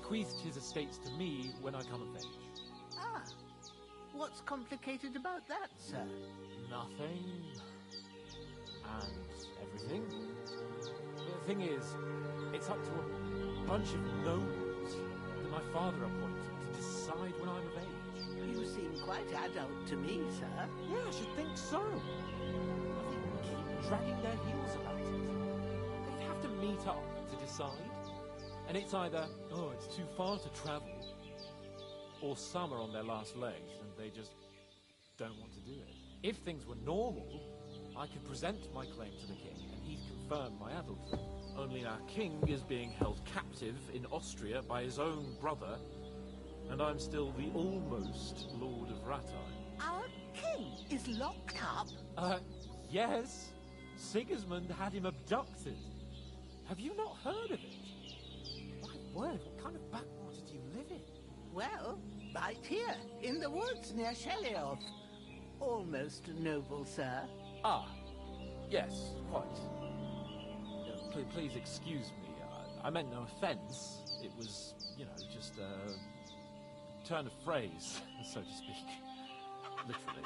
bequeathed his estates to me when I come of age. Ah, what's complicated about that, sir? Nothing. And everything. The thing is, it's up to a bunch of nobles that my father appointed to decide when I'm of age. You seem quite adult to me, sir. Yeah, I should think so. I think they keep dragging their heels about it. They'd have to meet up to decide. And it's either, oh, it's too far to travel, or some are on their last legs and they just don't want to do it. If things were normal, I could present my claim to the king and he'd confirm my adulthood. Only our king is being held captive in Austria by his own brother, and I'm still the almost Lord of Rattay. Our king is locked up? Yes. Sigismund had him abducted. Have you not heard of it? My word, what kind of backwater do you live in? Well, right here, in the woods near Sheliov. Almost noble, sir. Ah, yes, quite. Please excuse me. I meant no offense. It was, just a turn of phrase, so to speak. Literally.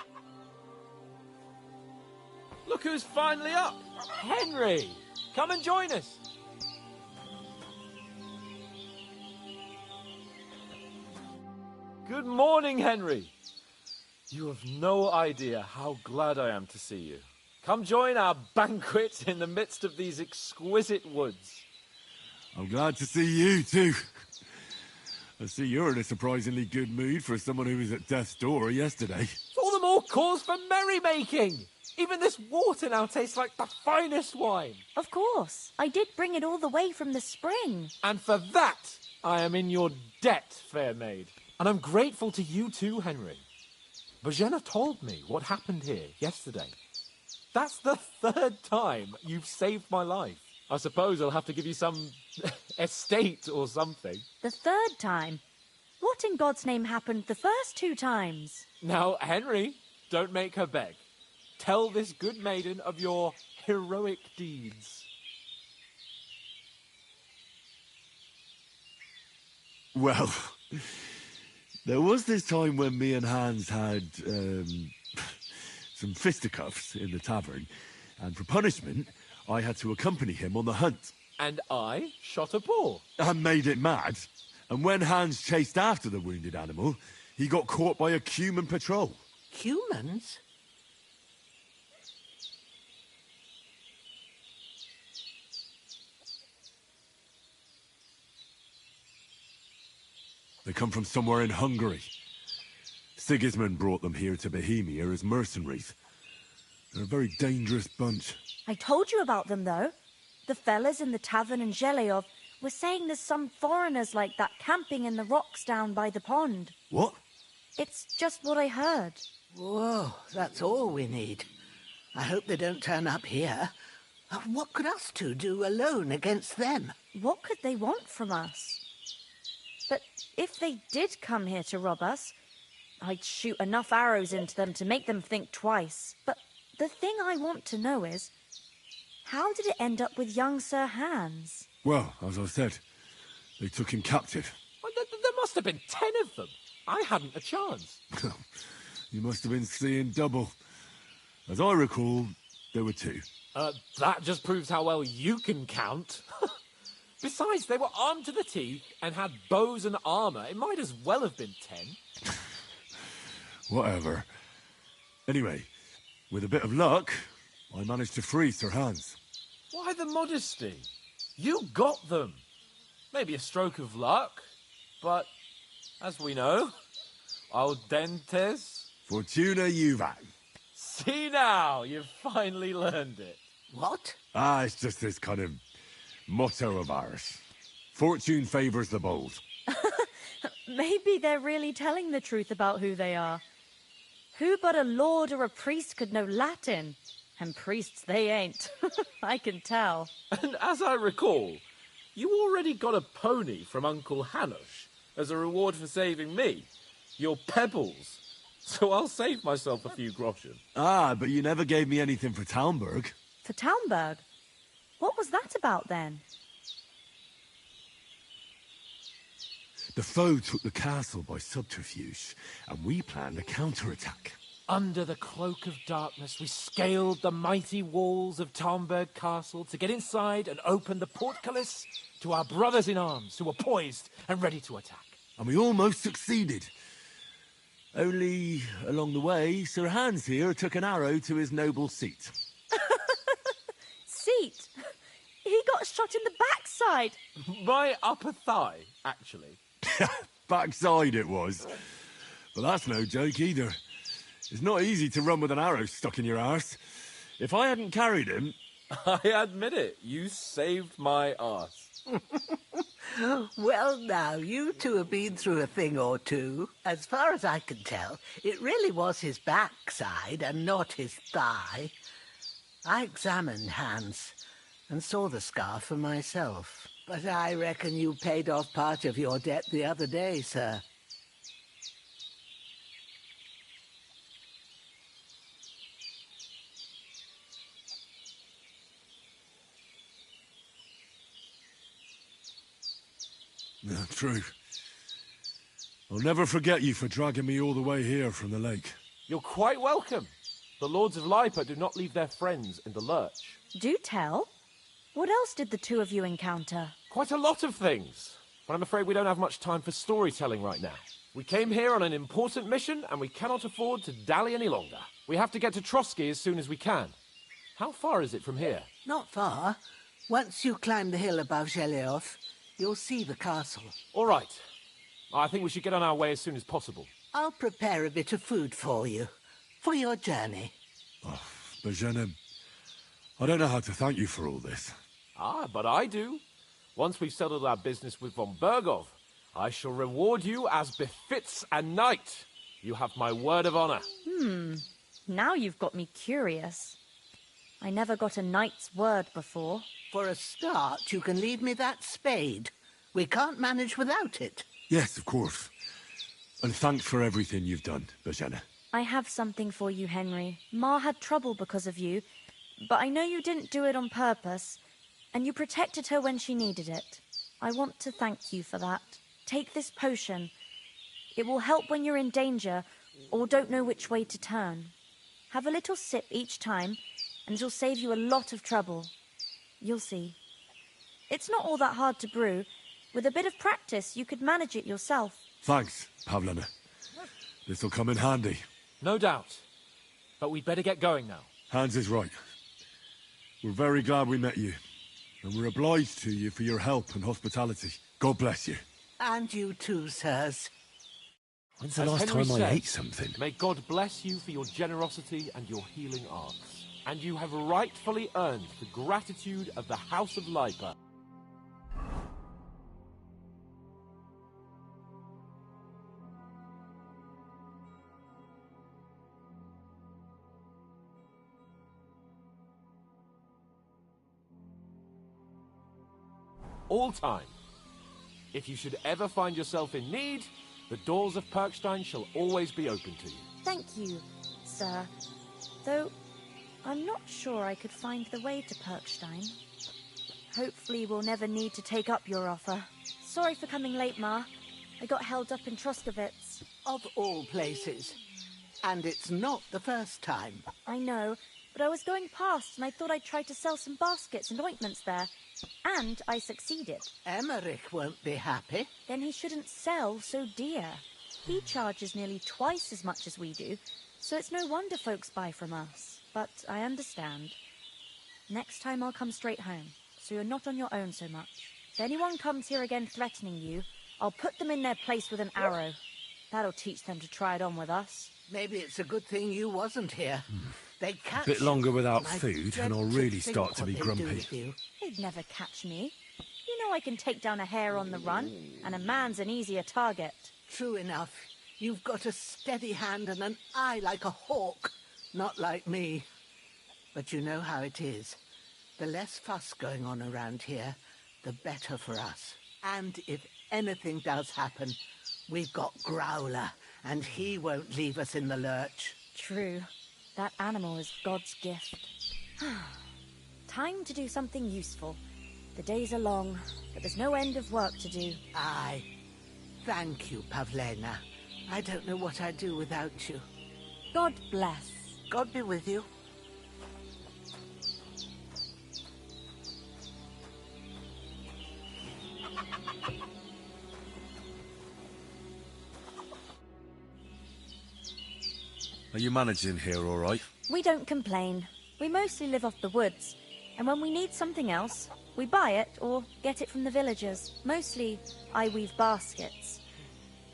Look who's finally up! Henry! Come and join us! Good morning, Henry! You have no idea how glad I am to see you. Come join our banquet in the midst of these exquisite woods. I'm glad to see you, too. I see you're in a surprisingly good mood for someone who was at death's door yesterday. It's all the more cause for merrymaking! Even this water now tastes like the finest wine. Of course. I did bring it all the way from the spring. And for that, I am in your debt, fair maid. And I'm grateful to you too, Henry. Bojena told me what happened here yesterday. That's the third time you've saved my life. I suppose I'll have to give you some estate or something. The third time? What in God's name happened the first 2 times? Now, Henry, don't make her beg. Tell this good maiden of your heroic deeds. Well, there was this time when me and Hans had, some fisticuffs in the tavern, and for punishment, I had to accompany him on the hunt. And I shot a boar. And made it mad. And when Hans chased after the wounded animal, he got caught by a human patrol. Humans? They come from somewhere in Hungary. Sigismund brought them here to Bohemia as mercenaries. They're a very dangerous bunch. I told you about them, though. The fellas in the tavern in Zheleov were saying there's some foreigners like that camping in the rocks down by the pond. What? It's just what I heard. Whoa, that's all we need. I hope they don't turn up here. What could us two do alone against them? What could they want from us? But if they did come here to rob us, I'd shoot enough arrows into them to make them think twice. But the thing I want to know is, how did it end up with young Sir Hans? Well, as I said, they took him captive. Well, there must have been 10 of them. I hadn't a chance. You must have been seeing double. As I recall, there were 2. That just proves how well you can count. Besides, they were armed to the teeth and had bows and armor. It might as well have been 10. Whatever. Anyway, with a bit of luck, I managed to free Sir Hans. Why the modesty? You got them. Maybe a stroke of luck, but as we know, al dentes. Fortuna juvat. See now, you've finally learned it. What? It's just this kind of motto of ours. Fortune favours the bold. Maybe they're really telling the truth about who they are. Who but a lord or a priest could know Latin? And priests they ain't. I can tell. And as I recall, you already got a pony from Uncle Hanush as a reward for saving me. Your pebbles. So I'll save myself a few groschen. But you never gave me anything for Talmberg. For Talmberg? What was that about then? The foe took the castle by subterfuge, and we planned a counterattack. Under the cloak of darkness, we scaled the mighty walls of Tarnberg Castle to get inside and open the portcullis to our brothers in arms who were poised and ready to attack. And we almost succeeded. Only, along the way, Sir Hans here took an arrow to his noble seat. Seat? He got shot in the backside. My upper thigh, actually. Backside it was. But that's no joke either. It's not easy to run with an arrow stuck in your arse. If I hadn't carried him... I admit it, you saved my arse. Well, now, you two have been through a thing or two. As far as I can tell, it really was his backside and not his thigh. I examined Hans and saw the scar for myself. But I reckon you paid off part of your debt the other day, sir. No, true. I'll never forget you for dragging me all the way here from the lake. You're quite welcome. The Lords of Lipa do not leave their friends in the lurch. Do tell. What else did the two of you encounter? Quite a lot of things. But I'm afraid we don't have much time for storytelling right now. We came here on an important mission, and we cannot afford to dally any longer. We have to get to Trotsky as soon as we can. How far is it from here? Not far. Once you climb the hill above Geleoth, you'll see the castle. All right. I think we should get on our way as soon as possible. I'll prepare a bit of food for you, for your journey. Oh, Bajana, I don't know how to thank you for all this. Ah, but I do. Once we've settled our business with von Bergov, I shall reward you as befits a knight. You have my word of honor. Now you've got me curious. I never got a knight's word before. For a start, you can leave me that spade. We can't manage without it. Yes, of course. And thanks for everything you've done, Bajana. I have something for you, Henry. Ma had trouble because of you, but I know you didn't do it on purpose, and you protected her when she needed it. I want to thank you for that. Take this potion. It will help when you're in danger or don't know which way to turn. Have a little sip each time, and it'll save you a lot of trouble. You'll see. It's not all that hard to brew. With a bit of practice, you could manage it yourself. Thanks, Pavlana. This'll come in handy. No doubt. But we'd better get going now. Hans is right. We're very glad we met you. And we're obliged to you for your help and hospitality. God bless you. And you too, sirs. When's the As last Henry time I said, ate something? May God bless you for your generosity and your healing arts. And you have rightfully earned the gratitude of the House of Lipa. All time. If you should ever find yourself in need, the doors of Perkstein shall always be open to you. Thank you, sir. Though, I'm not sure I could find the way to Perkstein. Hopefully we'll never need to take up your offer. Sorry for coming late, Ma. I got held up in Troskowitz. Of all places. And it's not the first time. I know, but I was going past and I thought I'd try to sell some baskets and ointments there. And I succeeded. Emmerich won't be happy. Then he shouldn't sell so dear. He charges nearly twice as much as we do, so it's no wonder folks buy from us. But I understand. Next time I'll come straight home, so you're not on your own so much. If anyone comes here again threatening you, I'll put them in their place with an arrow. That'll teach them to try it on with us. Maybe it's a good thing you wasn't here. They catch A bit longer without and I food, dread and I'll to really think start to what be they'd do grumpy. with you. They'd never catch me. You know I can take down a hare on the run, and a man's an easier target. True enough. You've got a steady hand and an eye like a hawk. Not like me. But you know how it is. The less fuss going on around here, the better for us. And if anything does happen, we've got Growler, and he won't leave us in the lurch. True. That animal is God's gift. Time to do something useful. The days are long, but there's no end of work to do. Aye. Thank you, Pavlena. I don't know what I'd do without you. God bless. God be with you. Are you managing here all right? We don't complain. We mostly live off the woods, and when we need something else, we buy it or get it from the villagers. Mostly, I weave baskets.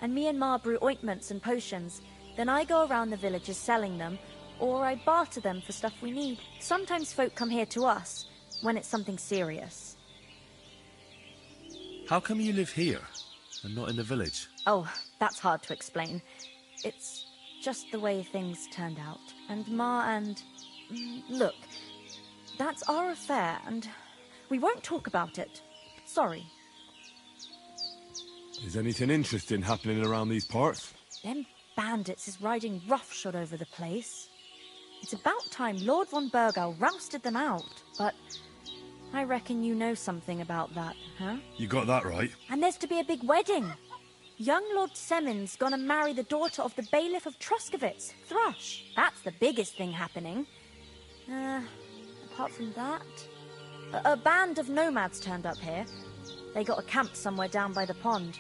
And me and Ma brew ointments and potions. Then I go around the villages selling them, or I barter them for stuff we need. Sometimes folk come here to us, when it's something serious. How come you live here, and not in the village? Oh, that's hard to explain. It's just the way things turned out. And Ma and... Look, that's our affair, and we won't talk about it. Sorry. Is anything interesting happening around these parts? Them bandits is riding roughshod over the place. It's about time Lord von Burgau rousted them out, but I reckon you know something about that, huh? You got that right. And there's to be a big wedding. Young Lord Semon's gonna marry the daughter of the bailiff of Truskovitz, Thrush. That's the biggest thing happening. Apart from that... A band of nomads turned up here. They got a camp somewhere down by the pond.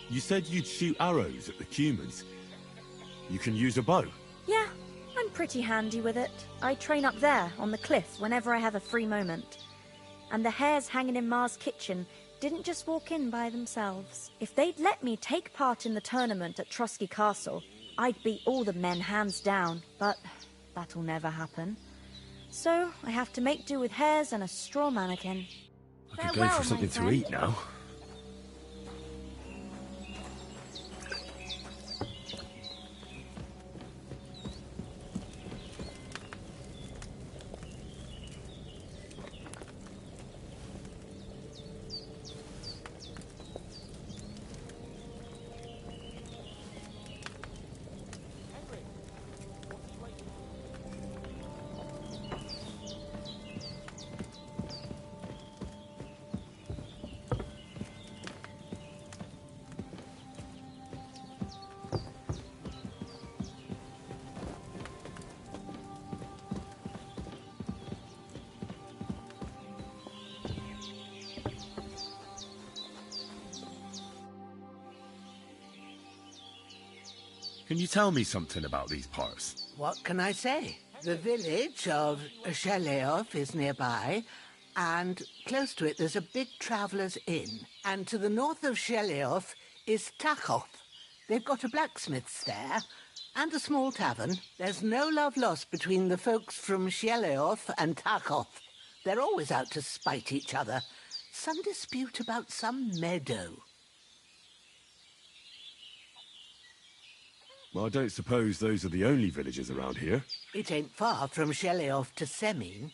You said you'd shoot arrows at the humans. You can use a bow? Yeah, I'm pretty handy with it. I train up there, on the cliff, whenever I have a free moment. And the hares hanging in Ma's kitchen didn't just walk in by themselves. If they'd let me take part in the tournament at Trusky Castle, I'd beat all the men hands down, but that'll never happen. So I have to make do with hares and a straw mannequin. I could go for something to eat now. Can you tell me something about these parts? What can I say? The village of Sheleov is nearby, and close to it there's a big traveller's inn. And to the north of Sheleov is Tachov. They've got a blacksmith's there, and a small tavern. There's no love lost between the folks from Sheleov and Tachov. They're always out to spite each other. Some dispute about some meadow. Well, I don't suppose those are the only villages around here. It ain't far from Sheleov to Semin.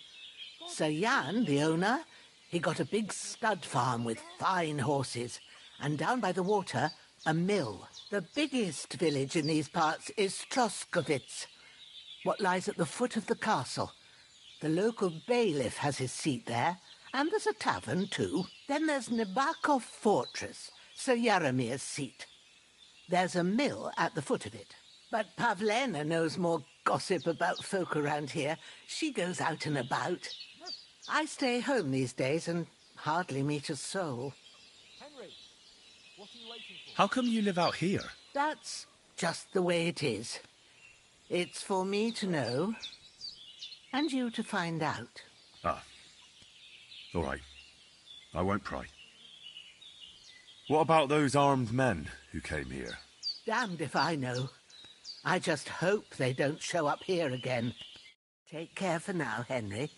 Sir Jan, the owner, he got a big stud farm with fine horses, and down by the water, a mill. The biggest village in these parts is Truskovitz, what lies at the foot of the castle. The local bailiff has his seat there, and there's a tavern too. Then there's Nabakov Fortress, Sir Yaramir's seat. There's a mill at the foot of it. But Pavlena knows more gossip about folk around here. She goes out and about. I stay home these days and hardly meet a soul. Henry, what are you waiting for? How come you live out here? That's just the way it is. It's for me to know, and you to find out. Ah. All right. I won't pry. What about those armed men who came here? Damned if I know. I just hope they don't show up here again. Take care for now, Henry.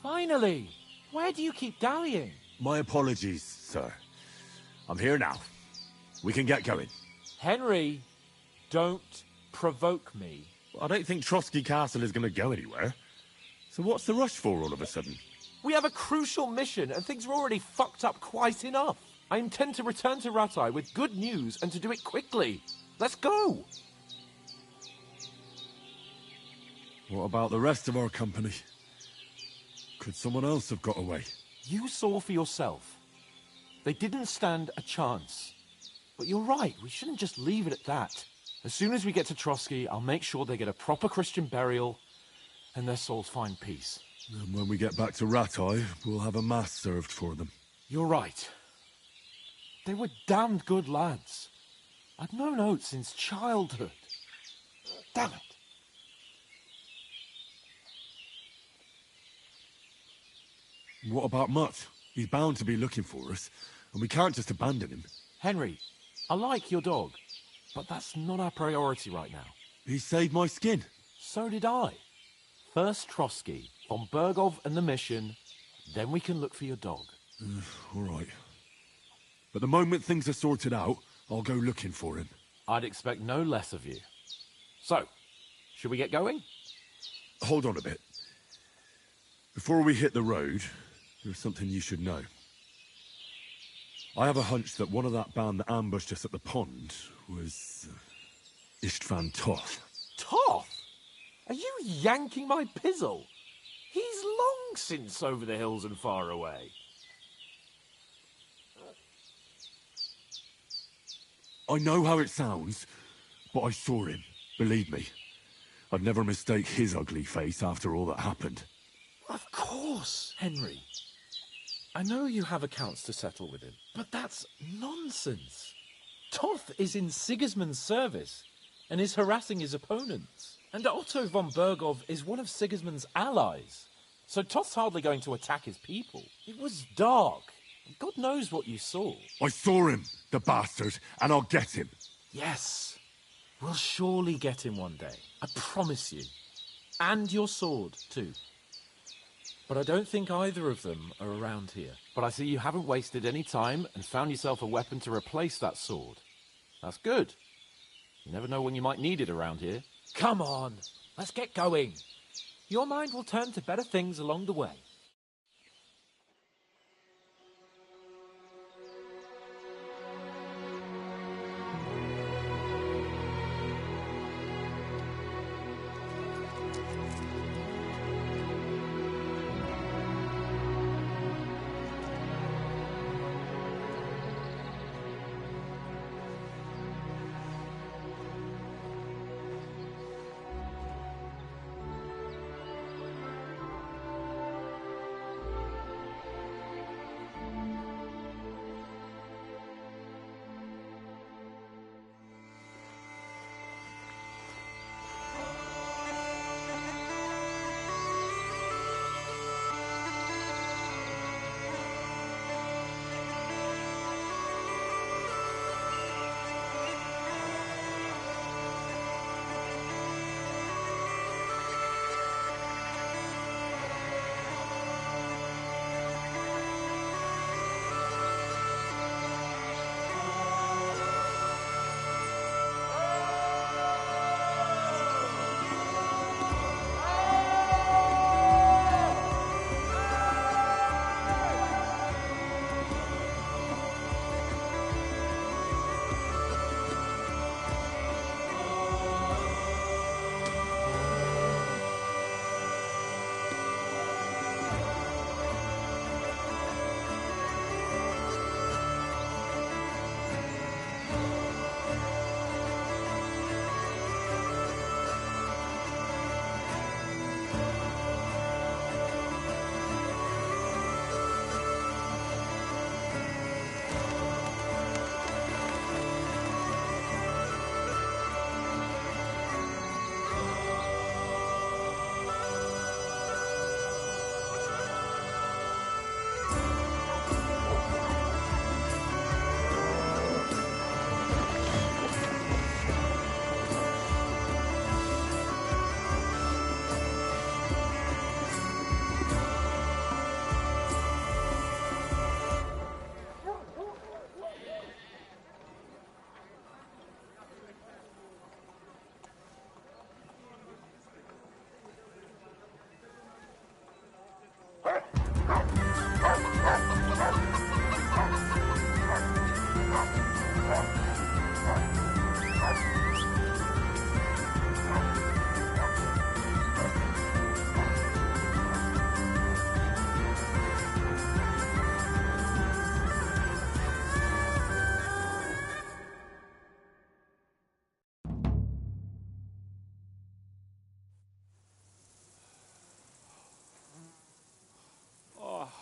Finally! Where do you keep dallying? My apologies, sir. I'm here now. We can get going. Henry, don't provoke me. I don't think Trotsky Castle is going to go anywhere. So what's the rush for all of a sudden? We have a crucial mission, and things are already fucked up quite enough. I intend to return to Ratai with good news, and to do it quickly. Let's go! What about the rest of our company? Could someone else have got away? You saw for yourself. They didn't stand a chance. But you're right, we shouldn't just leave it at that. As soon as we get to Trotsky, I'll make sure they get a proper Christian burial and their souls find peace. And when we get back to Rattay, we'll have a mass served for them. You're right. They were damned good lads. I've known Oates since childhood. Damn it. What about Mutt? He's bound to be looking for us, and we can't just abandon him. Henry, I like your dog, but that's not our priority right now. He saved my skin. So did I. First Trotsky, von Bergov and the mission, then we can look for your dog. All right. But the moment things are sorted out, I'll go looking for him. I'd expect no less of you. So, should we get going? Hold on a bit. Before we hit the road, there's something you should know. I have a hunch that one of that band that ambushed us at the pond was Istvan Toth. Toth? Are you yanking my pizzle? He's long since over the hills and far away. I know how it sounds, but I saw him. Believe me. I'd never mistake his ugly face after all that happened. Of course, Henry. I know you have accounts to settle with him, but that's nonsense. Toth is in Sigismund's service and is harassing his opponents. And Otto von Bergov is one of Sigismund's allies. So Toth's hardly going to attack his people. It was dark. God knows what you saw. I saw him, the bastard, and I'll get him. Yes. We'll surely get him one day. I promise you. And your sword, too. But I don't think either of them are around here. But I see you haven't wasted any time and found yourself a weapon to replace that sword. That's good. You never know when you might need it around here. Come on, let's get going. Your mind will turn to better things along the way.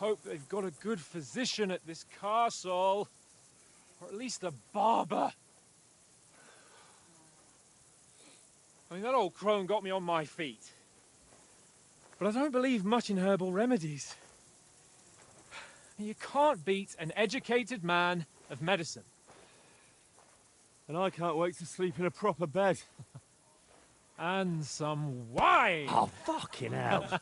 hope they've got a good physician at this castle. Or at least a barber. I mean, that old crone got me on my feet. But I don't believe much in herbal remedies. You can't beat an educated man of medicine. And I can't wait to sleep in a proper bed. And some wine! Oh, fucking hell.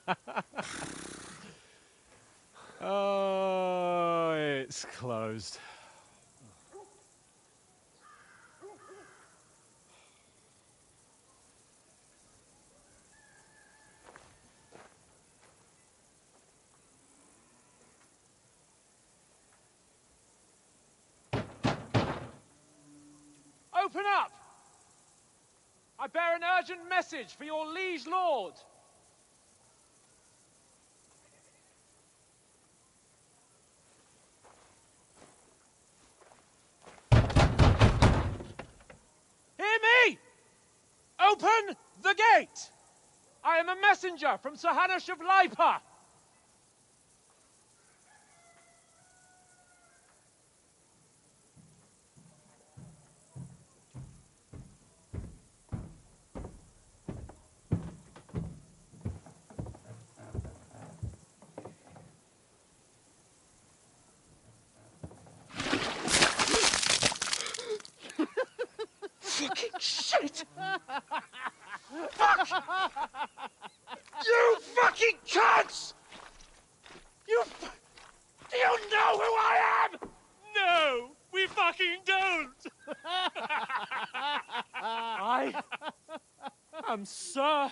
Oh, it's closed. Open up! I bear an urgent message for your liege lord. Hear me! Open the gate! I am a messenger from Sir Hanush of Lipa. Fucking shit! Fuck! You fucking cunts! Do you know who I am? No, we fucking don't. I am Sir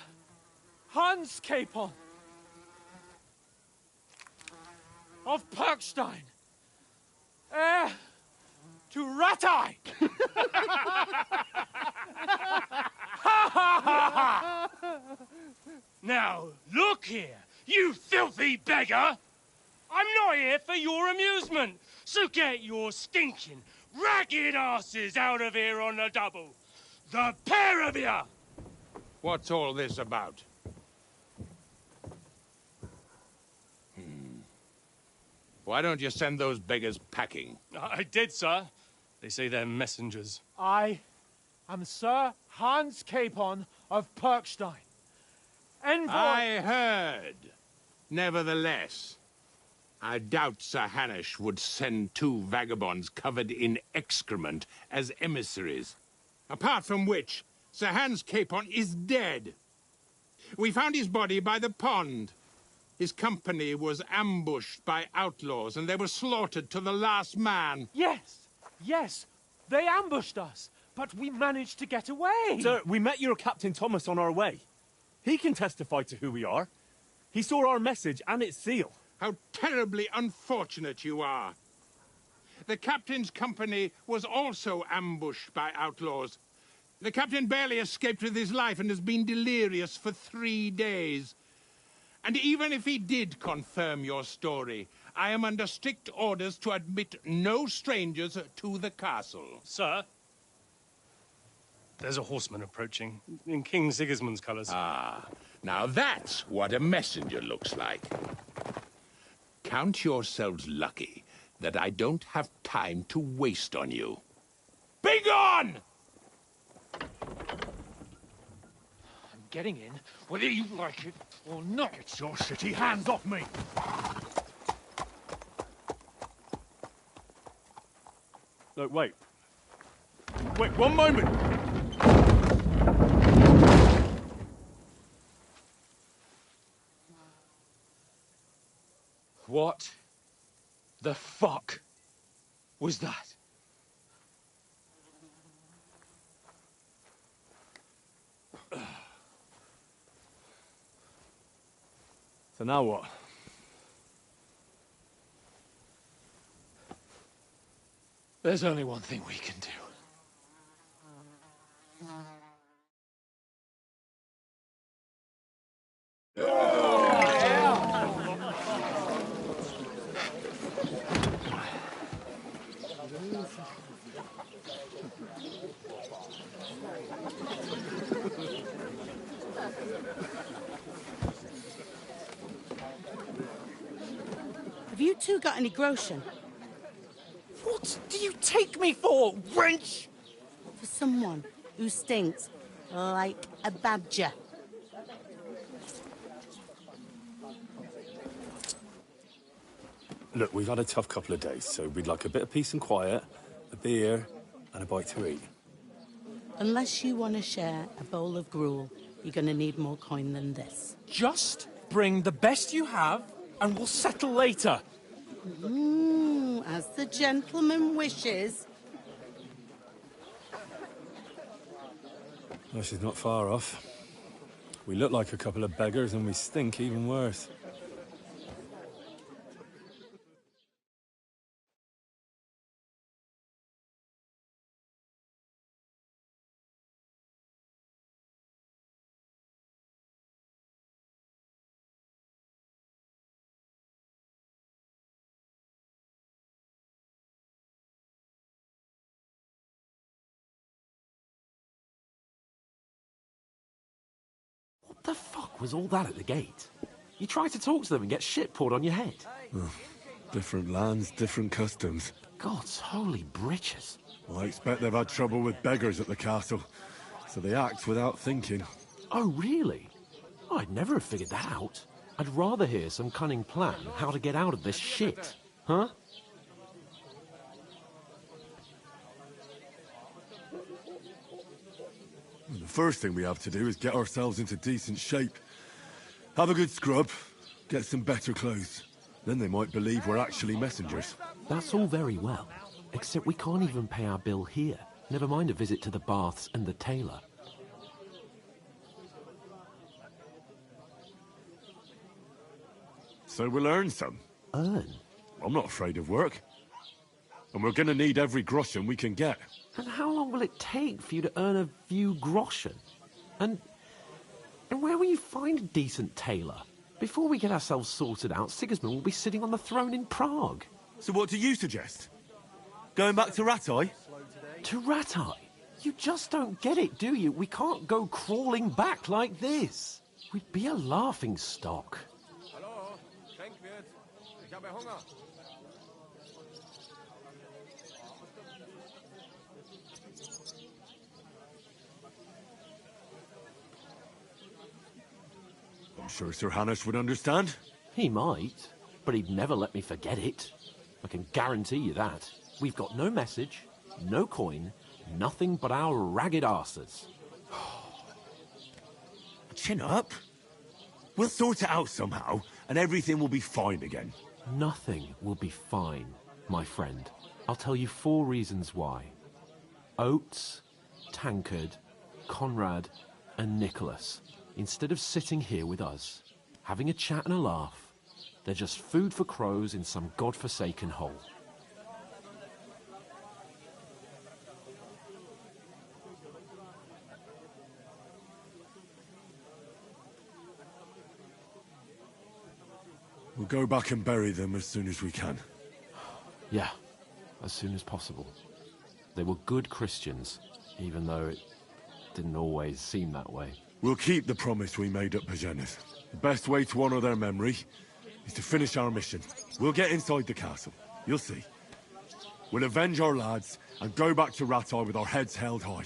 Hans Capon of Perkstein, heir to Ratai. Now, look here, you filthy beggar! I'm not here for your amusement, so get your stinking, ragged asses out of here on the double. The pair of you! What's all this about? Why don't you send those beggars packing? I did, sir. They say they're messengers. I am Sir Hans Capon of Perkstein, envoy. I heard. Nevertheless, I doubt Sir Hanush would send two vagabonds covered in excrement as emissaries. Apart from which, Sir Hans Capon is dead. We found his body by the pond. His company was ambushed by outlaws, and they were slaughtered to the last man. Yes, they ambushed us, but we managed to get away. Sir, we met your Captain Thomas on our way. He can testify to who we are. He saw our message and its seal. How terribly unfortunate you are. The captain's company was also ambushed by outlaws. The captain barely escaped with his life and has been delirious for 3 days. And even if he did confirm your story, I am under strict orders to admit no strangers to the castle. Sir, there's a horseman approaching, in King Sigismund's colours. Ah, now that's what a messenger looks like. Count yourselves lucky that I don't have time to waste on you. Be gone! I'm getting in, whether you like it or not. Get your shitty hands off me! No, wait. Wait, one moment! What the fuck was that? So now what? There's only one thing we can do. Have two got any groschen? What do you take me for, wench? For someone who stinks like a badger. Look, we've had a tough couple of days, so we'd like a bit of peace and quiet, a beer, and a bite to eat. Unless you want to share a bowl of gruel, you're going to need more coin than this. Just bring the best you have, and we'll settle later. As the gentleman wishes. Well, she's not far off. We look like a couple of beggars, and we stink even worse. What the fuck was all that at the gate? You try to talk to them and get shit poured on your head. Oh, different lands, different customs. God's holy britches. Well, I expect they've had trouble with beggars at the castle, so they act without thinking. Oh, really? I'd never have figured that out. I'd rather hear some cunning plan how to get out of this shit. Huh? The first thing we have to do is get ourselves into decent shape. Have a good scrub, get some better clothes. Then they might believe we're actually messengers. That's all very well, except we can't even pay our bill here. Never mind a visit to the baths and the tailor. So we'll earn some. Earn? I'm not afraid of work. And we're gonna need every groschen we can get. And how long will it take for you to earn a few groschen? And where will you find a decent tailor? Before we get ourselves sorted out, Sigismund will be sitting on the throne in Prague. So what do you suggest? Going back to Ratai? To Ratai? You just don't get it, do you? We can't go crawling back like this. We'd be a laughing stock. Hallo, Trinkwirt. Ich habe Hunger. I'm sure Sir Hanush would understand. He might, but he'd never let me forget it. I can guarantee you that. We've got no message, no coin, nothing but our ragged arses. Chin up. We'll sort it out somehow, and everything will be fine again. Nothing will be fine, my friend. I'll tell you 4 reasons why. Oates, Tankard, Conrad, and Nicholas, instead of sitting here with us, having a chat and a laugh, they're just food for crows in some godforsaken hole. We'll go back and bury them as soon as we can. Yeah, as soon as possible. They were good Christians, even though it didn't always seem that way. We'll keep the promise we made at Pageneth. The best way to honor their memory is to finish our mission. We'll get inside the castle. You'll see. We'll avenge our lads and go back to Ratai with our heads held high.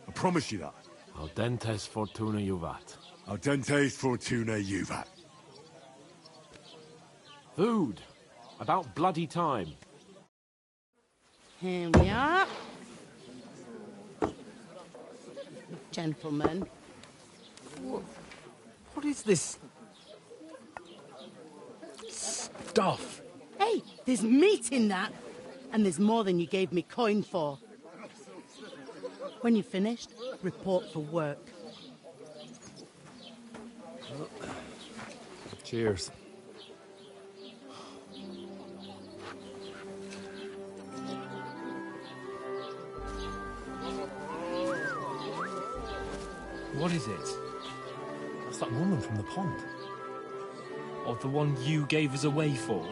I promise you that. Audentes fortuna juvat. Audentes fortuna juvat. Food. About bloody time. Here we are. Gentlemen. What is this stuff? Hey, there's meat in that. And there's more than you gave me coin for. When you're finished, report for work. Cheers. What is it? That's that woman from the pond. Or the one you gave us away for?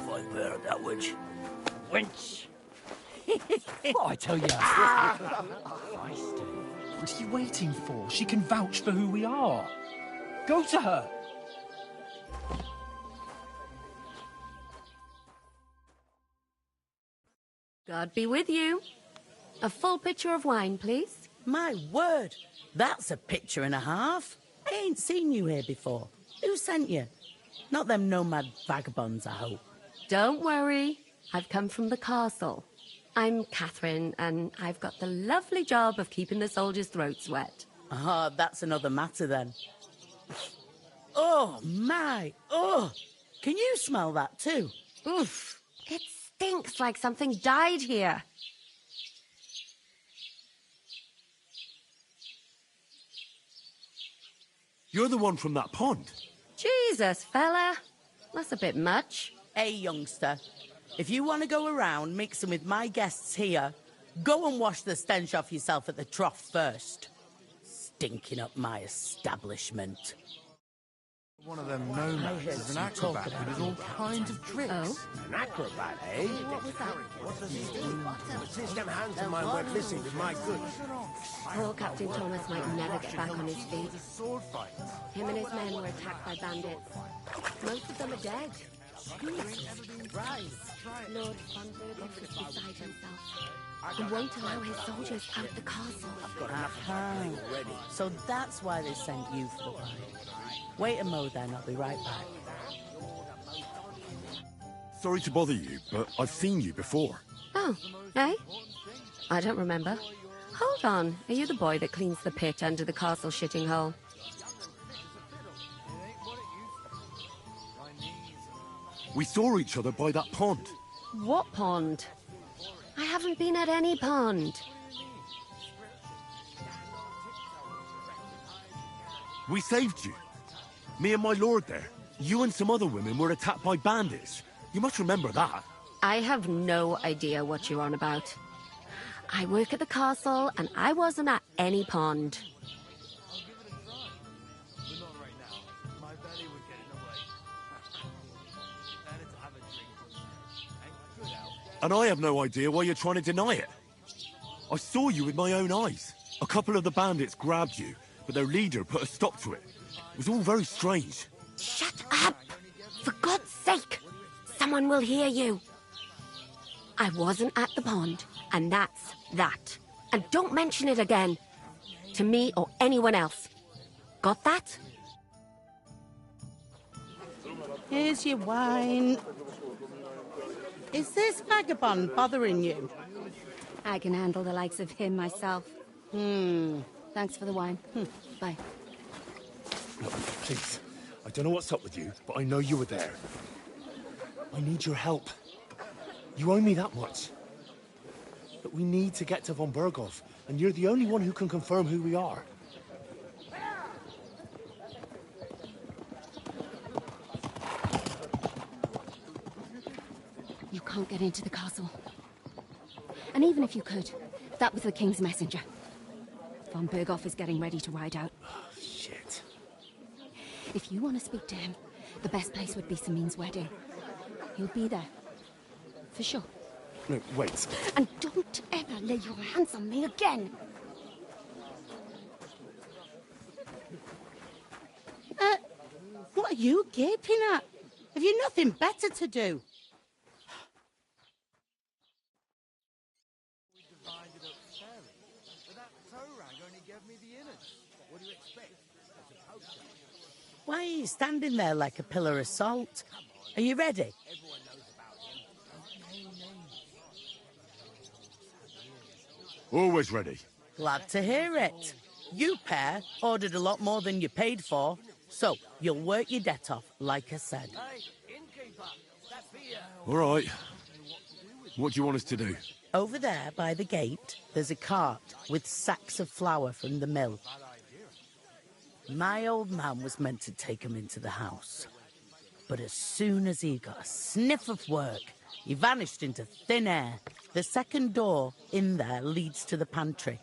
Find bear that witch. Wench! What I tell you? What are you waiting for? She can vouch for who we are. Go to her. God be with you. A full pitcher of wine, please. My word, that's a picture and a half. I ain't seen you here before. Who sent you? Not them nomad vagabonds, I hope. Don't worry. I've come from the castle. I'm Catherine, and I've got the lovely job of keeping the soldiers' throats wet. Ah, that's another matter then. Oh, my. Oh, can you smell that too? Oof. It stinks like something died here. You're the one from that pond. Jesus, fella. That's a bit much. Hey, youngster. If you want to go around mixing with my guests here, go and wash the stench off yourself at the trough first. Stinking up my establishment. One of them nomads is an acrobat who does all kinds of tricks. Oh? An acrobat, eh? What was that? What does he do? What's his them hands of mine worth missing with my goods? Poor Captain Thomas might never get back on his feet. Sword fight. Him and his men were attacked by bandits. Most of them are dead. Lord Thunberg is beside himself and won't allow his soldiers out the castle. Aha. So that's why they sent you for the wine. Wait a mo then, I'll be right back. Sorry to bother you, but I've seen you before. Oh, eh? I don't remember. Hold on, are you the boy that cleans the pit under the castle shitting hole? We saw each other by that pond. What pond? I haven't been at any pond. We saved you. Me and my lord there. You and some other women were attacked by bandits. You must remember that. I have no idea what you're on about. I work at the castle, and I wasn't at any pond. And I have no idea why you're trying to deny it. I saw you with my own eyes. A couple of the bandits grabbed you, but their leader put a stop to it. It was all very strange. Shut up! For God's sake! Someone will hear you. I wasn't at the pond, and that's that. And don't mention it again. To me or anyone else. Got that? Here's your wine. Is this vagabond bothering you? I can handle the likes of him myself. Thanks for the wine. Bye. Look, please. I don't know what's up with you, but I know you were there. I need your help. You owe me that much. But we need to get to von Berghoff, and you're the only one who can confirm who we are. You can't get into the castle. And even if you could, that was the King's messenger. Von Berghoff is getting ready to ride out. Oh, shit. If you want to speak to him, the best place would be Samin's wedding. He'll be there. For sure. No, wait. And don't ever lay your hands on me again! What are you gaping at? Have you nothing better to do? Why are you standing there like a pillar of salt? Are you ready? Always ready. Glad to hear it. You pair ordered a lot more than you paid for, so you'll work your debt off, like I said. All right. What do you want us to do? Over there by the gate, there's a cart with sacks of flour from the mill. My old man was meant to take 'em into the house. But as soon as he got a sniff of work, he vanished into thin air. The second door in there leads to the pantry.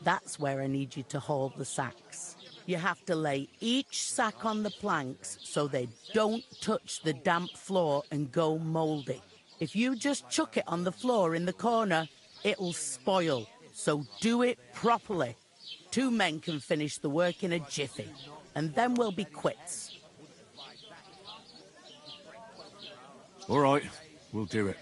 That's where I need you to haul the sacks. You have to lay each sack on the planks so they don't touch the damp floor and go mouldy. If you just chuck it on the floor in the corner, it'll spoil. So do it properly. 2 men can finish the work in a jiffy, and then we'll be quits. All right, we'll do it.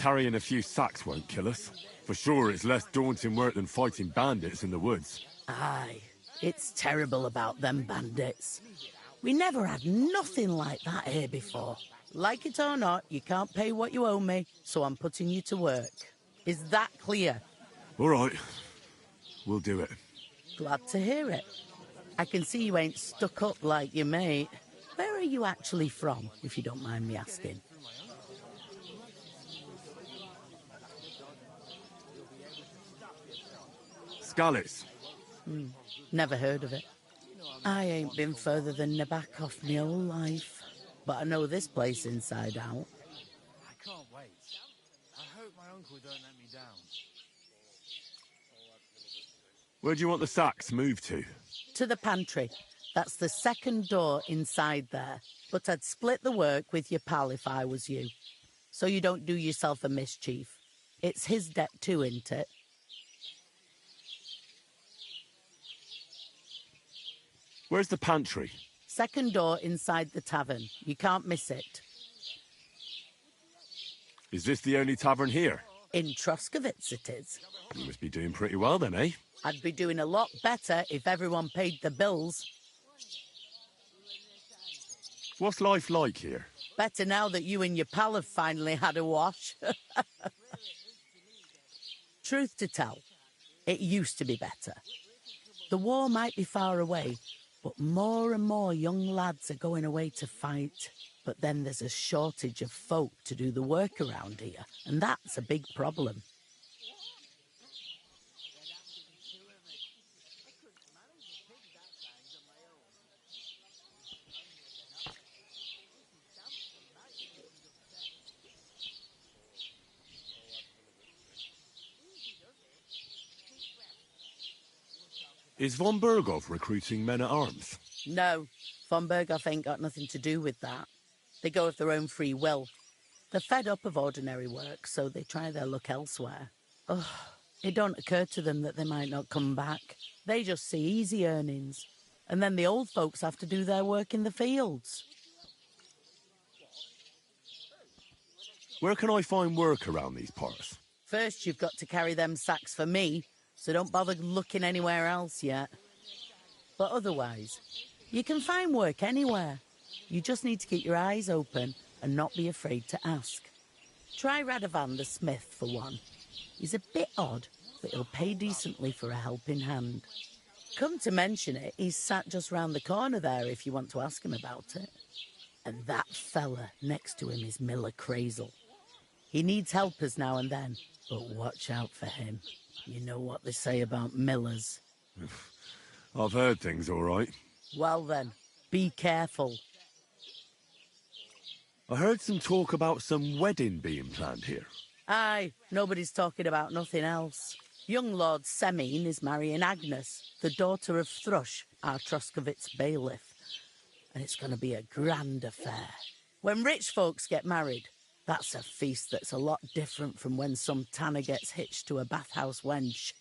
carrying a few sacks won't kill us. For sure, it's less daunting work than fighting bandits in the woods. Aye, it's terrible about them bandits. We never had nothing like that here before. Like it or not, you can't pay what you owe me, so I'm putting you to work. Is that clear? All right. We'll do it. Glad to hear it. I can see you ain't stuck up like your mate. Where are you actually from, if you don't mind me asking? Scallis. Never heard of it. I ain't been further than Nabakov my whole life, but I know this place inside out. I can't wait. I hope my uncle don't let me down. Where do you want the sacks moved to? To the pantry. That's the second door inside there. But I'd split the work with your pal if I was you. So you don't do yourself a mischief. It's his debt too, isn't it? Where's the pantry? Second door inside the tavern. You can't miss it. Is this the only tavern here? In Troskovitz it is. You must be doing pretty well then, eh? I'd be doing a lot better if everyone paid the bills. What's life like here? Better now that you and your pal have finally had a wash. Truth to tell, it used to be better. The war might be far away, but more and more young lads are going away to fight. But then there's a shortage of folk to do the work around here, and that's a big problem. Is von Berghoff recruiting men-at-arms? No, von Berghoff ain't got nothing to do with that. They go of their own free will. They're fed up of ordinary work, so they try their luck elsewhere. Ugh, it don't occur to them that they might not come back. They just see easy earnings. And then the old folks have to do their work in the fields. Where can I find work around these parts? First, you've got to carry them sacks for me, so don't bother looking anywhere else yet. But otherwise, you can find work anywhere. You just need to keep your eyes open and not be afraid to ask. Try Radovan the smith for one. He's a bit odd, but he'll pay decently for a helping hand. Come to mention it, he's sat just round the corner there if you want to ask him about it. And that fella next to him is Miller Crazel. He needs helpers now and then, but watch out for him. You know what they say about millers. I've heard things, all right. Well then, be careful. I heard some talk about some wedding being planned here. Aye, nobody's talking about nothing else. Young Lord Semine is marrying Agnes, the daughter of Thrush, our Troskovitz bailiff. And it's going to be a grand affair. When rich folks get married, that's a feast that's a lot different from when some tanner gets hitched to a bathhouse wench.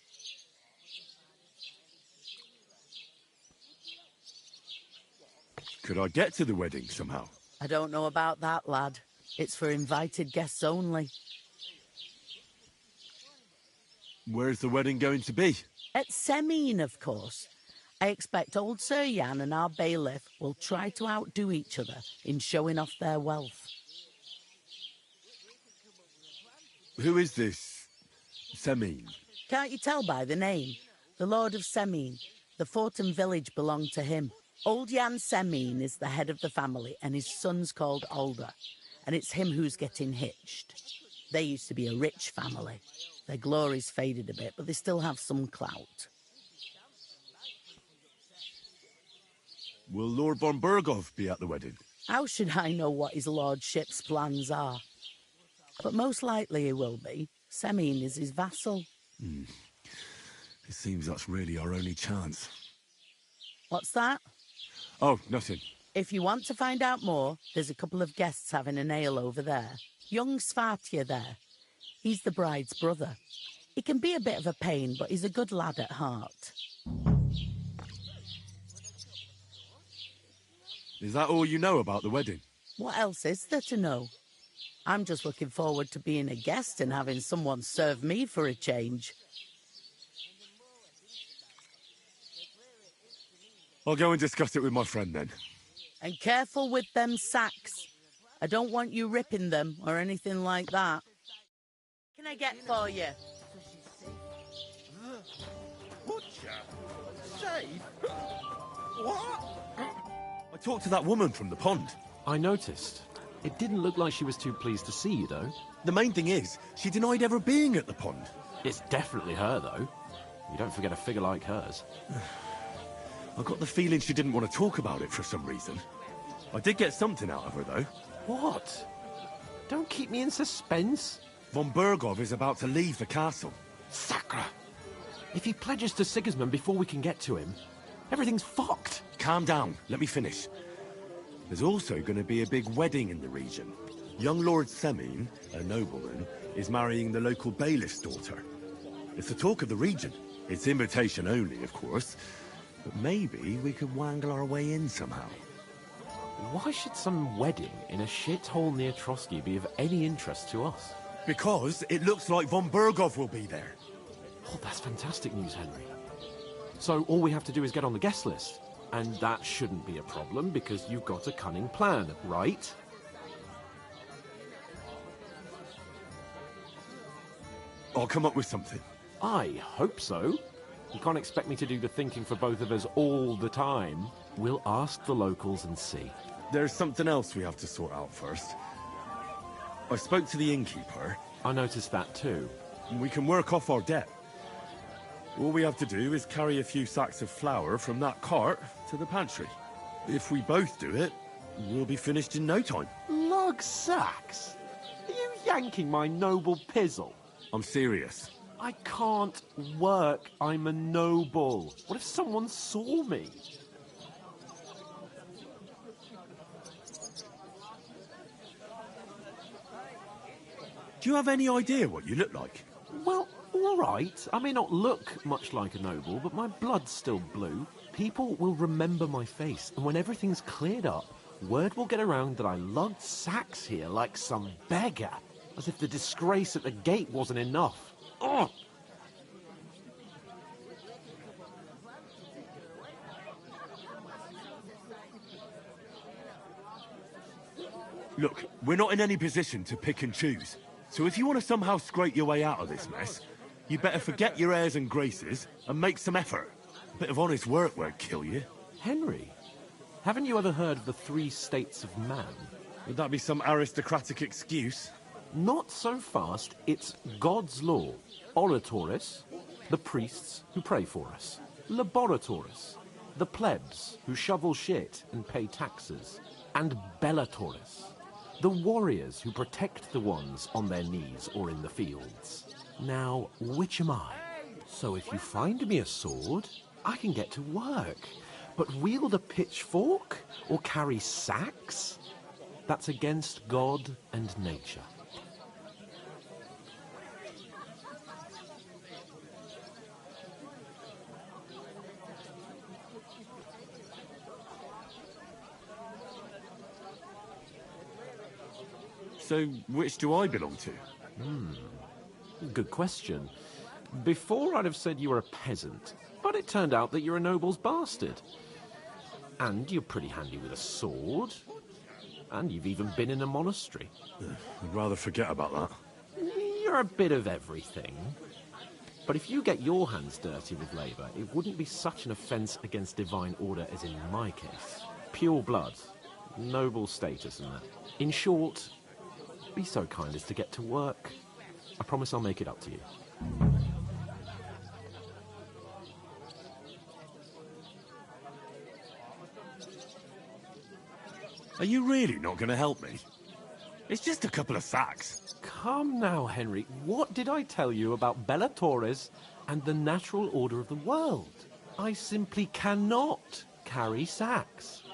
Could I get to the wedding somehow? I don't know about that, lad. It's for invited guests only. Where's the wedding going to be? At Semine, of course. I expect old Sir Jan and our bailiff will try to outdo each other in showing off their wealth. Who is this Semine? Can't you tell by the name? The Lord of Semine. The fort and village belong to him. Old Jan Semine is the head of the family, and his son's called Alder. And it's him who's getting hitched. They used to be a rich family. Their glory's faded a bit, but they still have some clout. Will Lord von Berghoff be at the wedding? How should I know what his lordship's plans are? But most likely he will be. Semine is his vassal. It seems that's really our only chance. What's that? Oh, nothing. If you want to find out more, there's a couple of guests having an ale over there. Young Svartje there. He's the bride's brother. He can be a bit of a pain, but he's a good lad at heart. Is that all you know about the wedding? What else is there to know? I'm just looking forward to being a guest and having someone serve me for a change. I'll go and discuss it with my friend then. And careful with them sacks. I don't want you ripping them or anything like that. What can I get for you? Butcher? Safe? What? I talked to that woman from the pond. I noticed. It didn't look like she was too pleased to see you, though. The main thing is, she denied ever being at the pond. It's definitely her, though. You don't forget a figure like hers. I got the feeling she didn't want to talk about it for some reason. I did get something out of her, though. What? Don't keep me in suspense. Von Bergov is about to leave the castle. Sacre! If he pledges to Sigismund before we can get to him, everything's fucked. Calm down. Let me finish. There's also going to be a big wedding in the region. Young Lord Semin, a nobleman, is marrying the local bailiff's daughter. It's the talk of the region. It's invitation only, of course. But maybe we could wangle our way in somehow. Why should some wedding in a shithole near Trotsky be of any interest to us? Because it looks like Von Bergov will be there. Oh, that's fantastic news, Henry. So all we have to do is get on the guest list. And that shouldn't be a problem because you've got a cunning plan, right? I'll come up with something. I hope so. You can't expect me to do the thinking for both of us all the time. We'll ask the locals and see. There's something else we have to sort out first. I spoke to the innkeeper. I noticed that too. We can work off our debt. All we have to do is carry a few sacks of flour from that cart to the pantry. If we both do it, we'll be finished in no time. Lug sacks? Are you yanking my noble pizzle? I'm serious. I can't work. I'm a noble. What if someone saw me? Do you have any idea what you look like? Well, all right. I may not look much like a noble, but my blood's still blue. People will remember my face, and when everything's cleared up, word will get around that I lugged sacks here like some beggar, as if the disgrace at the gate wasn't enough. Ugh! Look, we're not in any position to pick and choose. So if you want to somehow scrape your way out of this mess, you better forget your airs and graces and make some effort. A bit of honest work won't kill you. Henry, haven't you ever heard of the 3 states of man? Would that be some aristocratic excuse? Not so fast. It's God's law. Oratoris, the priests who pray for us. Laboratoris, the plebs who shovel shit and pay taxes. And Bellatoris, the warriors who protect the ones on their knees or in the fields. Now, which am I? So if you find me a sword, I can get to work. But wield a pitchfork or carry sacks? That's against God and nature. So, which do I belong to? Good question. Before I'd have said you were a peasant, but it turned out that you're a noble's bastard. And you're pretty handy with a sword. And you've even been in a monastery. I'd rather forget about that. You're a bit of everything. But if you get your hands dirty with labour, it wouldn't be such an offence against divine order as in my case. Pure blood, noble status and that. In short, be so kind as to get to work. I promise I'll make it up to you. Are you really not going to help me? It's just a couple of sacks. Come now, Henry. What did I tell you about Bellatoris and the natural order of the world? I simply cannot carry sacks.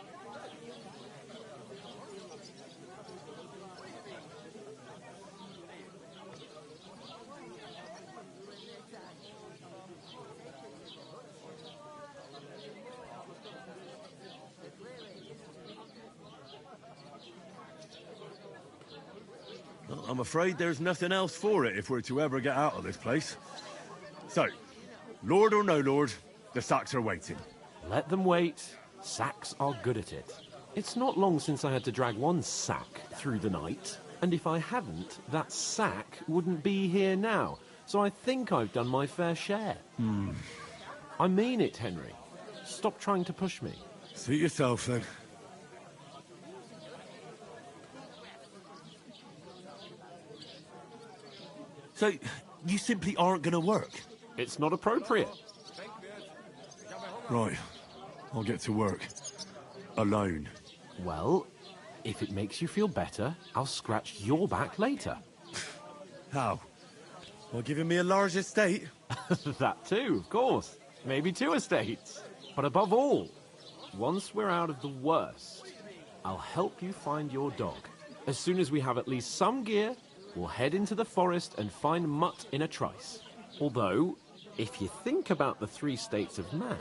I'm afraid there's nothing else for it if we're to ever get out of this place. So, Lord or no Lord, the sacks are waiting. Let them wait. Sacks are good at it. It's not long since I had to drag one sack through the night, and if I hadn't, that sack wouldn't be here now. So I think I've done my fair share. I mean it, Henry. Stop trying to push me. Suit yourself, then. So, you simply aren't going to work? It's not appropriate. Right. I'll get to work. Alone. Well, if it makes you feel better, I'll scratch your back later. How? By giving me a large estate? That too, of course. Maybe 2 estates. But above all, once we're out of the worst, I'll help you find your dog. As soon as we have at least some gear, we'll head into the forest and find Mutt in a trice. Although, if you think about the 3 states of man,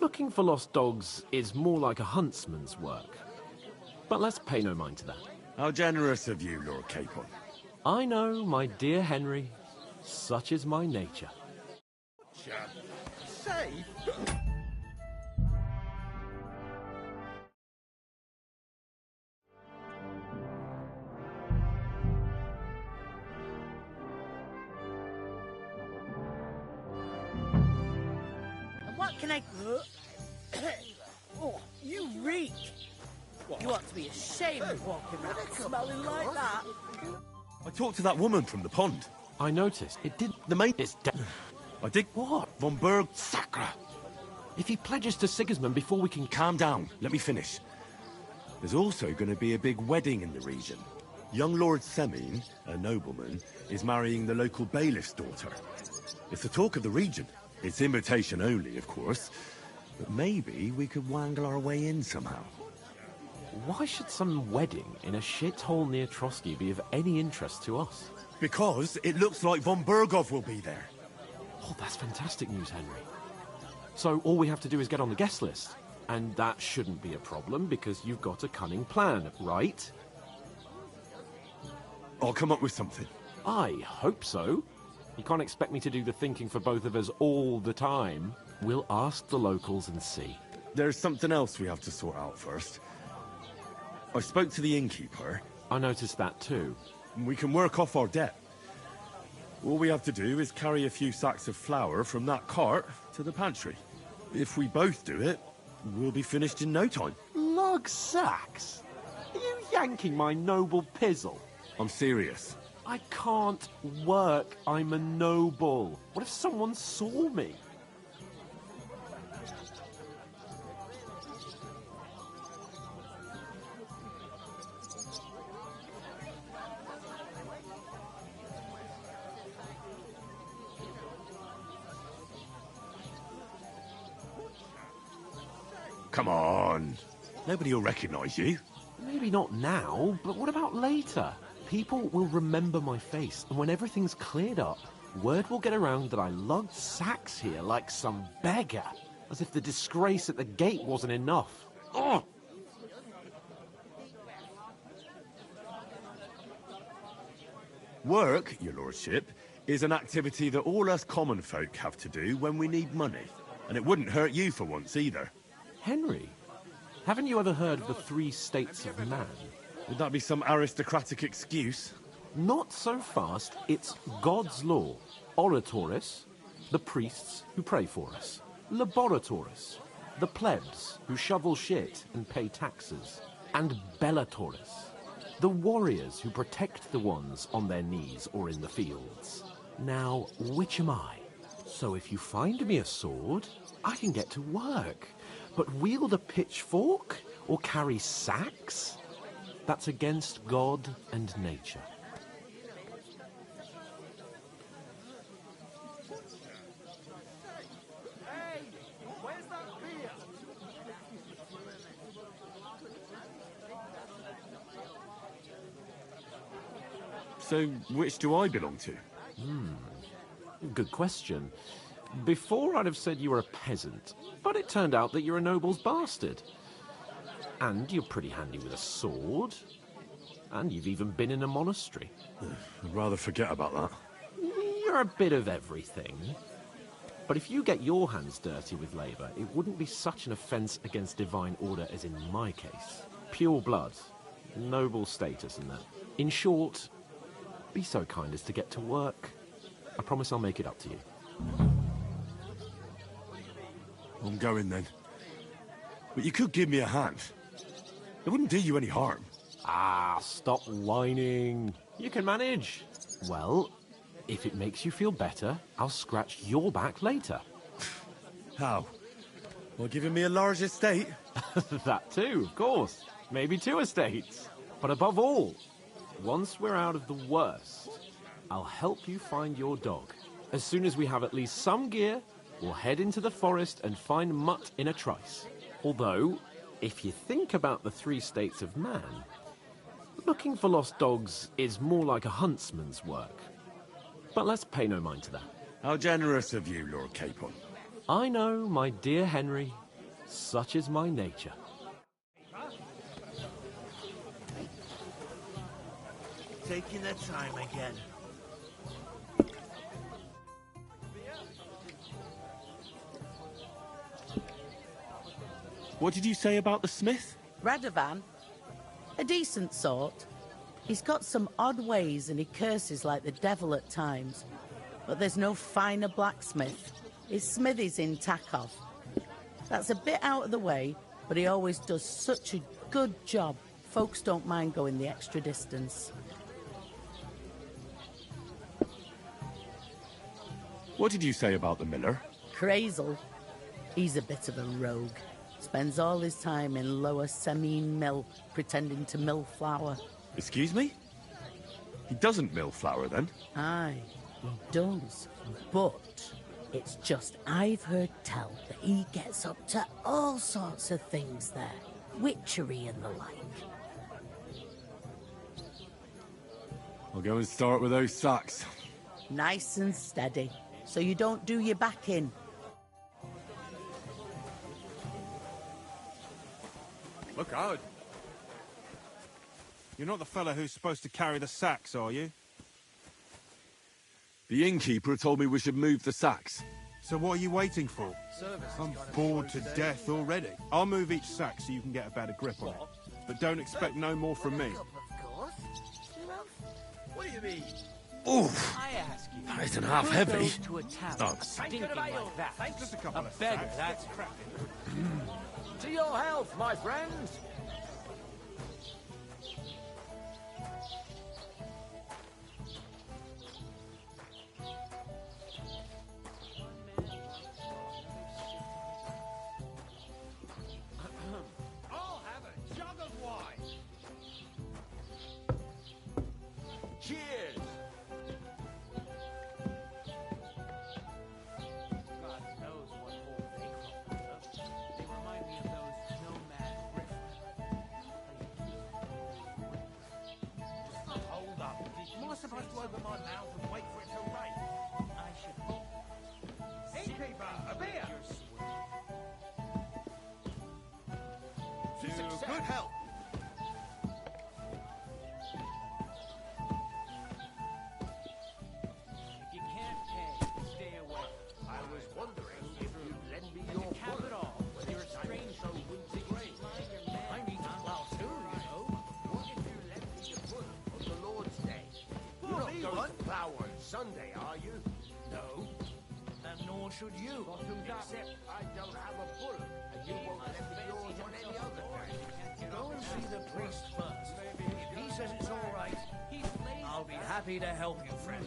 looking for lost dogs is more like a huntsman's work. But let's pay no mind to that. How generous of you, Lord Capon. I know, my dear Henry. Such is my nature. Safe? And what can I... Oh, you reek! You ought to be ashamed of walking around smelling like that. I talked to that woman from the pond. I noticed. It did... The mate... It's dead. I did... What? Von Berg... Sacre! If he pledges to Sigismund before we can... Calm down. Let me finish. There's also going to be a big wedding in the region. Young Lord Semine, a nobleman, is marrying the local bailiff's daughter. It's the talk of the region. It's invitation only, of course. But maybe we could wangle our way in somehow. Why should some wedding in a shithole near Trotsky be of any interest to us? Because it looks like von Bergov will be there. Oh, that's fantastic news, Henry. So all we have to do is get on the guest list. And that shouldn't be a problem because you've got a cunning plan, right? I'll come up with something. I hope so. You can't expect me to do the thinking for both of us all the time. We'll ask the locals and see. There's something else we have to sort out first. I spoke to the innkeeper. I noticed that too. We can work off our debt. All we have to do is carry a few sacks of flour from that cart to the pantry. If we both do it, we'll be finished in no time. Lug sacks? Are you yanking my noble pizzle? I'm serious. I can't work. I'm a noble. What if someone saw me? Come on. Nobody will recognize you. Maybe not now, but what about later? People will remember my face, and when everything's cleared up, word will get around that I lugged sacks here like some beggar, as if the disgrace at the gate wasn't enough. Ugh! Work, your lordship, is an activity that all us common folk have to do when we need money. And it wouldn't hurt you for once either. Henry, haven't you ever heard of the 3 states of man? Would that be some aristocratic excuse? Not so fast. It's God's law. Oratoris, the priests who pray for us. Laboratoris, the plebs who shovel shit and pay taxes. And Bellatoris, the warriors who protect the ones on their knees or in the fields. Now, which am I? So if you find me a sword, I can get to work. But wield a pitchfork or carry sacks? That's against God and nature. Hey, where's that beer? So, which do I belong to? Good question. Before I'd have said you were a peasant, but it turned out that you're a noble's bastard. And you're pretty handy with a sword. And you've even been in a monastery. I'd rather forget about that. You're a bit of everything. But if you get your hands dirty with labour, it wouldn't be such an offence against divine order as in my case. Pure blood, noble status and that. In short, be so kind as to get to work. I promise I'll make it up to you. I'm going then. But you could give me a hand. It wouldn't do you any harm. Ah, stop whining. You can manage. Well, if it makes you feel better, I'll scratch your back later. How? Well, giving me a large estate? That too, of course. Maybe 2 estates. But above all, once we're out of the worst, I'll help you find your dog. As soon as we have at least some gear, we'll head into the forest and find Mutt in a trice. Although, if you think about the 3 states of man, looking for lost dogs is more like a huntsman's work. But let's pay no mind to that. How generous of you, Lord Capon. I know, my dear Henry. Such is my nature. Taking their time again. What did you say about the smith? Radovan, a decent sort. He's got some odd ways and he curses like the devil at times. But there's no finer blacksmith. His smithy's in Takov. That's a bit out of the way, but he always does such a good job. Folks don't mind going the extra distance. What did you say about the miller? Crazel. He's a bit of a rogue. Spends all his time in Lower Semine Mill, pretending to mill flour. Excuse me? He doesn't mill flour, then? Aye, he does. But it's just I've heard tell that he gets up to all sorts of things there. Witchery and the like. I'll go and start with those sacks. Nice and steady, so you don't do your back in. Look out. You're not the fellow who's supposed to carry the sacks, are you? The innkeeper told me we should move the sacks. So what are you waiting for? I'm bored to death already. I'll move each sack so you can get a better grip on it. But don't expect no more from me. What do you mean? Oof! I ask you. That isn't half heavy. To a town Oh. stinking like that. Just a couple A of beggar, sacks. that's cracking. To your health, my friends. I'll have a jug of wine. Cheers. God knows what hole they crawl out of. They remind me of those nomad griffins. Hold up. Am I supposed to open my mouth and wait for it to rain? I should hope. Innkeeper, a beer! To good health. If you can't pay, stay away. I was wondering if you'd lend me your cap at all. When you're a stranger, winter grave. I need to plow too, you know. What if you lend me your bullock on the Lord's Day? You're not going to plow on Sunday, are you? No. And nor should you. Except I don't have a bullock, and you won't lend me yours on any other day. Go and see the priest first. If he says it's all right, I'll be happy to help you, friend.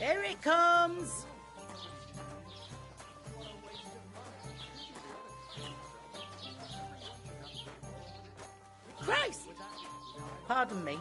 Here it comes! Christ! Pardon me.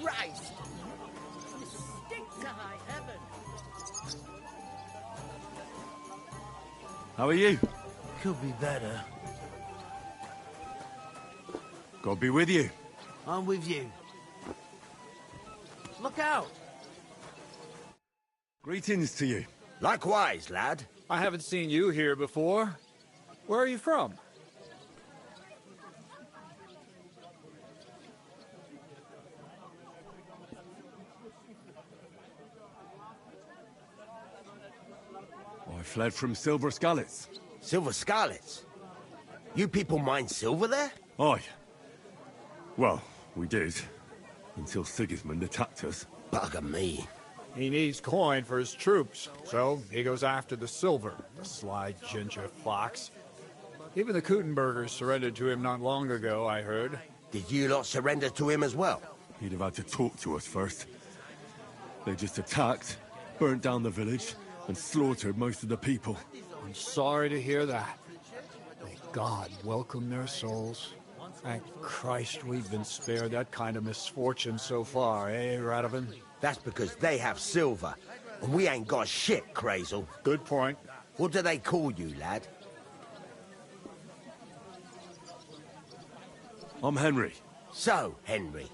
Christ! You stink to high heaven! How are you? Could be better. God be with you. I'm with you. Look out! Greetings to you. Likewise, lad. I haven't seen you here before. Where are you from? I fled from Silver Scarlets. Silver Scarlets? You people mine silver there? Aye. Well, we did. Until Sigismund attacked us. Bugger me. He needs coin for his troops, so he goes after the silver, the sly ginger fox. Even the Kutenbergers surrendered to him not long ago, I heard. Did you lot surrender to him as well? He'd have had to talk to us first. They just attacked, burnt down the village, and slaughtered most of the people. I'm sorry to hear that. May God welcome their souls. Thank Christ we've been spared that kind of misfortune so far, eh, Radovan? That's because they have silver, and we ain't got shit, Crazel. Good point. What do they call you, lad? I'm Henry. So, Henry,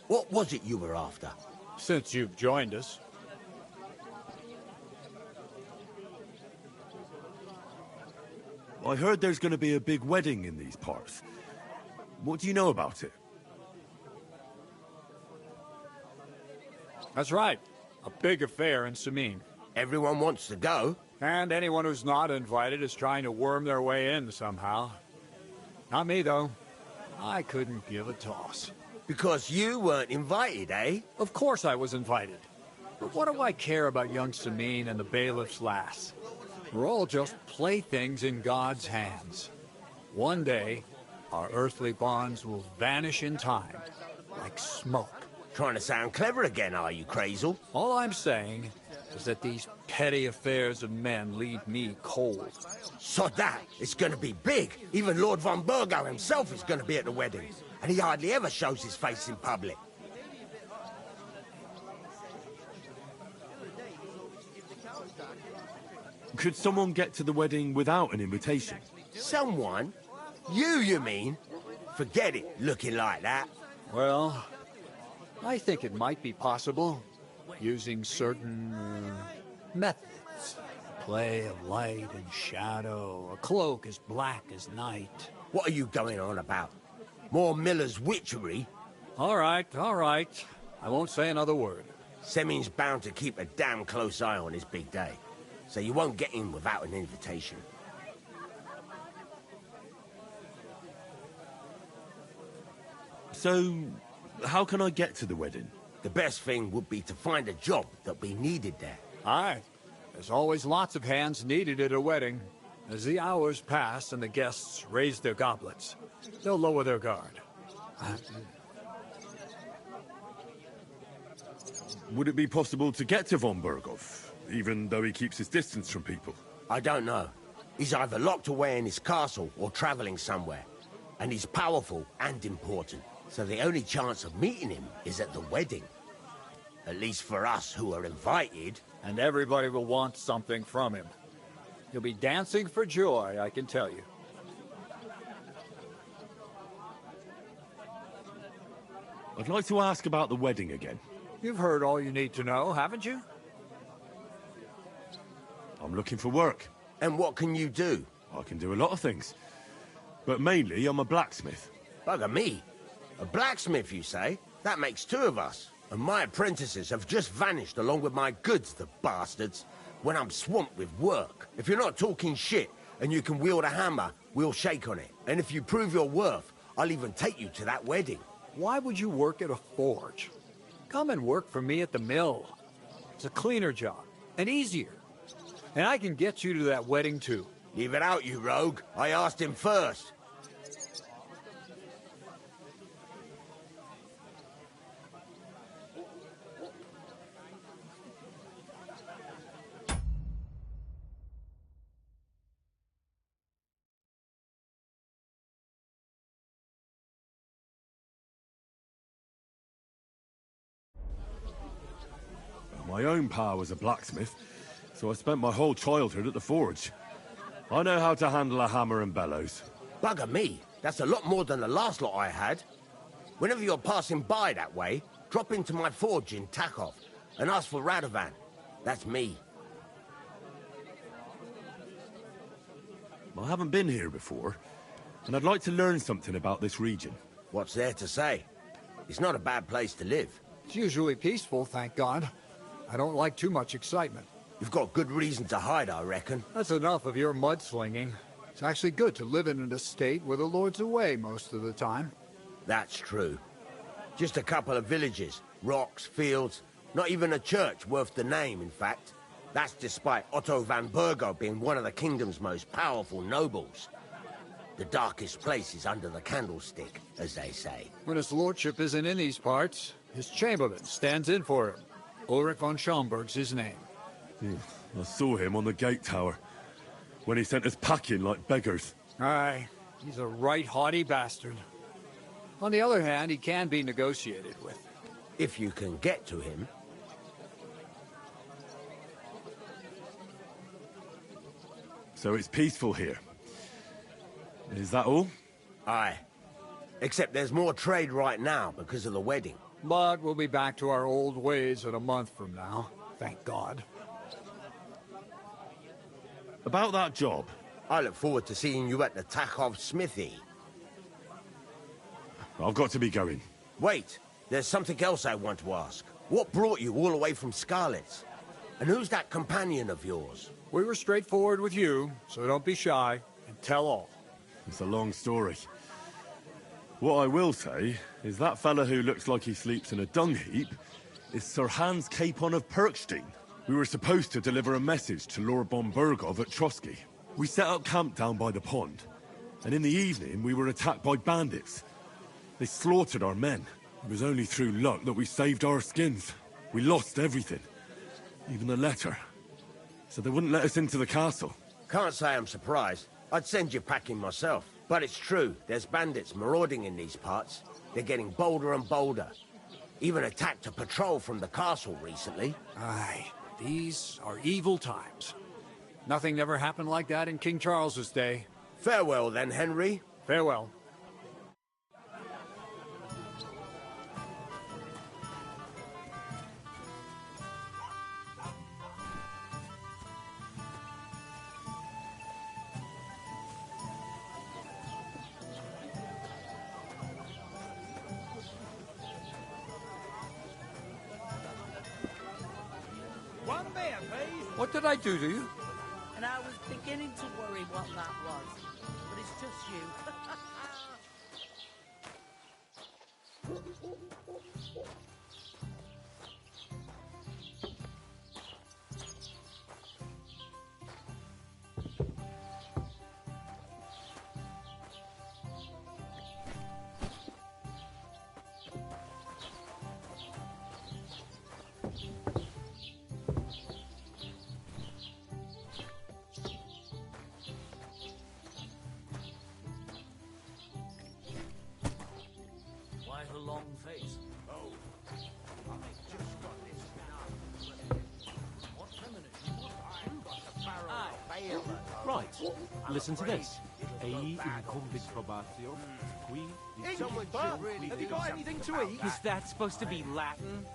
what was it you were after? Since you've joined us. I heard there's going to be a big wedding in these parts. What do you know about it? That's right. A big affair in Samine. Everyone wants to go. And anyone who's not invited is trying to worm their way in somehow. Not me, though. I couldn't give a toss. Because you weren't invited, eh? Of course I was invited. But what do I care about young Samine and the bailiff's lass? We're all just playthings in God's hands. One day, our earthly bonds will vanish in time, like smoke. Trying to sound clever again, are you, Crazel? All I'm saying is that these petty affairs of men leave me cold. So that, it's gonna be big. Even Lord von Burgo himself is gonna be at the wedding. And he hardly ever shows his face in public. Could someone get to the wedding without an invitation? Someone? You mean? Forget it, looking like that. Well, I think it might be possible, using certain methods. Play of light and shadow, a cloak as black as night. What are you going on about? More Miller's witchery? All right. I won't say another word. Semin's bound to keep a damn close eye on his big day, so you won't get in without an invitation. So, how can I get to the wedding? The best thing would be to find a job that we needed there. Aye. There's always lots of hands needed at a wedding. As the hours pass and the guests raise their goblets, they'll lower their guard. Would it be possible to get to von Burgov, even though he keeps his distance from people? I don't know. He's either locked away in his castle or traveling somewhere. And he's powerful and important. So the only chance of meeting him is at the wedding. At least for us who are invited. And everybody will want something from him. He'll be dancing for joy, I can tell you. I'd like to ask about the wedding again. You've heard all you need to know, haven't you? I'm looking for work. And what can you do? I can do a lot of things. But mainly, I'm a blacksmith. Bugger me. A blacksmith, you say? That makes two of us. And my apprentices have just vanished along with my goods, the bastards, when I'm swamped with work. If you're not talking shit and you can wield a hammer, we'll shake on it. And if you prove your worth, I'll even take you to that wedding. Why would you work at a forge? Come and work for me at the mill. It's a cleaner job, and easier. And I can get you to that wedding, too. Leave it out, you rogue. I asked him first. My own pa was a blacksmith, so I spent my whole childhood at the forge. I know how to handle a hammer and bellows. Bugger me. That's a lot more than the last lot I had. Whenever you're passing by that way, drop into my forge in Takov and ask for Radovan. That's me. I haven't been here before, and I'd like to learn something about this region. What's there to say? It's not a bad place to live. It's usually peaceful, thank God. I don't like too much excitement. You've got good reason to hide, I reckon. That's enough of your mudslinging. It's actually good to live in an estate where the Lord's away most of the time. That's true. Just a couple of villages, rocks, fields, not even a church worth the name, in fact. That's despite Otto van Burgo being one of the kingdom's most powerful nobles. The darkest place is under the candlestick, as they say. When his lordship isn't in these parts, his chamberlain stands in for him. Ulrich von Schaumburg's his name. I saw him on the gate tower, when he sent us packing like beggars. Aye, he's a right haughty bastard. On the other hand, he can be negotiated with. If you can get to him. So it's peaceful here. Is that all? Aye. Except there's more trade right now because of the wedding. But we'll be back to our old ways in a month from now. Thank God. About that job. I look forward to seeing you at the Takov smithy. I've got to be going. Wait, there's something else I want to ask. What brought you all the way from Scarlet's? And who's that companion of yours? We were straightforward with you, so don't be shy and tell all. It's a long story. What I will say is that fella who looks like he sleeps in a dung heap is Sir Hans Capon of Perkstein. We were supposed to deliver a message to Lord Bombergov at Trotsky. We set up camp down by the pond, and in the evening we were attacked by bandits. They slaughtered our men. It was only through luck that we saved our skins. We lost everything, even the letter. So they wouldn't let us into the castle. Can't say I'm surprised. I'd send you packing myself. But it's true, there's bandits marauding in these parts. They're getting bolder and bolder. Even attacked a patrol from the castle recently. Aye, these are evil times. Nothing ever happened like that in King Charles's day. Farewell then, Henry. Farewell. What did I do to you? And I was beginning to worry what that was. But it's just you. Quite a long face. Oh, I just got this now. What premonition was I? Got the barrel of bail. Right, listen to this. Have you got anything to eat? Is that supposed to be Latin?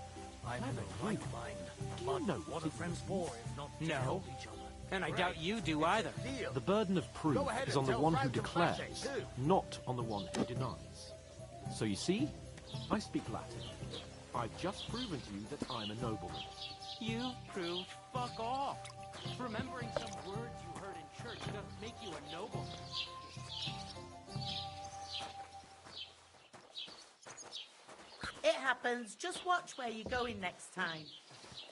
I'm in the right mind. But what are friends for if not to No. help each other? And I doubt you do either. The burden of proof is on the one who declares, not on the one who denies. So you see, I speak Latin. I've just proven to you that I'm a nobleman. You proved fuck off. Remembering some words you heard in church doesn't make you a nobleman. It happens. Just watch where you're going next time.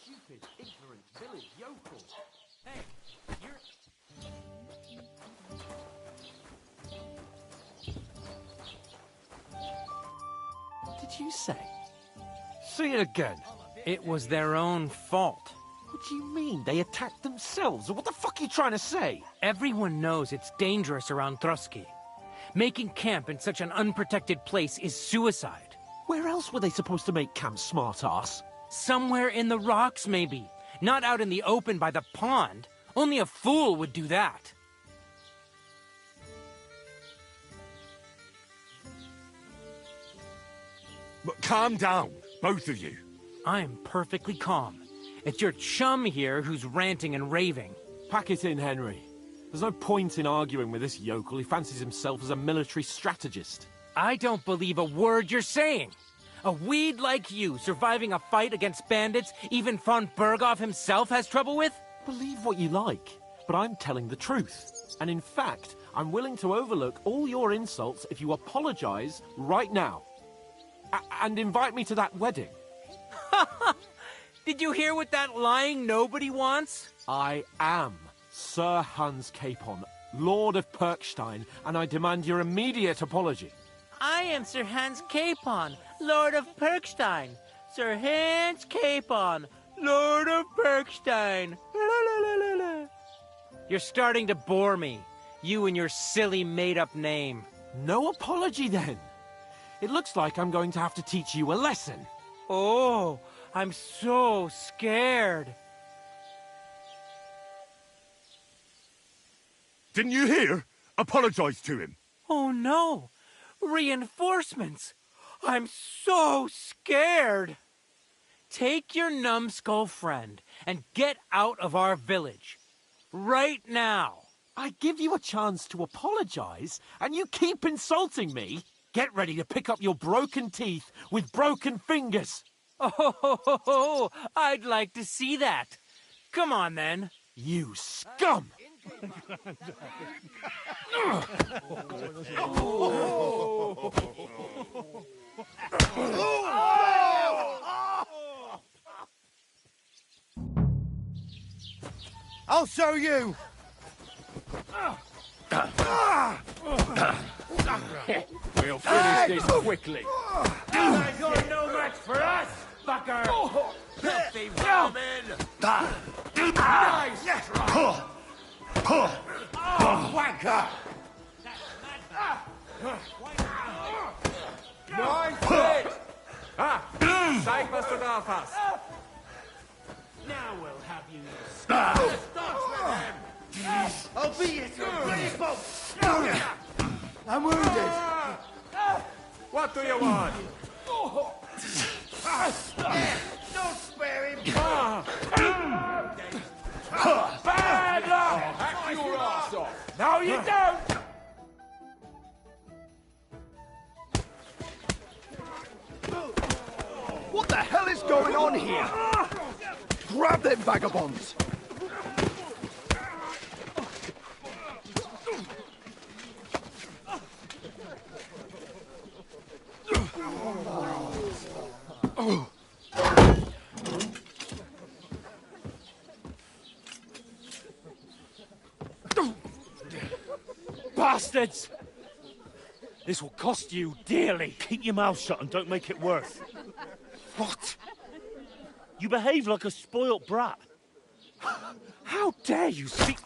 Stupid, ignorant village yokel. Hey, you're... What did you say? Say it again. It was their own fault. What do you mean? They attacked themselves? What the fuck are you trying to say? Everyone knows it's dangerous around Trotsky. Making camp in such an unprotected place is suicide. Where else were they supposed to make camp, smartass? Somewhere in the rocks, maybe. Not out in the open by the pond. Only a fool would do that. But calm down, both of you. I'm perfectly calm. It's your chum here who's ranting and raving. Pack it in, Henry. There's no point in arguing with this yokel. He fancies himself as a military strategist. I don't believe a word you're saying. A weed like you surviving a fight against bandits even von Berghoff himself has trouble with? Believe what you like, but I'm telling the truth. And in fact, I'm willing to overlook all your insults if you apologize right now. And invite me to that wedding. Did you hear what that lying nobody wants? I am Sir Hans Capon, Lord of Perkstein, and I demand your immediate apology. I am Sir Hans Capon, Lord of Perkstein. Sir Hans Capon, Lord of Perkstein. You're starting to bore me. You and your silly made-up name. No apology, then. It looks like I'm going to have to teach you a lesson. Oh, I'm so scared. Didn't you hear? Apologize to him. Oh no! Reinforcements! I'm so scared! Take your numbskull friend and get out of our village. Right now! I give you a chance to apologize, and you keep insulting me? Get ready to pick up your broken teeth with broken fingers. Oh, I'd like to see that. Come on, then. You scum! I'll show you! We'll finish this quickly. You're no match for us, fucker! Filthy vermin! Nice try! Wanker! Nice hit! Zeig, was du drauf hast. Now we'll have you starts with him! I'll beat it to a bloody pulp! I'm wounded! What do you want? Don't spare him! Bad luck! Hack your ass off! No, you don't! What the hell is going on here? Grab them vagabonds! Bastards! This will cost you dearly. Keep your mouth shut and don't make it worse. What? You behave like a spoilt brat. How dare you speak...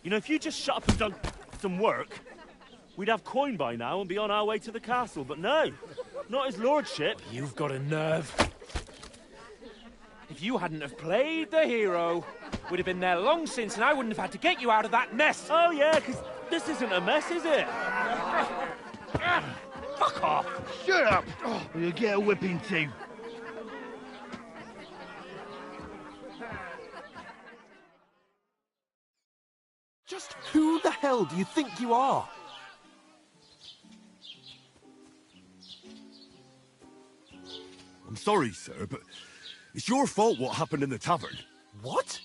You know, if you just shut up and done some work, we'd have coin by now and be on our way to the castle. But no, not his lordship. You've got a nerve. If you hadn't have played the hero, We'd have been there long since, and I wouldn't have had to get you out of that mess. Oh, yeah, because this isn't a mess, is it? Fuck off. Shut up, or you'll get a whipping too. Just who the hell do you think you are? I'm sorry, sir, but it's your fault what happened in the tavern. What?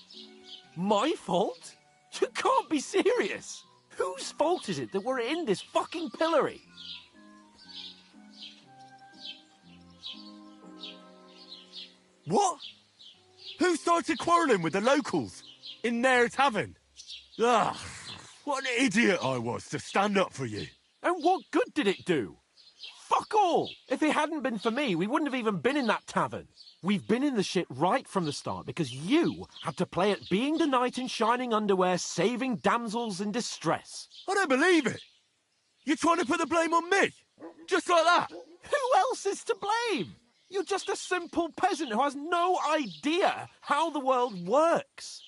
My fault? You can't be serious. Whose fault is it that we're in this fucking pillory? What? Who started quarrelling with the locals in their tavern? Ah, what an idiot I was to stand up for you. And what good did it do? Fuck all! If it hadn't been for me, we wouldn't have even been in that tavern. We've been in the shit right from the start because you had to play at being the knight in shining underwear, saving damsels in distress. I don't believe it. You're trying to put the blame on me? Just like that? Who else is to blame? You're just a simple peasant who has no idea how the world works.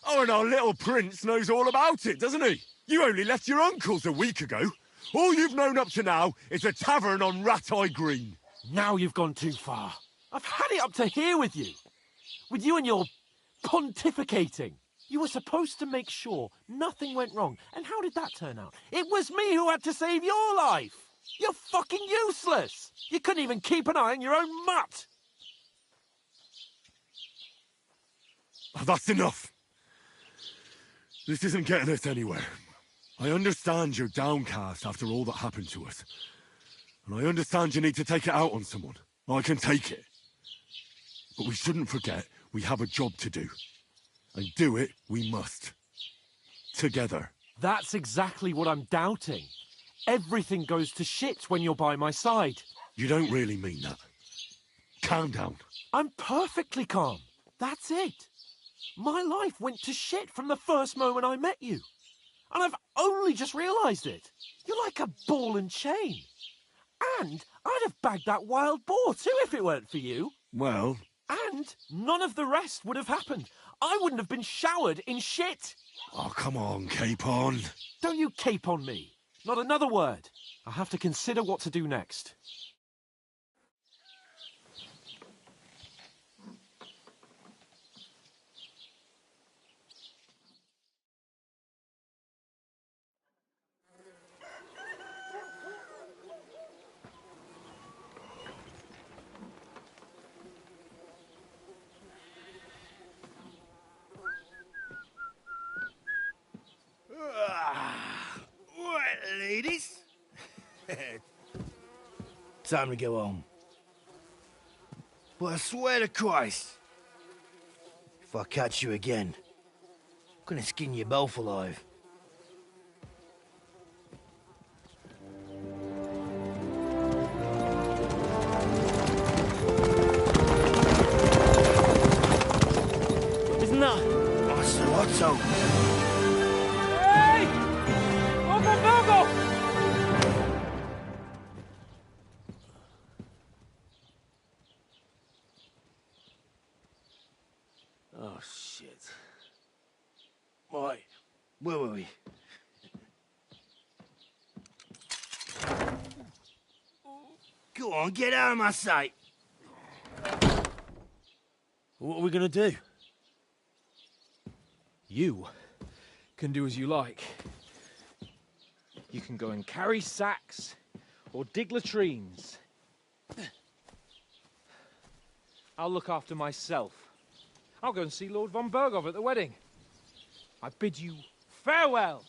Oh, and our little prince knows all about it, doesn't he? You only left your uncle's a week ago. All you've known up to now is a tavern on Rat-Eye Green. Now you've gone too far. I've had it up to here with you. With you and your pontificating. You were supposed to make sure nothing went wrong. And how did that turn out? It was me who had to save your life. You're fucking useless. You couldn't even keep an eye on your own mutt. Oh, that's enough. This isn't getting us anywhere. I understand you're downcast after all that happened to us. And I understand you need to take it out on someone. I can take it. But we shouldn't forget we have a job to do. And do it we must. Together. That's exactly what I'm doubting. Everything goes to shit when you're by my side. You don't really mean that. Calm down. I'm perfectly calm. That's it. My life went to shit from the first moment I met you. And I've only just realised it. You're like a ball and chain. And I'd have bagged that wild boar too if it weren't for you. Well... And none of the rest would have happened. I wouldn't have been showered in shit. Oh, come on, Capon. Don't you cape on me. Not another word. I have to consider what to do next. Right, ladies. Time to go home. But I swear to Christ, if I catch you again, I'm gonna skin you both alive. Isn't that? Otto. Hey! Ogo! Oh, shit. Right, where were we? Go on, get out of my sight. What are we gonna do? You can do as you like. You can go and carry sacks or dig latrines. I'll look after myself. I'll go and see Lord von Bergov at the wedding. I bid you farewell.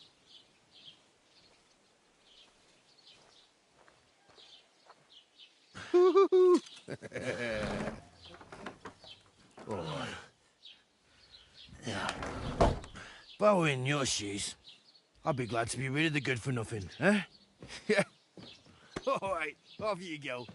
Yeah. If I were in your shoes, I'd be glad to be rid of the good-for-nothing, eh? Yeah. All right, off you go.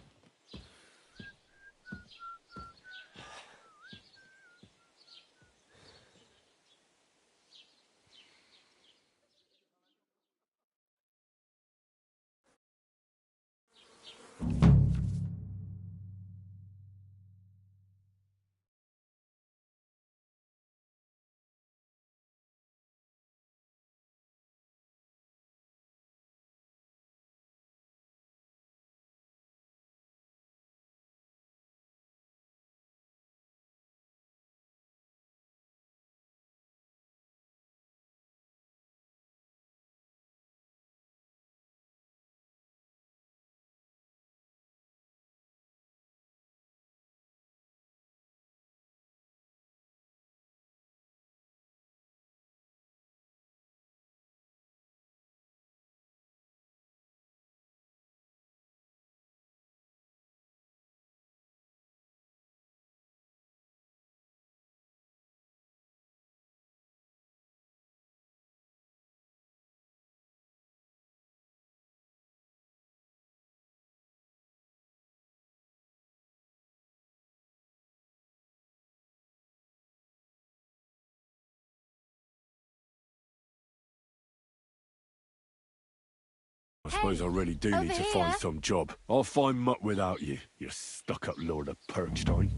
I suppose I really do need to find some job. I'll find muck without you, you stuck-up Lord of Perkstein.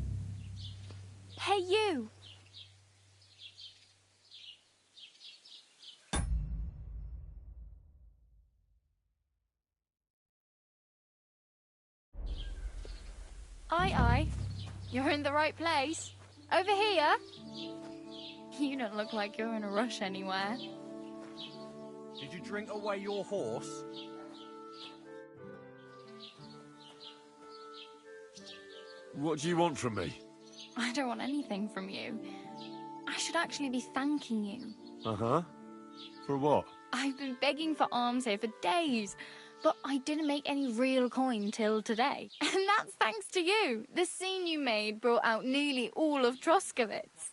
Hey, you! Aye. You're in the right place. Over here? You don't look like you're in a rush anywhere. Did you drink away your horse? What do you want from me? I don't want anything from you. I should actually be thanking you. Uh-huh. For what? I've been begging for alms here for days, but I didn't make any real coin till today. And that's thanks to you. The scene you made brought out nearly all of Troskowitz.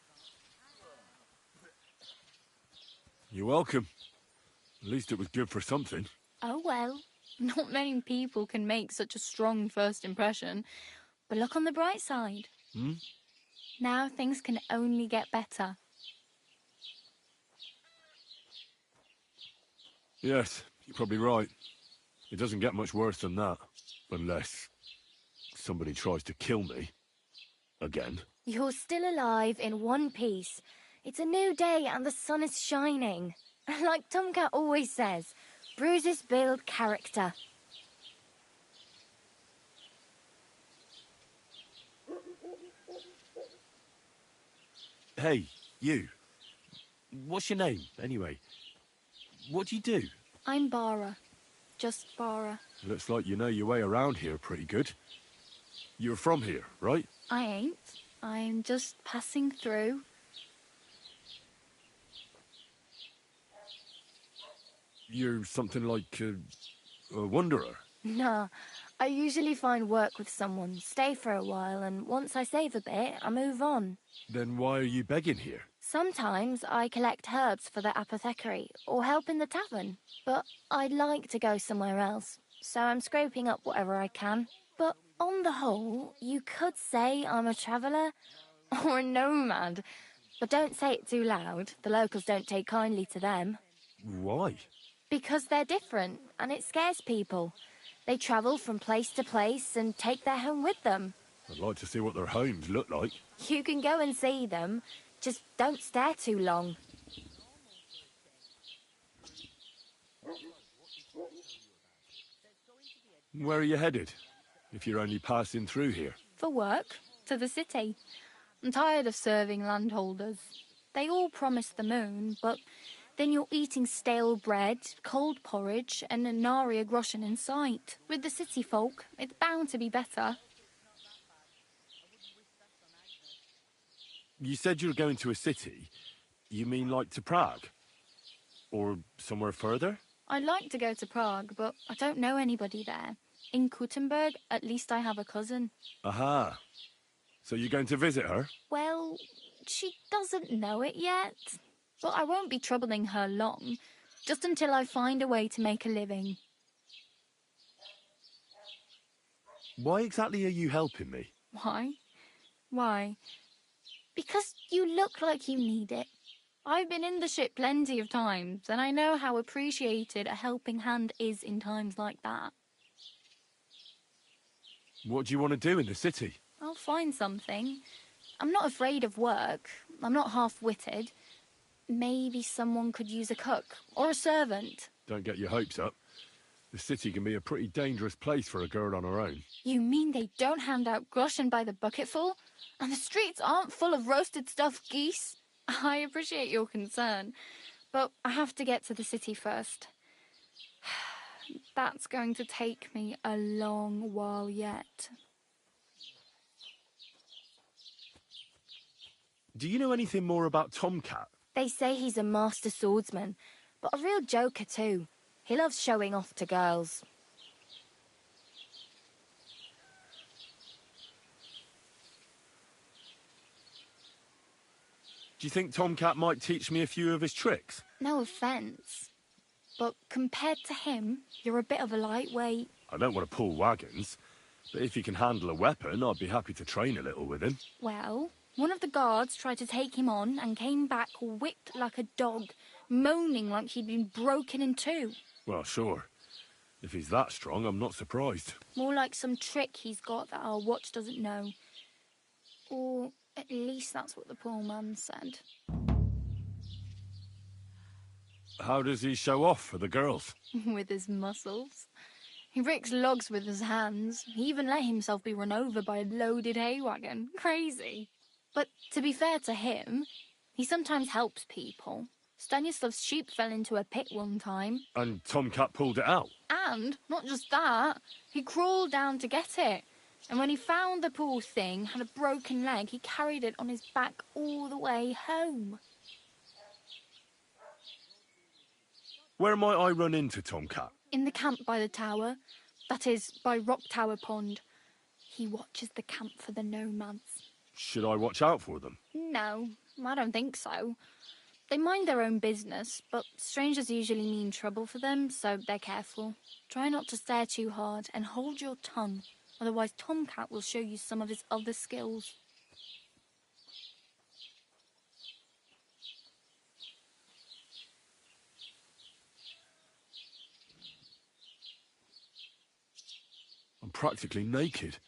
You're welcome. At least it was good for something. Oh well, not many people can make such a strong first impression. But look on the bright side. Hmm? Now things can only get better. Yes, you're probably right. It doesn't get much worse than that. Unless somebody tries to kill me. Again. You're still alive in one piece. It's a new day and the sun is shining. Like Tomcat always says, bruises build character. Hey, you. What's your name, anyway? What do you do? I'm Bara. Just Bara. Looks like you know your way around here pretty good. You're from here, right? I ain't. I'm just passing through. You're something like a wanderer. Nah, I usually find work with someone, stay for a while, and once I save a bit, I move on. Then why are you begging here? Sometimes I collect herbs for the apothecary, or help in the tavern. But I'd like to go somewhere else, so I'm scraping up whatever I can. But on the whole, you could say I'm a traveller, or a nomad. But don't say it too loud, the locals don't take kindly to them. Why? Because they're different, and it scares people. They travel from place to place and take their home with them. I'd like to see what their homes look like. You can go and see them, just don't stare too long. Where are you headed, if you're only passing through here? For work, to the city. I'm tired of serving landholders. They all promise the moon, but then you're eating stale bread, cold porridge, and nary a groschen in sight. With the city folk, it's bound to be better. You said you were going to a city. You mean like to Prague? Or somewhere further? I'd like to go to Prague, but I don't know anybody there. In Kuttenberg, at least I have a cousin. Aha. So you're going to visit her? Well, she doesn't know it yet. But I won't be troubling her long, just until I find a way to make a living. Why exactly are you helping me? Why? Why? Because you look like you need it. I've been in the ship plenty of times, and I know how appreciated a helping hand is in times like that. What do you want to do in the city? I'll find something. I'm not afraid of work. I'm not half-witted. Maybe someone could use a cook or a servant. Don't get your hopes up. The city can be a pretty dangerous place for a girl on her own. You mean they don't hand out groschen by the bucketful? And the streets aren't full of roasted stuffed geese? I appreciate your concern, but I have to get to the city first. That's going to take me a long while yet. Do you know anything more about Tomcat? They say he's a master swordsman, but a real joker too. He loves showing off to girls. Do you think Tomcat might teach me a few of his tricks? No offence, but compared to him, you're a bit of a lightweight. I don't want to pull wagons, but if he can handle a weapon, I'd be happy to train a little with him. Well, one of the guards tried to take him on and came back whipped like a dog, moaning like he'd been broken in two. Well, sure. If he's that strong, I'm not surprised. More like some trick he's got that our watch doesn't know. Or at least that's what the poor man said. How does he show off for the girls? With his muscles. He breaks logs with his hands. He even let himself be run over by a loaded hay wagon. Crazy. But to be fair to him, he sometimes helps people. Stanislav's sheep fell into a pit one time. And Tomcat pulled it out? And, not just that, he crawled down to get it. And when he found the poor thing had a broken leg, he carried it on his back all the way home. Where might I run into Tomcat? In the camp by the tower. That is, by Rock Tower Pond. He watches the camp for the nomads. Should I watch out for them? No, I don't think so. They mind their own business, but strangers usually mean trouble for them, so they're careful. Try not to stare too hard and hold your tongue, otherwise Tomcat will show you some of his other skills. I'm practically naked.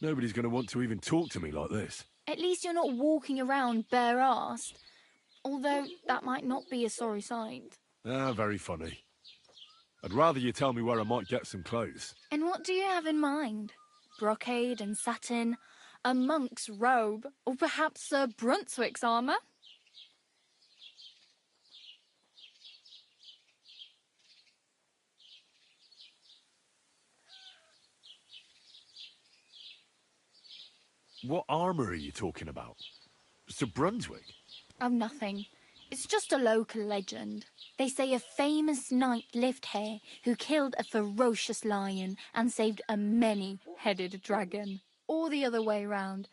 Nobody's going to want to even talk to me like this. At least you're not walking around bare-arsed. Although that might not be a sorry sight. Ah, very funny. I'd rather you tell me where I might get some clothes. And what do you have in mind? Brocade and satin, a monk's robe, or perhaps Sir Brunswick's armour? What armour are you talking about? Sir Brunswick? Oh, nothing. It's just a local legend. They say a famous knight lived here who killed a ferocious lion and saved a many-headed dragon. Or the other way round.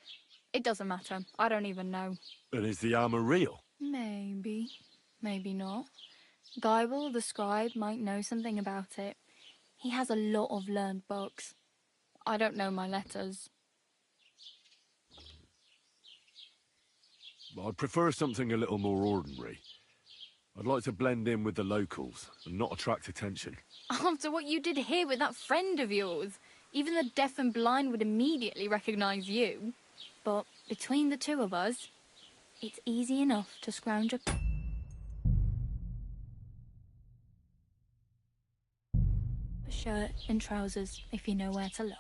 It doesn't matter. I don't even know. And is the armour real? Maybe. Maybe not. Geibel, the scribe, might know something about it. He has a lot of learned books. I don't know my letters. I'd prefer something a little more ordinary. I'd like to blend in with the locals and not attract attention. After what you did here with that friend of yours, even the deaf and blind would immediately recognise you. But between the two of us, it's easy enough to scrounge a shirt and trousers if you know where to look.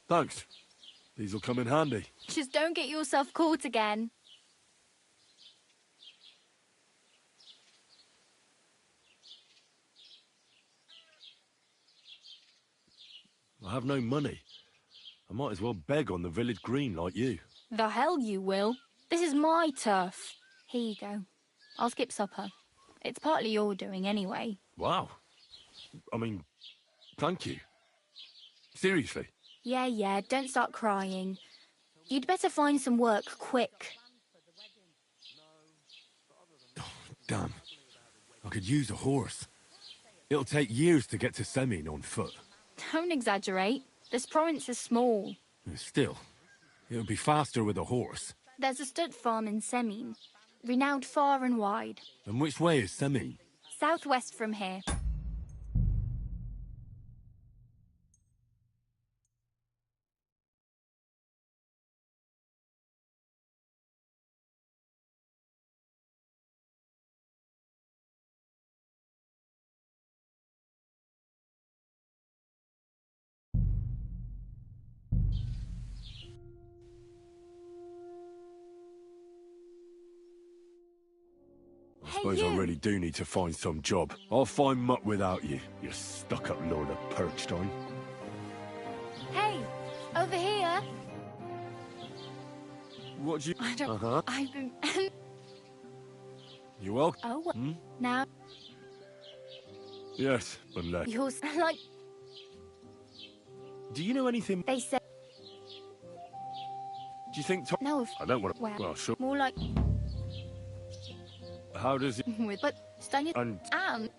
Thanks. These'll come in handy. Just don't get yourself caught again. I have no money. I might as well beg on the village green like you. The hell you will. This is my turf. Here you go. I'll skip supper. It's partly your doing anyway. Wow. I mean, thank you. Seriously. Yeah, don't start crying. You'd better find some work quick. Oh, damn. I could use a horse. It'll take years to get to Semin on foot. Don't exaggerate. This province is small. Still, it'll be faster with a horse. There's a stud farm in Semin, renowned far and wide. And which way is Semin? Southwest from here. I suppose I really do need to find some job. I'll find mutt without you, you stuck-up Lord of Perkstein. Hey, over here. What do you... I don't... Uh-huh. I've been... You welcome? Oh, now... Yes, unless... You're like... Do you know anything... They said... Do you think Tom... No, I don't want to... well, sure. more like... How does it... With... But, Stanya... And...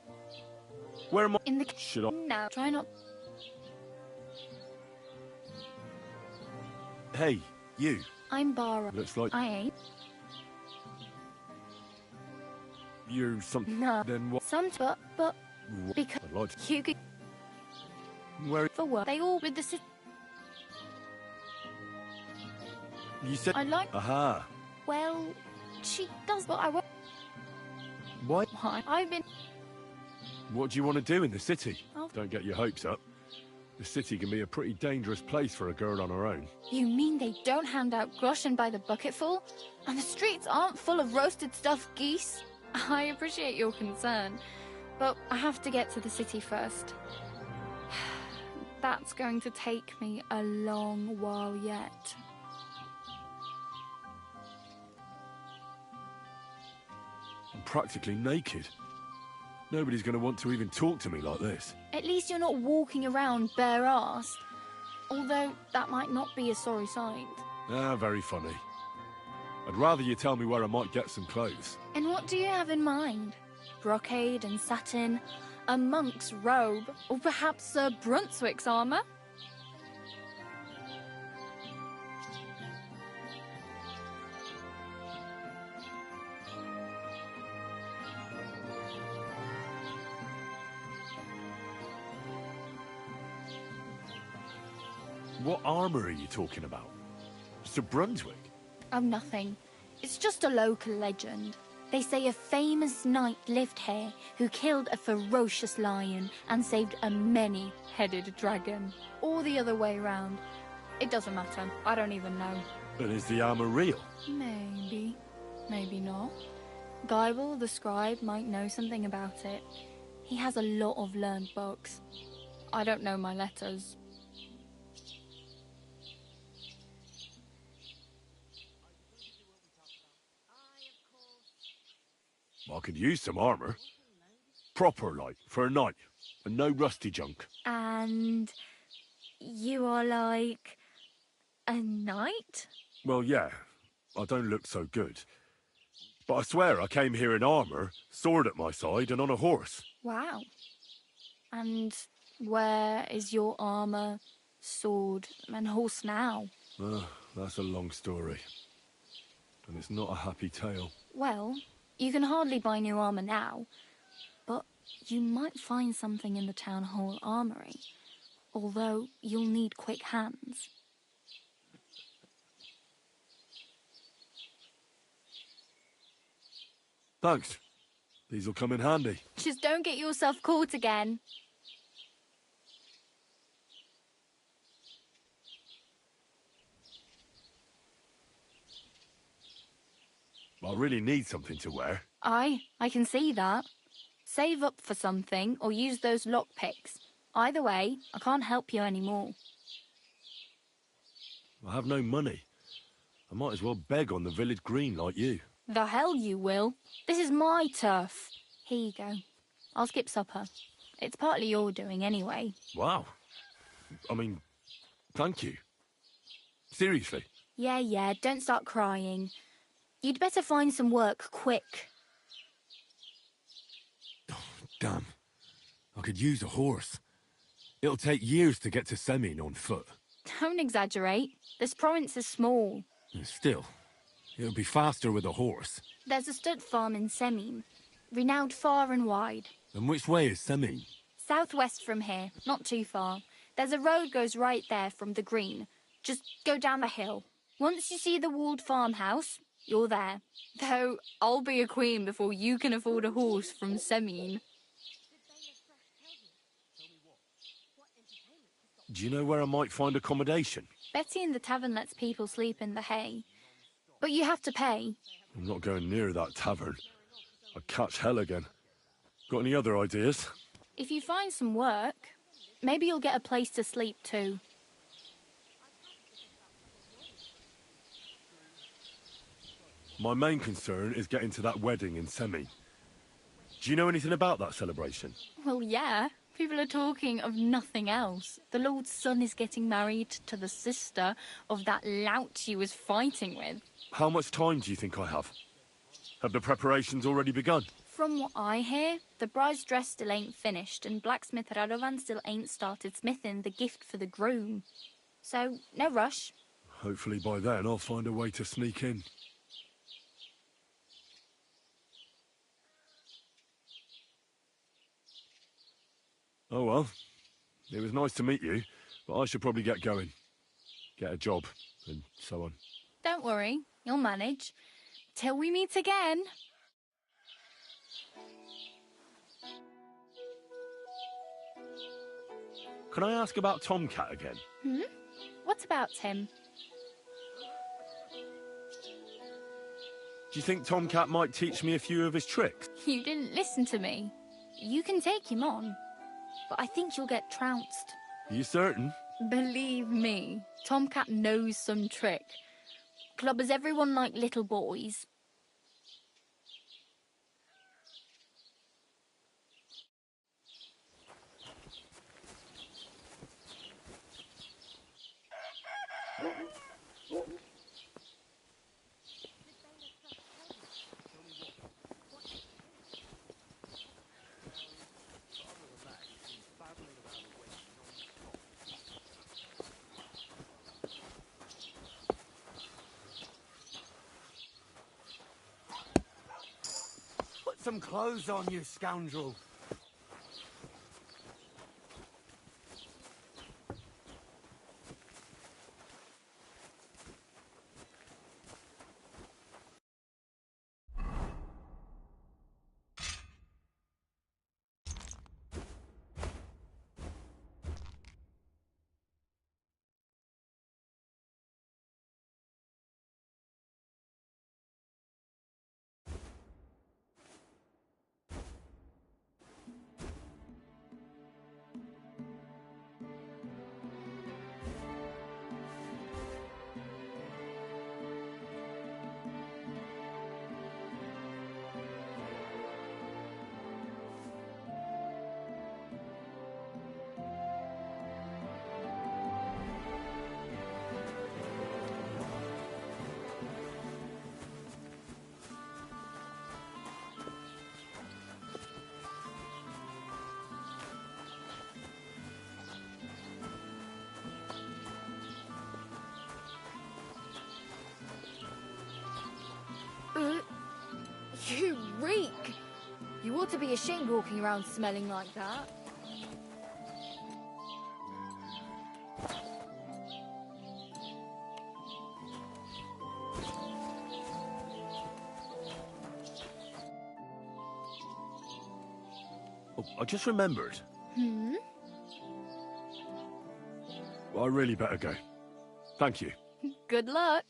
Where am I... In the... Should I... No, try not... Hey, you. I'm Bara. Looks like I ain't. you're something. No. Then what? But because I'd like to... you could Where for work. They all with the city. you said? I like. Aha. Well, she does, but I won't. What? Why? I've been. What do you want to do in the city? Oh. Don't get your hopes up. The city can be a pretty dangerous place for a girl on her own. You mean they don't hand out groschen by the bucketful? And the streets aren't full of roasted stuffed geese? I appreciate your concern, but I have to get to the city first. That's going to take me a long while yet. I'm practically naked. Nobody's going to want to even talk to me like this. At least you're not walking around bare-assed. Although that might not be a sorry sight. Ah, very funny. I'd rather you tell me where I might get some clothes. And what do you have in mind? Brocade and satin? A monk's robe? Or perhaps Sir Brunswick's armour? What armour are you talking about? Sir Brunswick? Oh, nothing. It's just a local legend. They say a famous knight lived here who killed a ferocious lion and saved a many-headed dragon. Or the other way round. It doesn't matter. I don't even know. And is the armour real? Maybe. Maybe not. Geibel, the scribe, might know something about it. He has a lot of learned books. I don't know my letters. I could use some armour. Proper, like, for a knight. And no rusty junk. And you are like a knight? Well, yeah. I don't look so good. But I swear I came here in armour, sword at my side, and on a horse. Wow. And where is your armour, sword, and horse now? That's a long story. And it's not a happy tale. Well, you can hardly buy new armour now, but you might find something in the town hall armoury, although you'll need quick hands. Thanks. These'll come in handy. Just don't get yourself caught again. I really need something to wear. I can see that. Save up for something or use those lockpicks. Either way, I can't help you anymore. I have no money. I might as well beg on the village green like you. The hell you will. This is my turf. Here you go. I'll skip supper. It's partly your doing anyway. Wow. I mean, thank you. Seriously. Yeah, don't start crying. You'd better find some work quick. Damn. I could use a horse. It'll take years to get to Semin on foot. Don't exaggerate. This province is small. Still, it'll be faster with a horse. There's a stud farm in Semin, renowned far and wide. And which way is Semin? Southwest from here, not too far. There's a road goes right there from the green. Just go down the hill. Once you see the walled farmhouse, you're there. Though I'll be a queen before you can afford a horse from Semin. Do you know where I might find accommodation? Betty in the tavern lets people sleep in the hay. But you have to pay. I'm not going near that tavern. I'd catch hell again. Got any other ideas? If you find some work, maybe you'll get a place to sleep too. My main concern is getting to that wedding in Semin. Do you know anything about that celebration? Well, yeah. People are talking of nothing else. The Lord's son is getting married to the sister of that lout you was fighting with. How much time do you think I have? Have the preparations already begun? From what I hear, the bride's dress still ain't finished, and blacksmith Radovan still ain't started smithing the gift for the groom. So, no rush. Hopefully by then I'll find a way to sneak in. Oh well, it was nice to meet you, but I should probably get going. Get a job, and so on. Don't worry, you'll manage. Till we meet again. Can I ask about Tomcat again? Hmm? What about him? Do you think Tomcat might teach me a few of his tricks? You didn't listen to me. You can take him on, but I think you'll get trounced. Are you certain? Believe me, Tomcat knows some trick. Clubbers everyone like little boys. Put some clothes on, you scoundrel. You reek! You ought to be ashamed walking around smelling like that. Oh, I just remembered. Hmm? I really better go. Thank you. Good luck.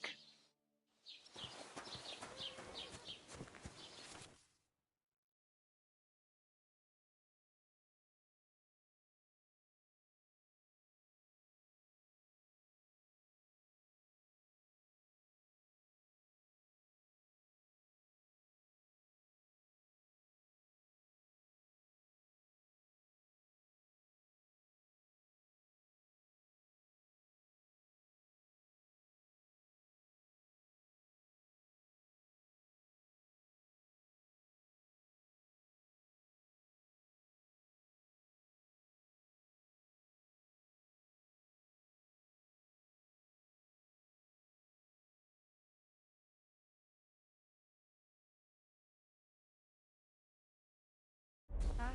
Ah,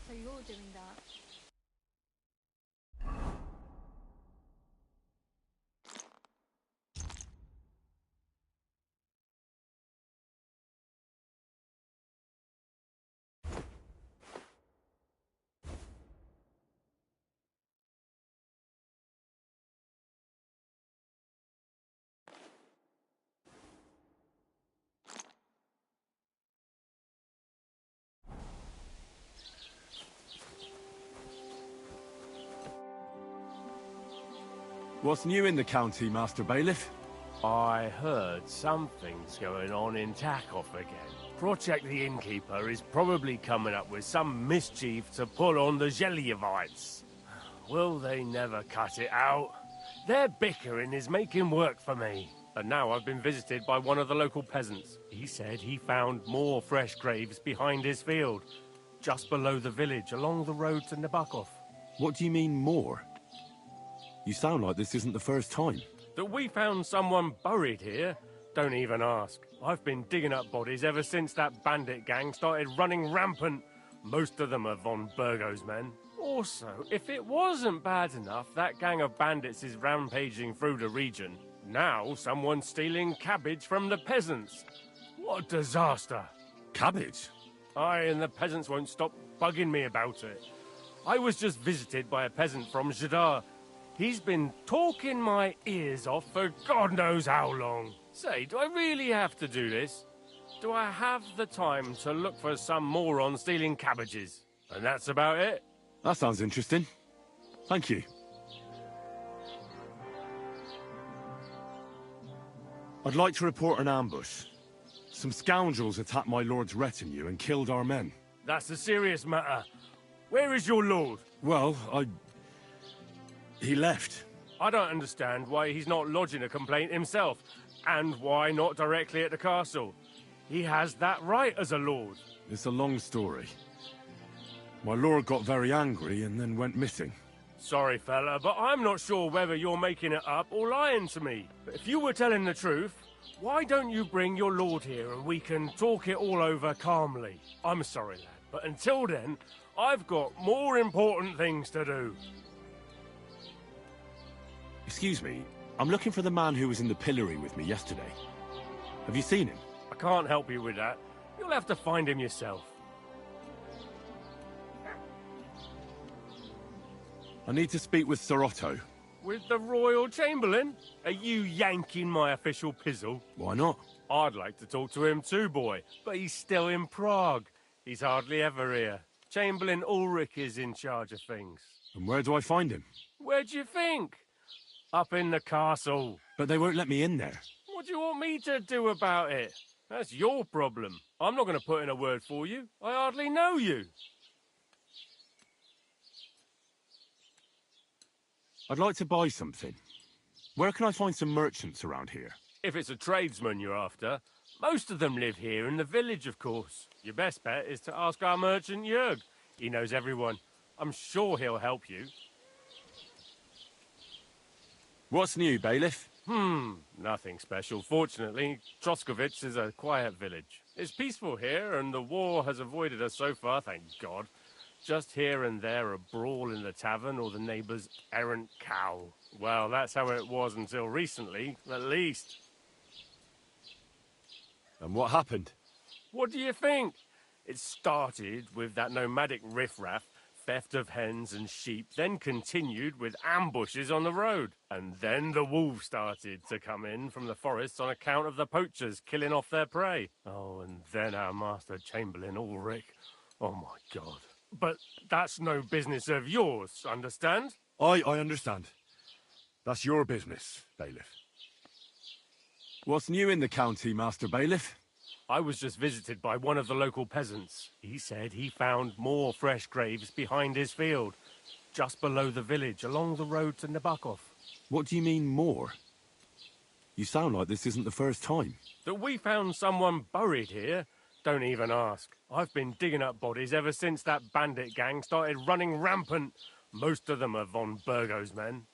so you're doing that. What's new in the county, Master Bailiff? I heard something's going on in Takoff again. Project the Innkeeper is probably coming up with some mischief to pull on the Gelievites. Will they never cut it out? Their bickering is making work for me. And now I've been visited by one of the local peasants. He said he found more fresh graves behind his field, just below the village, along the road to Nabokov. What do you mean, more? You sound like this isn't the first time. That we found someone buried here? Don't even ask. I've been digging up bodies ever since that bandit gang started running rampant. Most of them are von Burgo's men. Also, if it wasn't bad enough that gang of bandits is rampaging through the region, now someone's stealing cabbage from the peasants. What a disaster. Cabbage? Aye, and the peasants won't stop bugging me about it. I was just visited by a peasant from Jadar. He's been talking my ears off for God knows how long. Say, do I really have to do this? Do I have the time to look for some moron stealing cabbages? And that's about it. That sounds interesting. Thank you. I'd like to report an ambush. Some scoundrels attacked my lord's retinue and killed our men. That's a serious matter. Where is your lord? Well, he left. I don't understand why he's not lodging a complaint himself, and why not directly at the castle. He has that right as a lord. It's a long story. My lord got very angry and then went missing. Sorry, fella, but I'm not sure whether you're making it up or lying to me. But if you were telling the truth, why don't you bring your lord here and we can talk it all over calmly? I'm sorry, lad, but until then, I've got more important things to do. Excuse me, I'm looking for the man who was in the pillory with me yesterday. Have you seen him? I can't help you with that. You'll have to find him yourself. I need to speak with Sir Otto. With the Royal Chamberlain? Are you yanking my official pizzle? Why not? I'd like to talk to him too, boy, but he's still in Prague. He's hardly ever here. Chamberlain Ulrich is in charge of things. And where do I find him? Where do you think? Up in the castle. But they won't let me in there. What do you want me to do about it? That's your problem. I'm not going to put in a word for you. I hardly know you. I'd like to buy something. Where can I find some merchants around here? If it's a tradesman you're after, most of them live here in the village, of course. Your best bet is to ask our merchant Jörg. He knows everyone. I'm sure he'll help you. What's new, bailiff? Nothing special. Fortunately, Troskovich is a quiet village. It's peaceful here, and the war has avoided us so far, thank God. Just here and there a brawl in the tavern or the neighbour's errant cow. Well, that's how it was until recently, at least. And what happened? What do you think? It started with that nomadic riffraff, theft of hens and sheep, then continued with ambushes on the road. And then the wolves started to come in from the forests on account of the poachers killing off their prey. Oh, and then our master Chamberlain Ulrich. Oh, my God. But that's no business of yours, understand? I understand. That's your business, bailiff. What's new in the county, Master Bailiff? I was just visited by one of the local peasants. He said he found more fresh graves behind his field, just below the village, along the road to Nabokov. What do you mean, more? You sound like this isn't the first time. That we found someone buried here? Don't even ask. I've been digging up bodies ever since that bandit gang started running rampant. Most of them are von Burgo's men.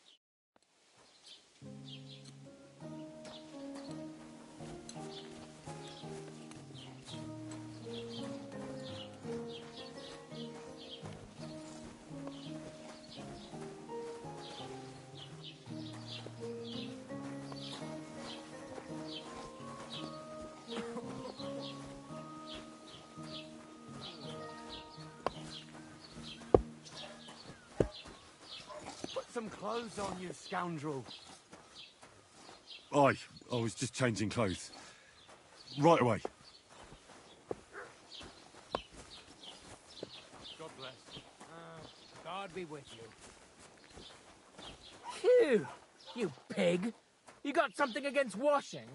Some clothes on, you scoundrel. I was just changing clothes. Right away. God bless. God be with you. Phew! You pig! You got something against washing?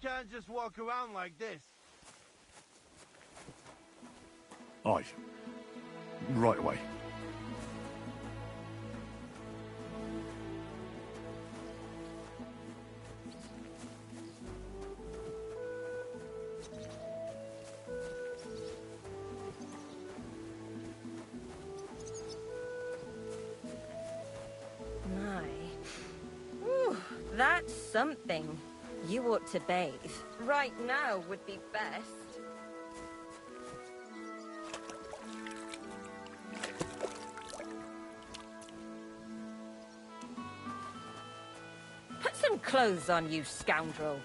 You can't just walk around like this. Aye. Right away. My. Whew, that's something. You ought to bathe. Right now would be best. Put some clothes on, you scoundrel.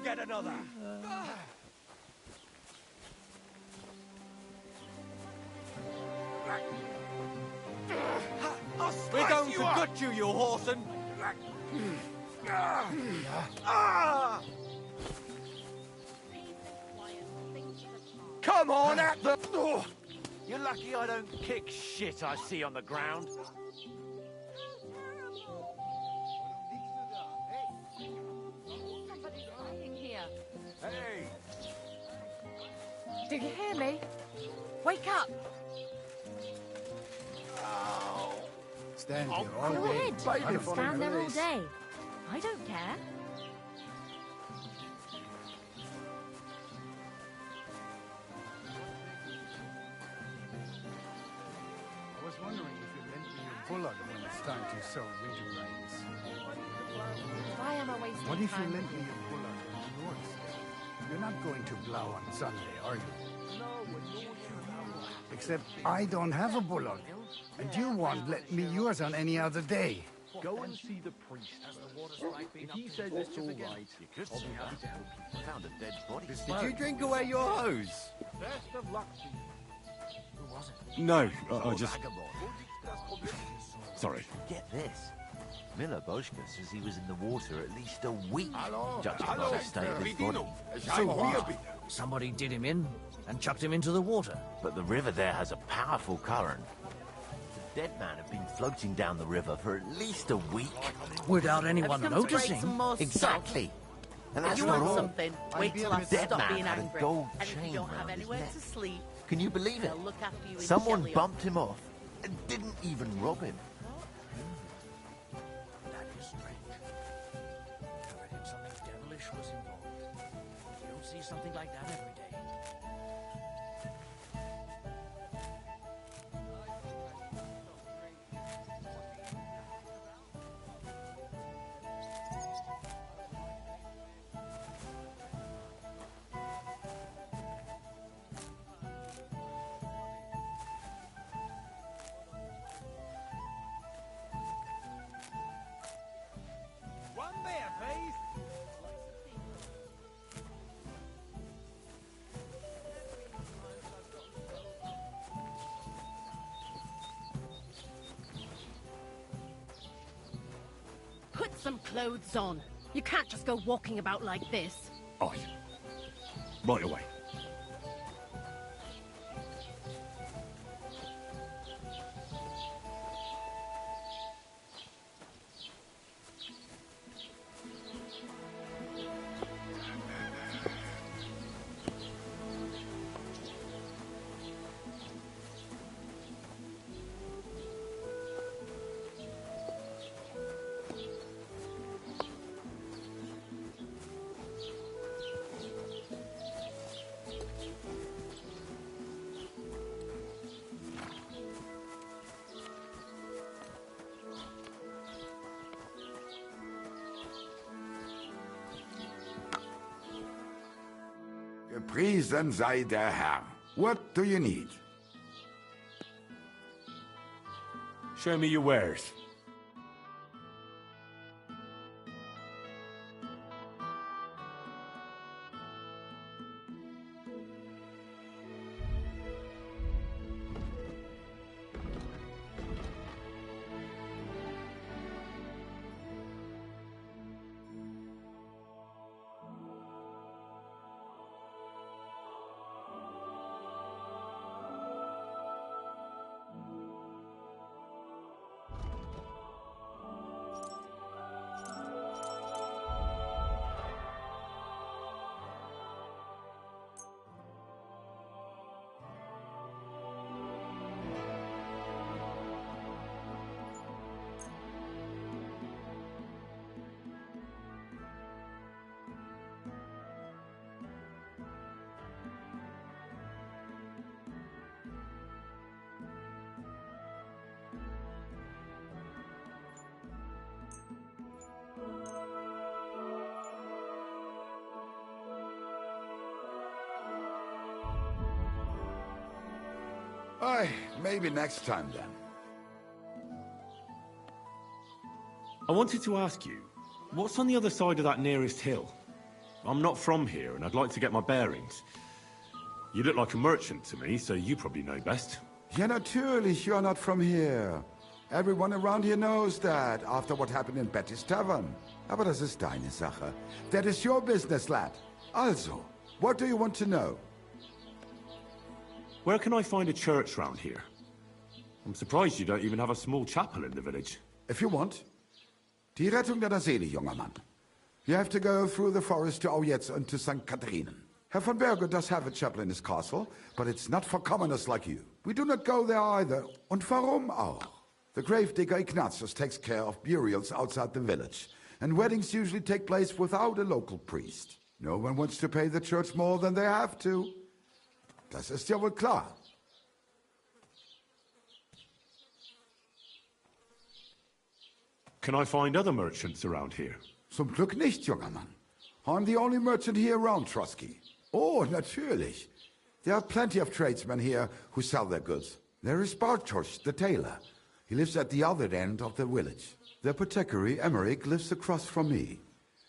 get another. We're going to gut you, you whoreson! Come on at the... You're lucky I don't kick shit I see on the ground. Somebody's hiding here. Hey! Do you hear me? Wake up! Stand Oh, here all go day. ahead. Stand there all day. I don't care. I was wondering if you lent me your bullock when it's time to sow winter rains. Why am I wasting What if you time? lent me your bullock when yours? You're not going to plow on Sunday, are you? Except I don't have a bullock, and you won't let me yours on any other day. Go and see the priest. If he says it's all right, I'll be happy to help you. Found a dead body. Did you drink away your hose? Best of luck to you. Who was it? No, I just... Sorry. Get this. Miller Boschka says he was in the water at least a week, judging by the state of his body. So what? Somebody did him in and chucked him into the water. But the river there has a powerful current. The dead man had been floating down the river for at least a week. Without anyone Have you come to break noticing. some more Exactly. And If that's you not want all. something, wait till The I've dead stopped man being had a angry. gold And if you chain don't have round his anywhere neck. to sleep, Can you believe it? they'll look after you in Someone Shelley. bumped him off and didn't even rob him. That is strange. I reckon something devilish was involved. You don't see something like that every day. One beer, please. Put some clothes on. You can't just go walking about like this. Aye. Right away. Gepriesen sei der Herr. What do you need? Show me your wares. Aye, maybe next time then. I wanted to ask you, what's on the other side of that nearest hill? I'm not from here, and I'd like to get my bearings. You look like a merchant to me, so you probably know best. Ja, natürlich, you're not from here. Everyone around here knows that, after what happened in Betty's Tavern. Aber das ist deine Sache. That is your business, lad. Also, what do you want to know? Where can I find a church round here? I'm surprised you don't even have a small chapel in the village. If you want. Die Rettung deiner Seele, junger Mann. You have to go through the forest to Aujetz and to St. Catharinen. Herr von Berger does have a chapel in his castle, but it's not for commoners like you. We do not go there either. Und warum auch? The gravedigger Ignatius takes care of burials outside the village, and weddings usually take place without a local priest. No one wants to pay the church more than they have to. Das ist ja wohl klar. Can I find other merchants around here? Zum Glück nicht, junger Mann. I'm the only merchant here around Trusky. Oh, natürlich. There are plenty of tradesmen here who sell their goods. There is Bartosz, the tailor. He lives at the other end of the village. The apothecary, Emmerich, lives across from me.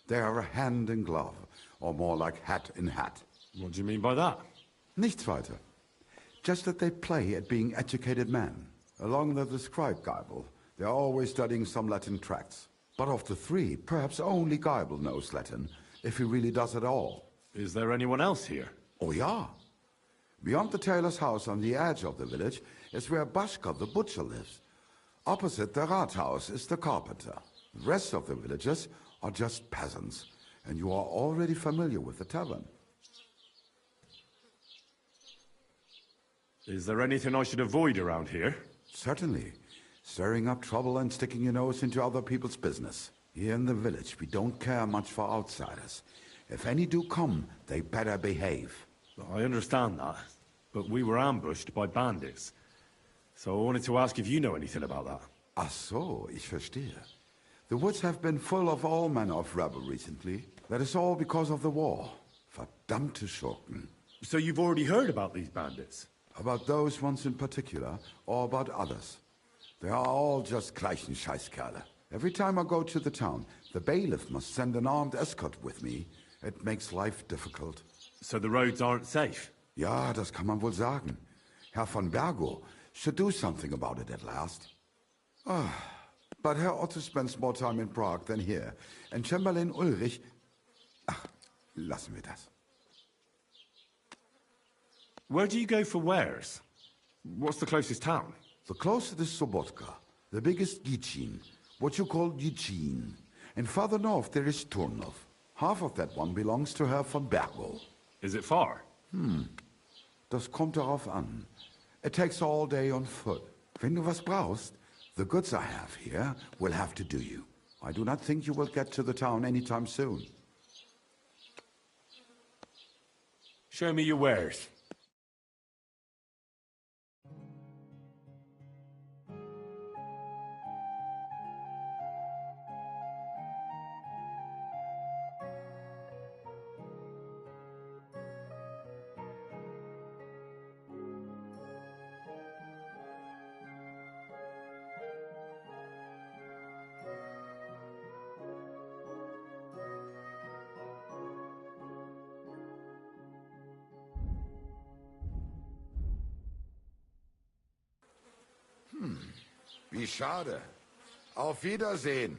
They are hand in glove, or more like hat in hat. What do you mean by that? Nichts weiter. Just that they play at being educated men. Along the described Geibel, they are always studying some Latin tracts. But of the three, perhaps only Geibel knows Latin, if he really does at all. Is there anyone else here? Oh, ja. Beyond the tailor's house on the edge of the village is where Bashka the butcher lives. Opposite the Rathaus is the carpenter. The rest of the villagers are just peasants, and you are already familiar with the tavern. Is there anything I should avoid around here? Certainly. Stirring up trouble and sticking your nose into other people's business. Here in the village, we don't care much for outsiders. If any do come, they better behave. I understand that, but we were ambushed by bandits. So I wanted to ask if you know anything about that. Ach so, ich verstehe. The woods have been full of all manner of rebel recently. That is all because of the war. Verdammte Schurken. So you've already heard about these bandits? About those ones in particular, or about others. They are all just gleichen Scheißkerle. Every time I go to the town, the bailiff must send an armed escort with me. It makes life difficult. So the roads aren't safe? Ja, das kann man wohl sagen. Herr von Bergo should do something about it at last. But Herr Otto spends more time in Prague than here. And Chamberlain Ulrich... Ach, lassen wir das. Where do you go for wares? What's the closest town? The closest is Sobotka. The biggest Gichin. What you call Gichin. And farther north there is Turnov. Half of that one belongs to Herr von Bergo. Is it far? Das kommt darauf an. It takes all day on foot. Wenn du was brauchst, the goods I have here will have to do you. I do not think you will get to the town anytime soon. Show me your wares. Wie schade. Auf Wiedersehen.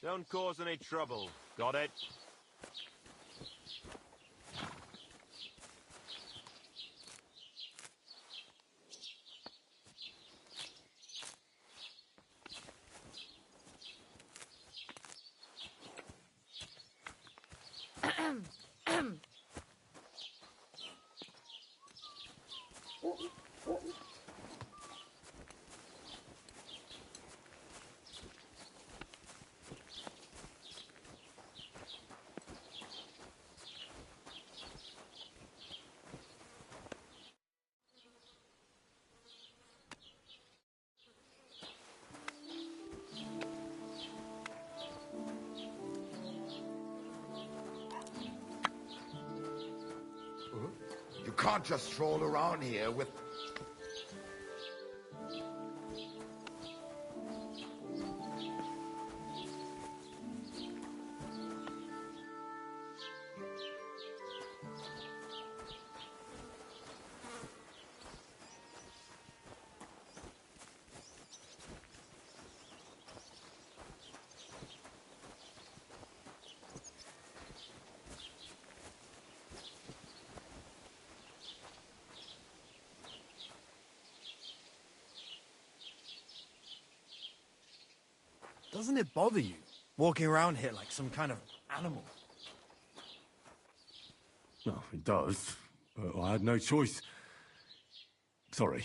Don't cause any trouble. Got it? can't just stroll around here with... Doesn't it bother you, walking around here like some kind of animal? No, it does, but I had no choice. Sorry.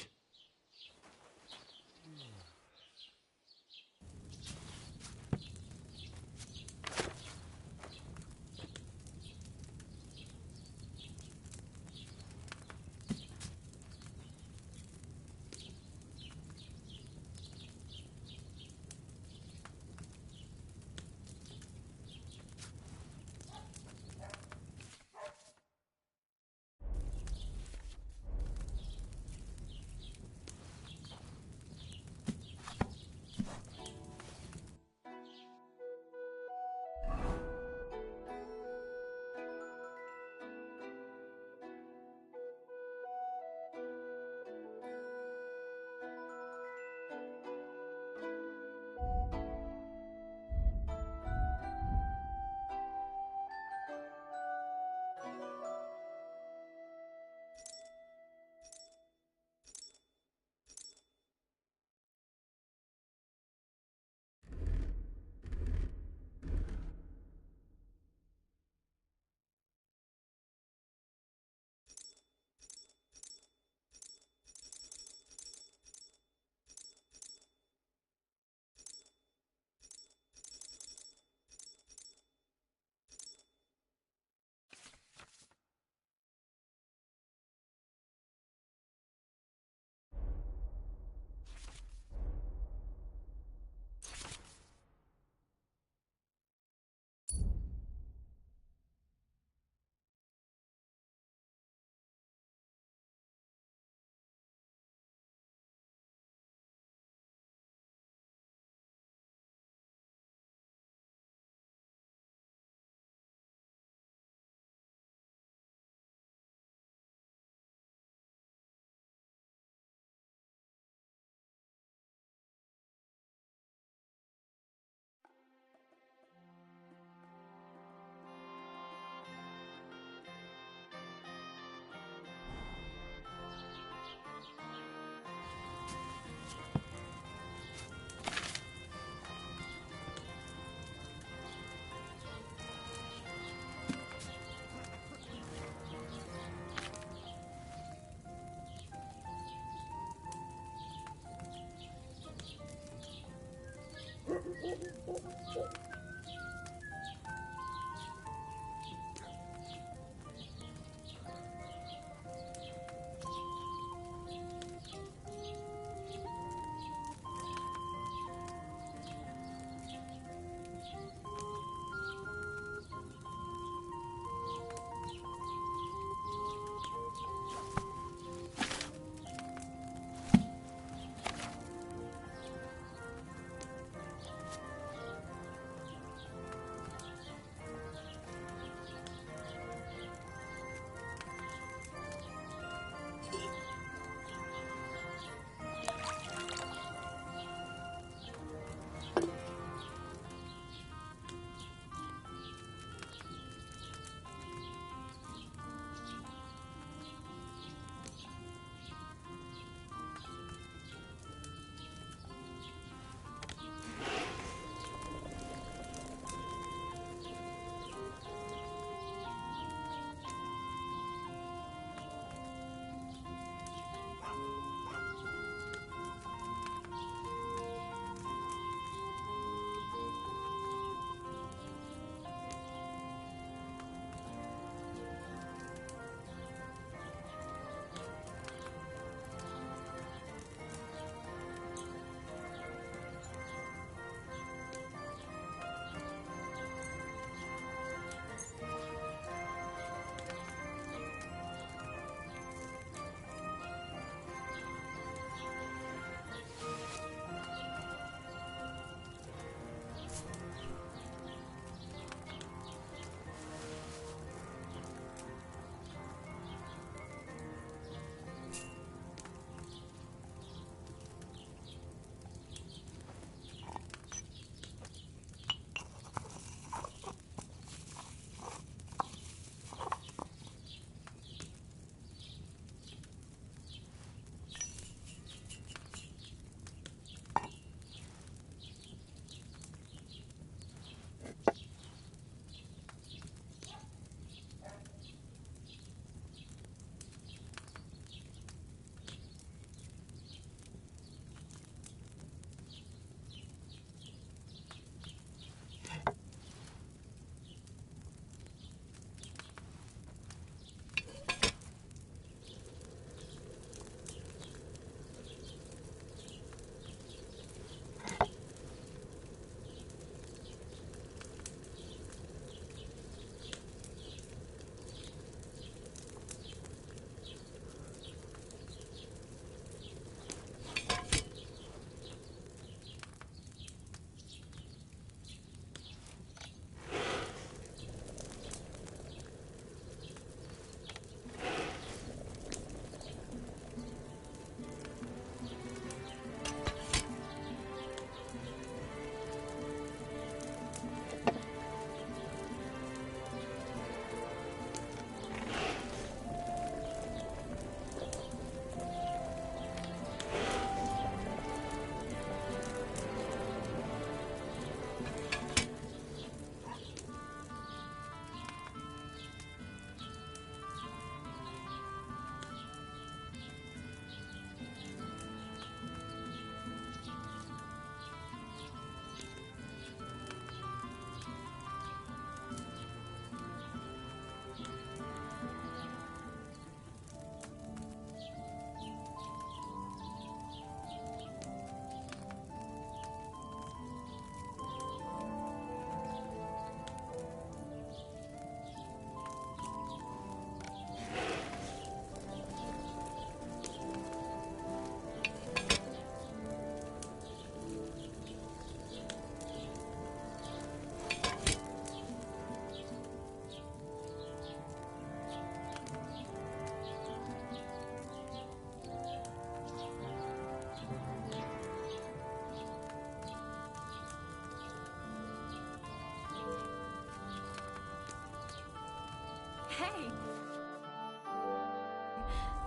Hey!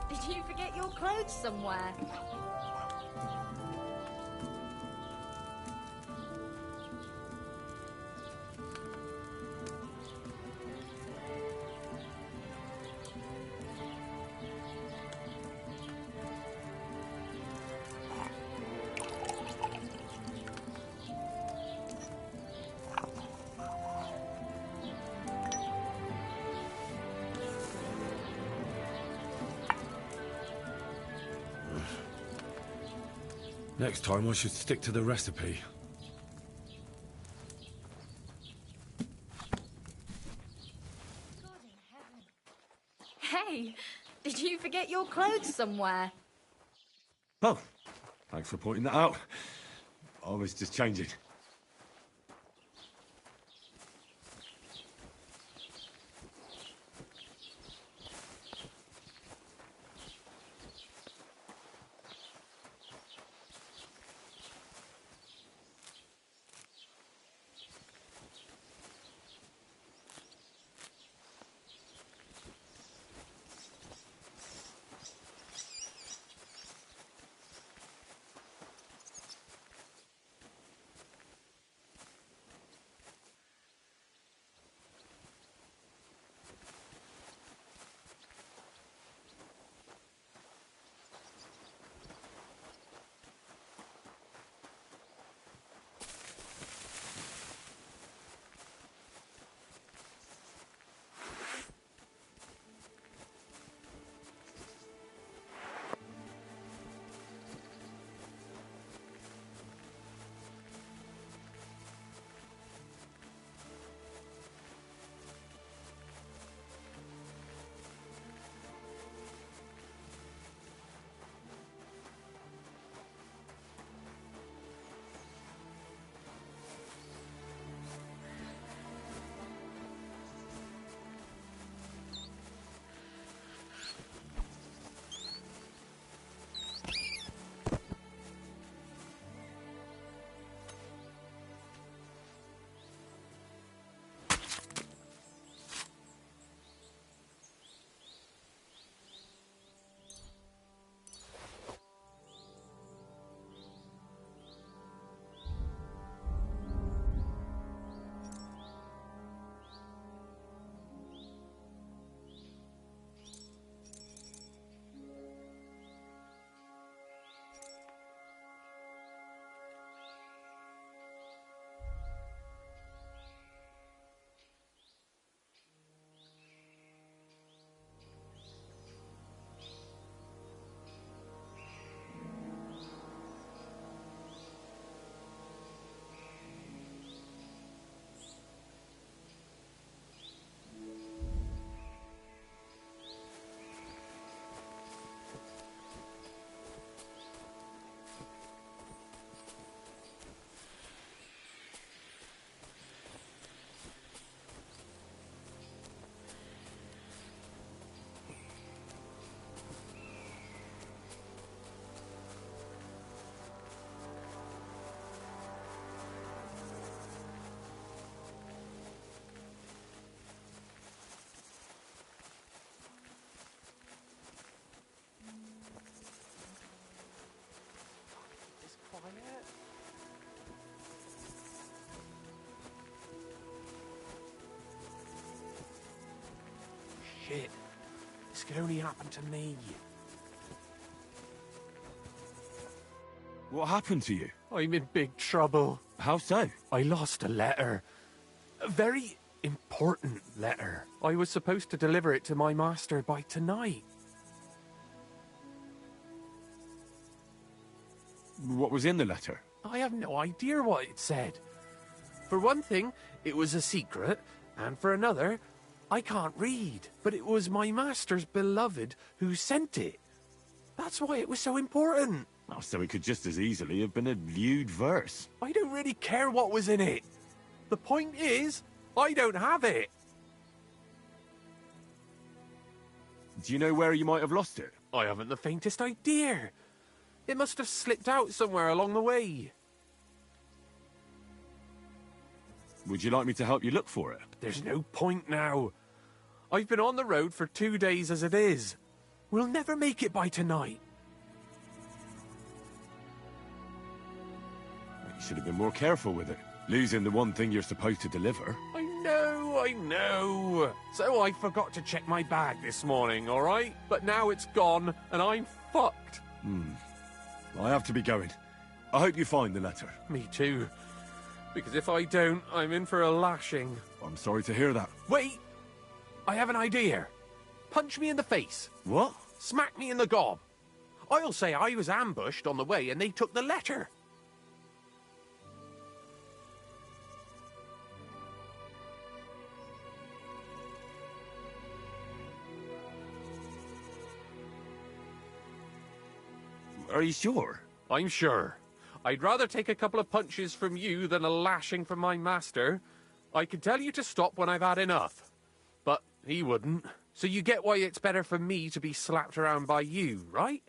Did you forget your clothes somewhere? Next time I should stick to the recipe. Hey! Did you forget your clothes somewhere? Oh, thanks for pointing that out. I was just changing. Shit. This could only happen to me. What happened to you? I'm in big trouble. How so? I lost a letter. A very important letter. I was supposed to deliver it to my master by tonight. What was in the letter? I have no idea what it said. For one thing, it was a secret, and for another, I can't read. But it was my master's beloved who sent it. That's why it was so important. Oh, so it could just as easily have been a lewd verse. I don't really care what was in it. The point is, I don't have it. Do you know where you might have lost it? I haven't the faintest idea. It must have slipped out somewhere along the way. Would you like me to help you look for it? There's no point now. I've been on the road for 2 days as it is. We'll never make it by tonight. You should have been more careful with it. Losing the one thing you're supposed to deliver. I know. So I forgot to check my bag this morning, all right? But now it's gone, and I'm fucked. I have to be going. I hope you find the letter. Me too. Because if I don't, I'm in for a lashing. I'm sorry to hear that. Wait! I have an idea. Punch me in the face. What? Smack me in the gob. I'll say I was ambushed on the way and they took the letter. Are you sure? I'm sure. I'd rather take a couple of punches from you than a lashing from my master. I could tell you to stop when I've had enough. But he wouldn't. So you get why it's better for me to be slapped around by you, right?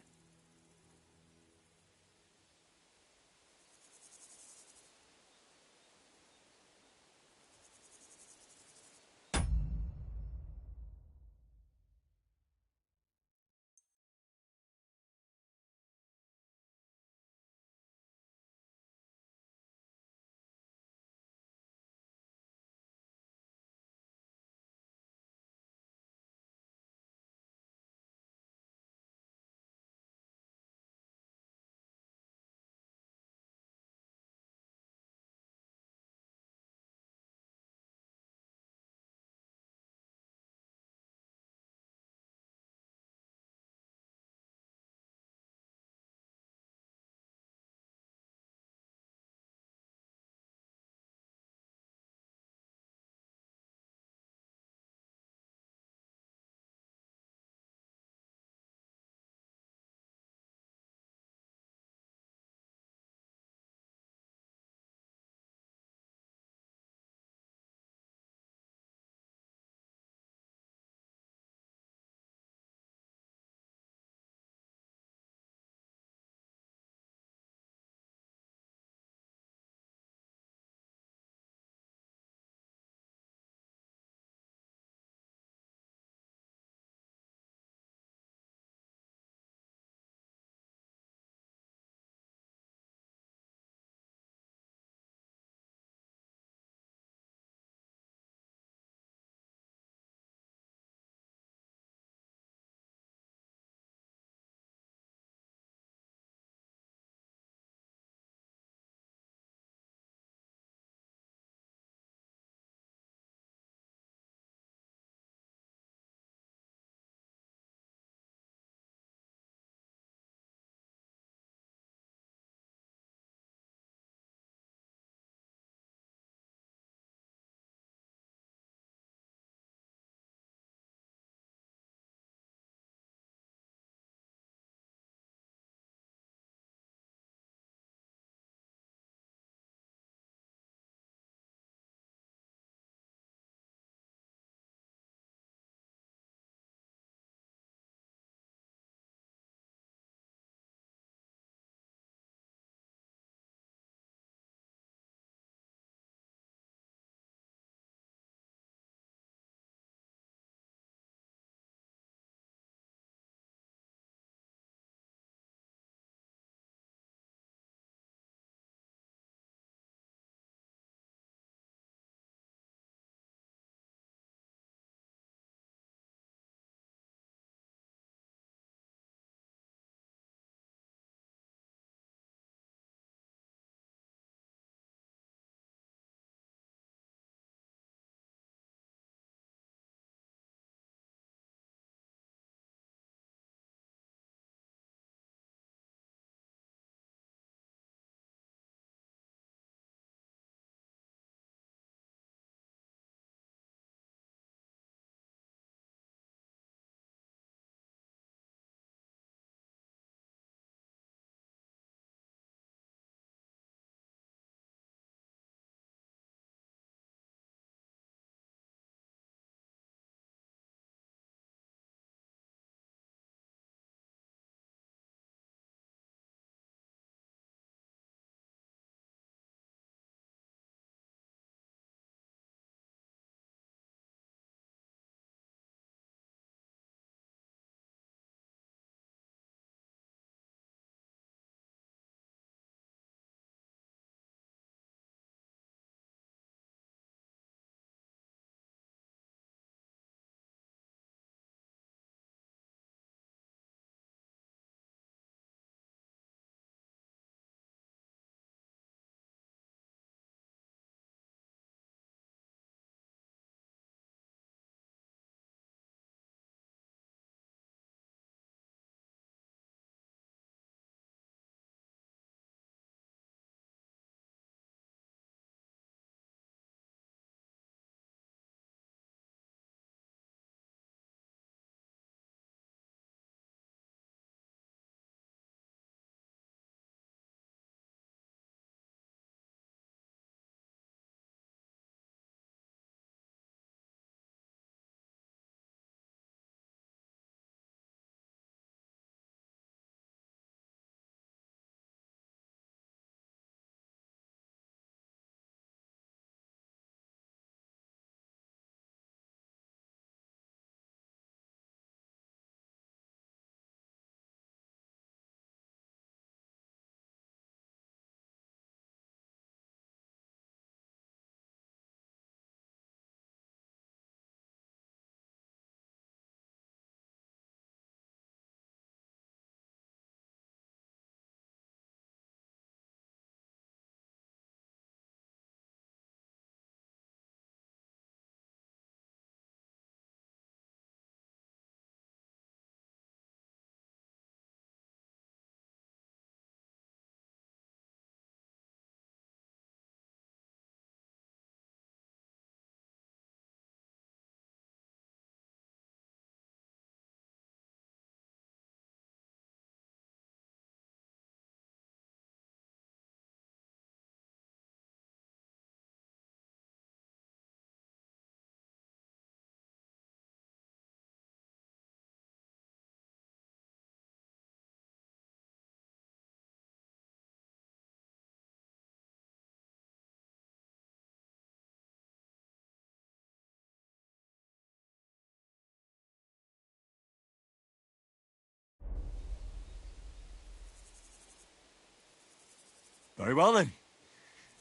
Very well then.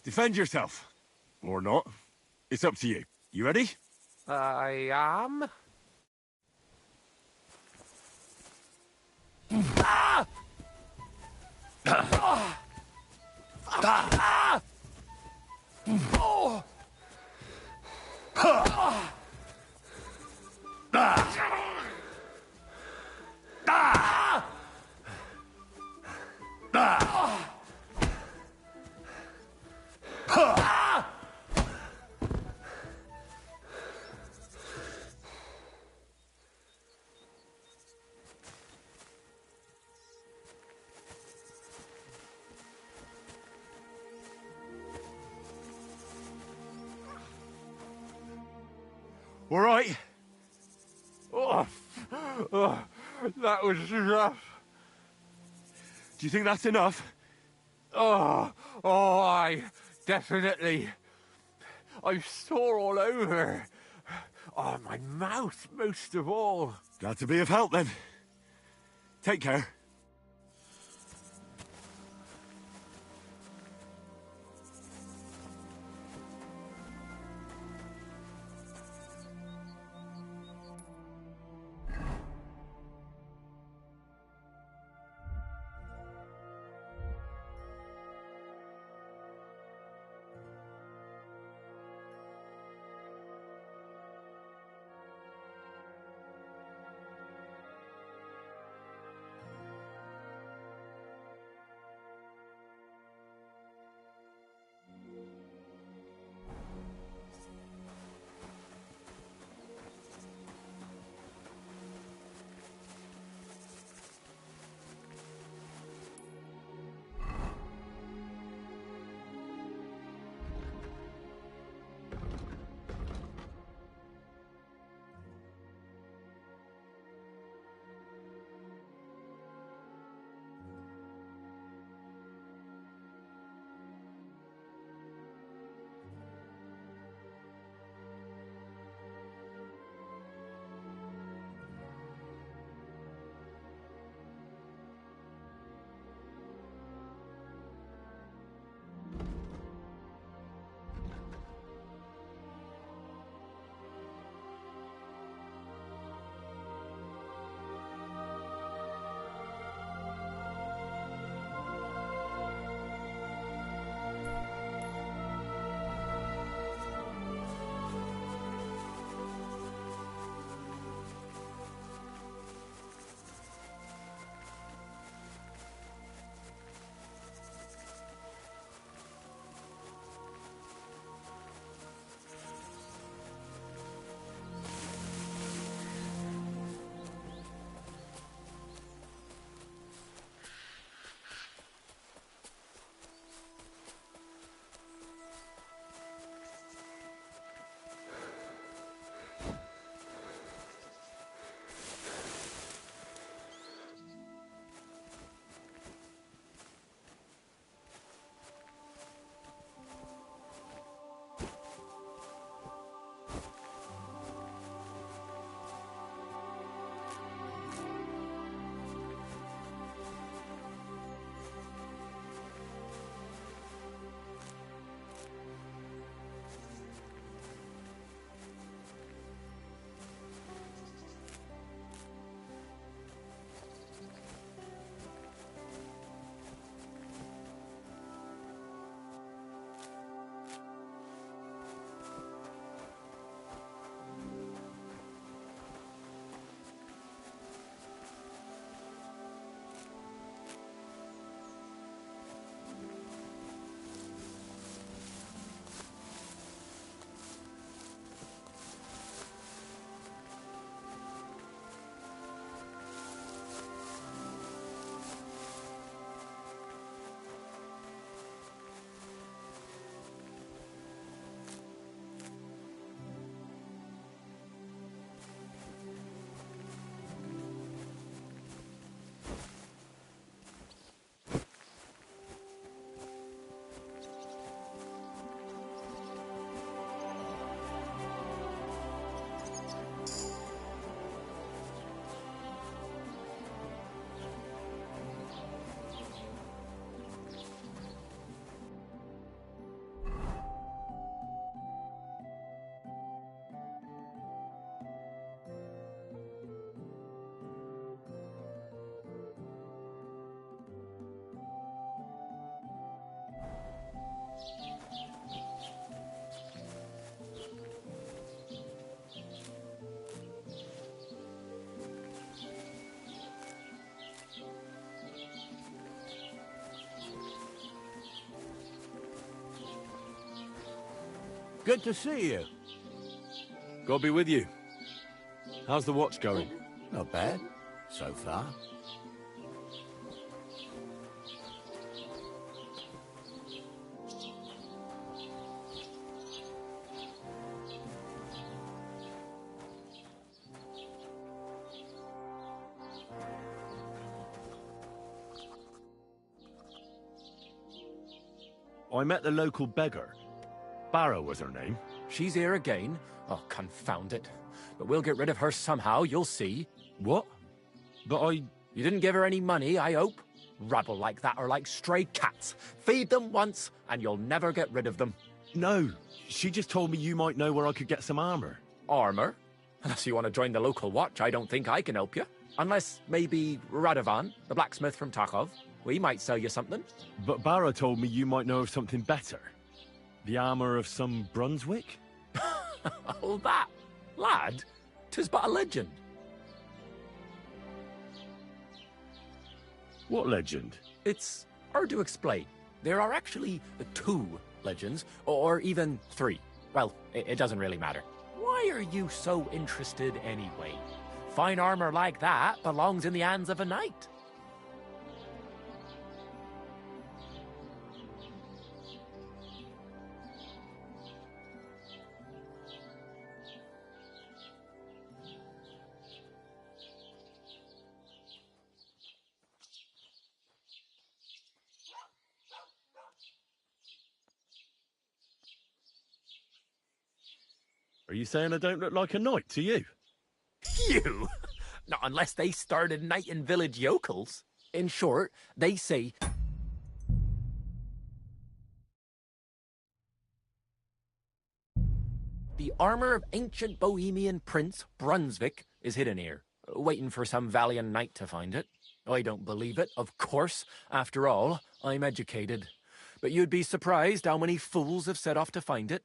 Defend yourself. Or not. It's up to you. You ready? I am. Ah! Ah! Ah! Oh! Ah! Ah! Ah! Ah! Ah! All right. Oh, that was rough. Do you think that's enough? I definitely. I'm sore all over. Oh, my mouth, most of all. Glad to be of help then. Take care. Good to see you. God be with you. How's the watch going? Not bad, so far. I met the local beggar. Barrow was her name. She's here again? Oh, confound it. But we'll get rid of her somehow, you'll see. What? But I... You didn't give her any money, I hope? Rabble like that are like stray cats. Feed them once, and you'll never get rid of them. No, she just told me you might know where I could get some armor. Armor? Unless you want to join the local watch, I don't think I can help you. Unless, maybe, Radovan, the blacksmith from Tarkov. We might sell you something. But Barrow told me you might know of something better. The armor of some Brunswick? Oh, that? Lad, 'tis but a legend. What legend? It's hard to explain. There are actually 2 legends, or even 3. Well, it doesn't really matter. Why are you so interested anyway? Fine armor like that belongs in the hands of a knight. Are you saying I don't look like a knight to you? You? Not unless they started knighting village yokels. In short, they say... The armor of ancient Bohemian Prince Brunswick is hidden here, waiting for some valiant knight to find it. I don't believe it, of course. After all, I'm educated. But you'd be surprised how many fools have set off to find it.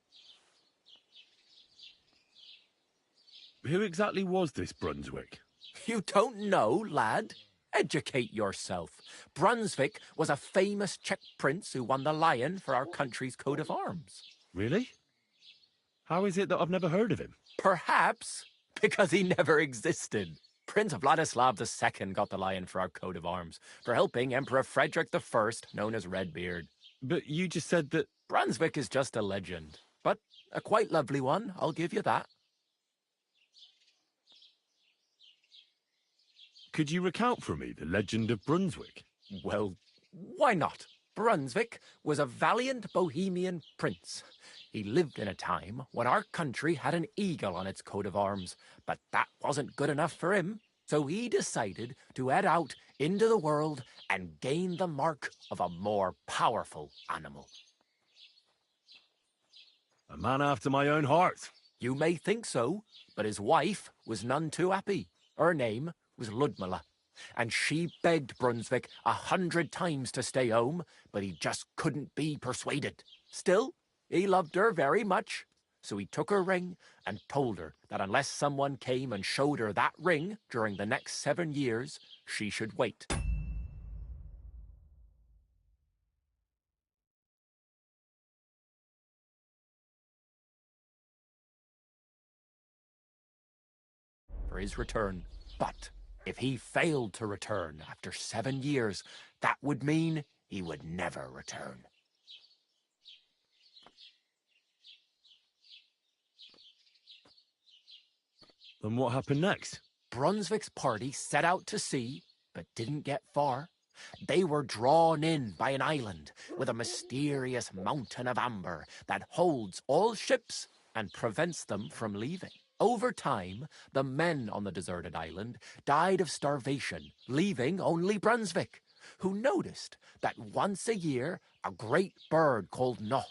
Who exactly was this Brunswick? You don't know, lad? Educate yourself. Brunswick was a famous Czech prince who won the lion for our country's coat of arms. Really? How is it that I've never heard of him? Perhaps because he never existed. Prince Vladislav II got the lion for our coat of arms for helping Emperor Frederick I, known as Redbeard. But you just said that... Brunswick is just a legend, but a quite lovely one, I'll give you that. Could you recount for me the legend of Brunswick? Well, why not? Brunswick was a valiant Bohemian prince. He lived in a time when our country had an eagle on its coat of arms, but that wasn't good enough for him. So he decided to head out into the world and gain the mark of a more powerful animal. A man after my own heart. You may think so, but his wife was none too happy. Her name was Ludmilla, and she begged Brunswick 100 times to stay home, but he just couldn't be persuaded. Still, he loved her very much, so he took her ring and told her that unless someone came and showed her that ring during the next 7 years, she should wait. For his return, but if he failed to return after 7 years, that would mean he would never return. Then what happened next? Brunswick's party set out to sea, but didn't get far. They were drawn in by an island with a mysterious mountain of amber that holds all ships and prevents them from leaving. Over time, the men on the deserted island died of starvation, leaving only Brunswick, who noticed that once a year a great bird called Noh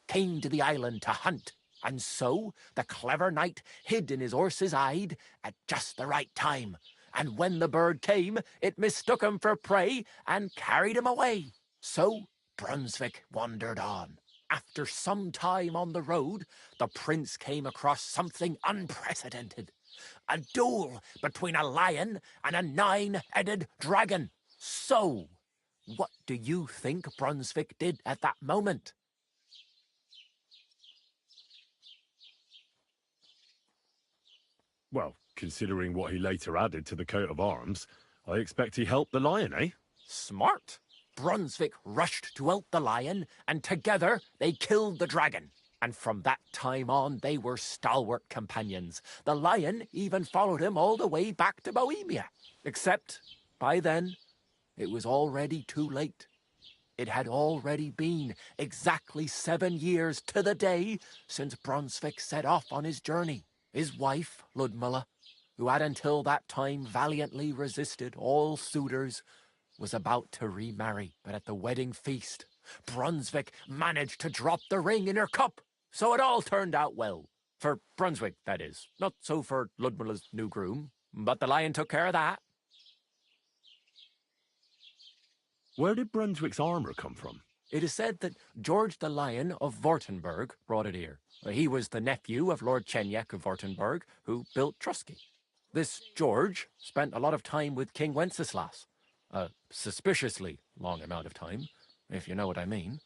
came to the island to hunt, and so the clever knight hid in his horse's hide at just the right time, and when the bird came, it mistook him for prey and carried him away. So Brunswick wandered on. After some time on the road, the prince came across something unprecedented. A duel between a lion and a 9-headed dragon. So, what do you think Brunswick did at that moment? Well, considering what he later added to the coat of arms, I expect he helped the lion, eh? Smart. Brunswick rushed to help the lion, and together they killed the dragon. And from that time on, they were stalwart companions. The lion even followed him all the way back to Bohemia. Except, by then, it was already too late. It had already been exactly 7 years to the day since Brunswick set off on his journey. His wife, Ludmilla, who had until that time valiantly resisted all suitors, was about to remarry. But at the wedding feast, Brunswick managed to drop the ring in her cup. So it all turned out well. For Brunswick, that is. Not so for Ludmilla's new groom, but the lion took care of that. Where did Brunswick's armour come from? It is said that George the Lion of Württemberg brought it here. He was the nephew of Lord Chenjek of Württemberg, who built Trusky. This George spent a lot of time with King Wenceslas. A suspiciously long amount of time, if you know what I mean.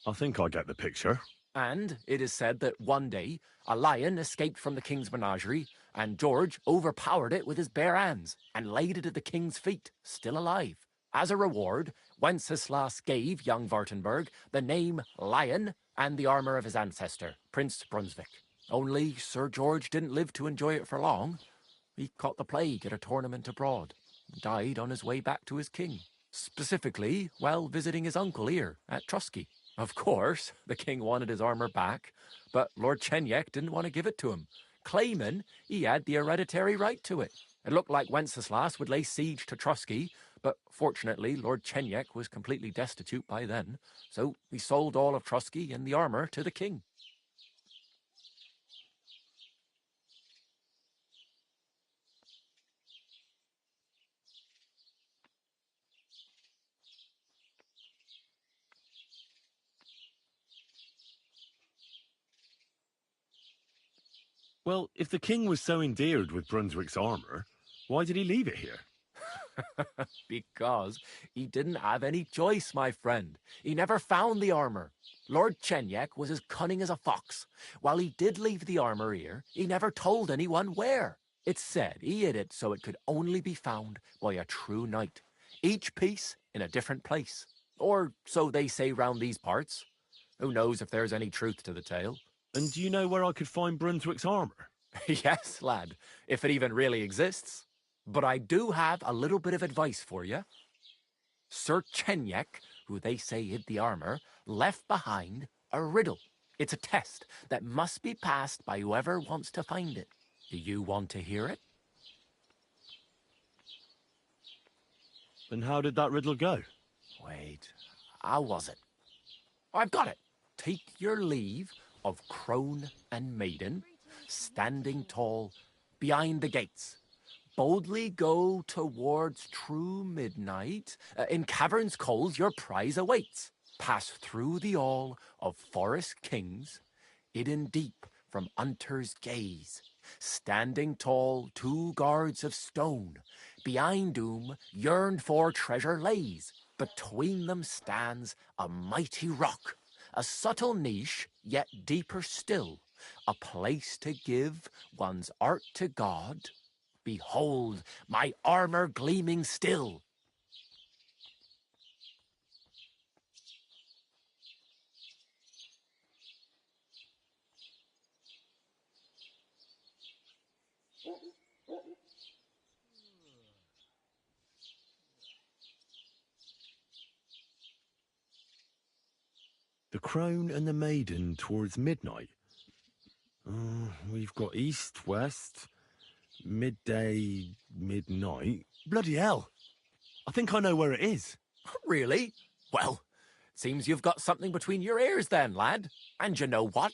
I think I get the picture. And it is said that one day, a lion escaped from the king's menagerie, and George overpowered it with his bare hands and laid it at the king's feet, still alive. As a reward, Wenceslas gave young Württemberg the name Lion and the armour of his ancestor, Prince Brunswick. Only Sir George didn't live to enjoy it for long. He caught the plague at a tournament abroad, and died on his way back to his king, specifically while visiting his uncle here at Trusky. Of course, the king wanted his armour back, but Lord Chenjek didn't want to give it to him, claiming he had the hereditary right to it. It looked like Wenceslas would lay siege to Trusky, but fortunately Lord Chenjek was completely destitute by then, so he sold all of Trusky and the armour to the king. Well, if the king was so endeared with Brunswick's armour, why did he leave it here? Because he didn't have any choice, my friend. He never found the armour. Lord Chenjek was as cunning as a fox. While he did leave the armour here, he never told anyone where. It's said he hid it so it could only be found by a true knight, each piece in a different place. Or so they say round these parts. Who knows if there's any truth to the tale? And do you know where I could find Brunswick's armour? Yes, lad, if it even really exists. But I do have a little bit of advice for you. Sir Chenjek, who they say hid the armour, left behind a riddle. It's a test that must be passed by whoever wants to find it. Do you want to hear it? And how did that riddle go? Wait, how was it? I've got it. Take your leave of crone and maiden, standing tall behind the gates. Boldly go towards true midnight. In caverns cold your prize awaits. Pass through the all of forest kings, hidden deep from hunter's gaze. Standing tall, 2 guards of stone, behind whom yearned for treasure lays. Between them stands a mighty rock, a subtle niche, yet deeper still, a place to give one's art to God. Behold, my armour gleaming still. The crone and the maiden towards midnight. We've got east, west, midday, midnight. Bloody hell! I think I know where it is. Really? Well, seems you've got something between your ears then, lad. And you know what?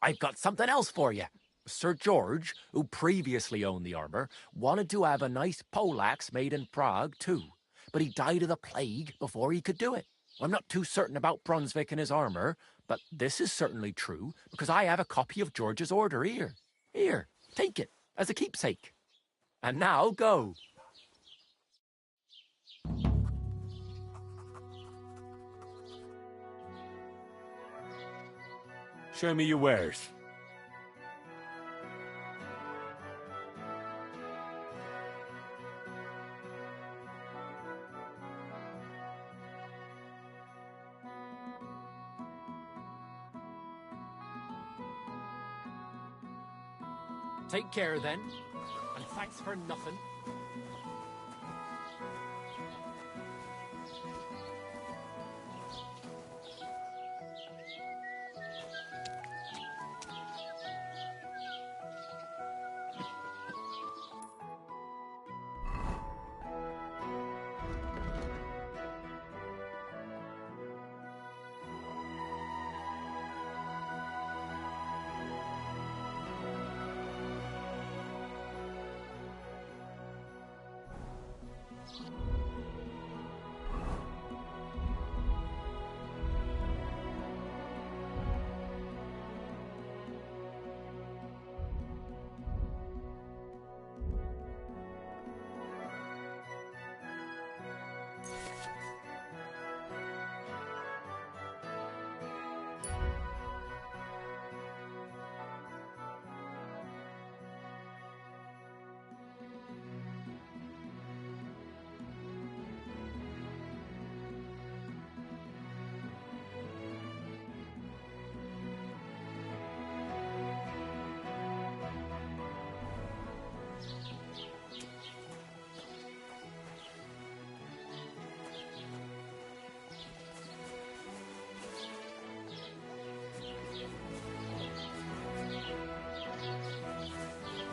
I've got something else for you. Sir George, who previously owned the armour, wanted to have a nice poleaxe made in Prague too, but he died of the plague before he could do it. I'm not too certain about Brunswick and his armour, but this is certainly true, because I have a copy of George's order here. Here, take it, as a keepsake. And now, go. Show me your wares. Take care then, and thanks for nothing.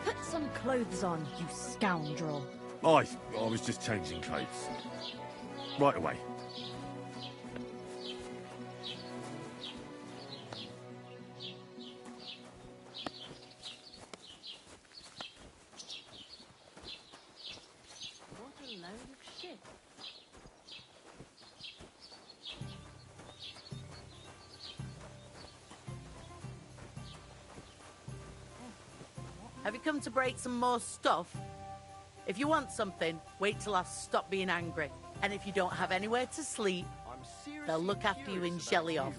Put some clothes on, you scoundrel. I was just changing clothes. Right away. What a load of shit. Have you come to break some more stuff? If you want something, wait till I've stopped being angry. And if you don't have anywhere to sleep, they'll look after you in Jelly off.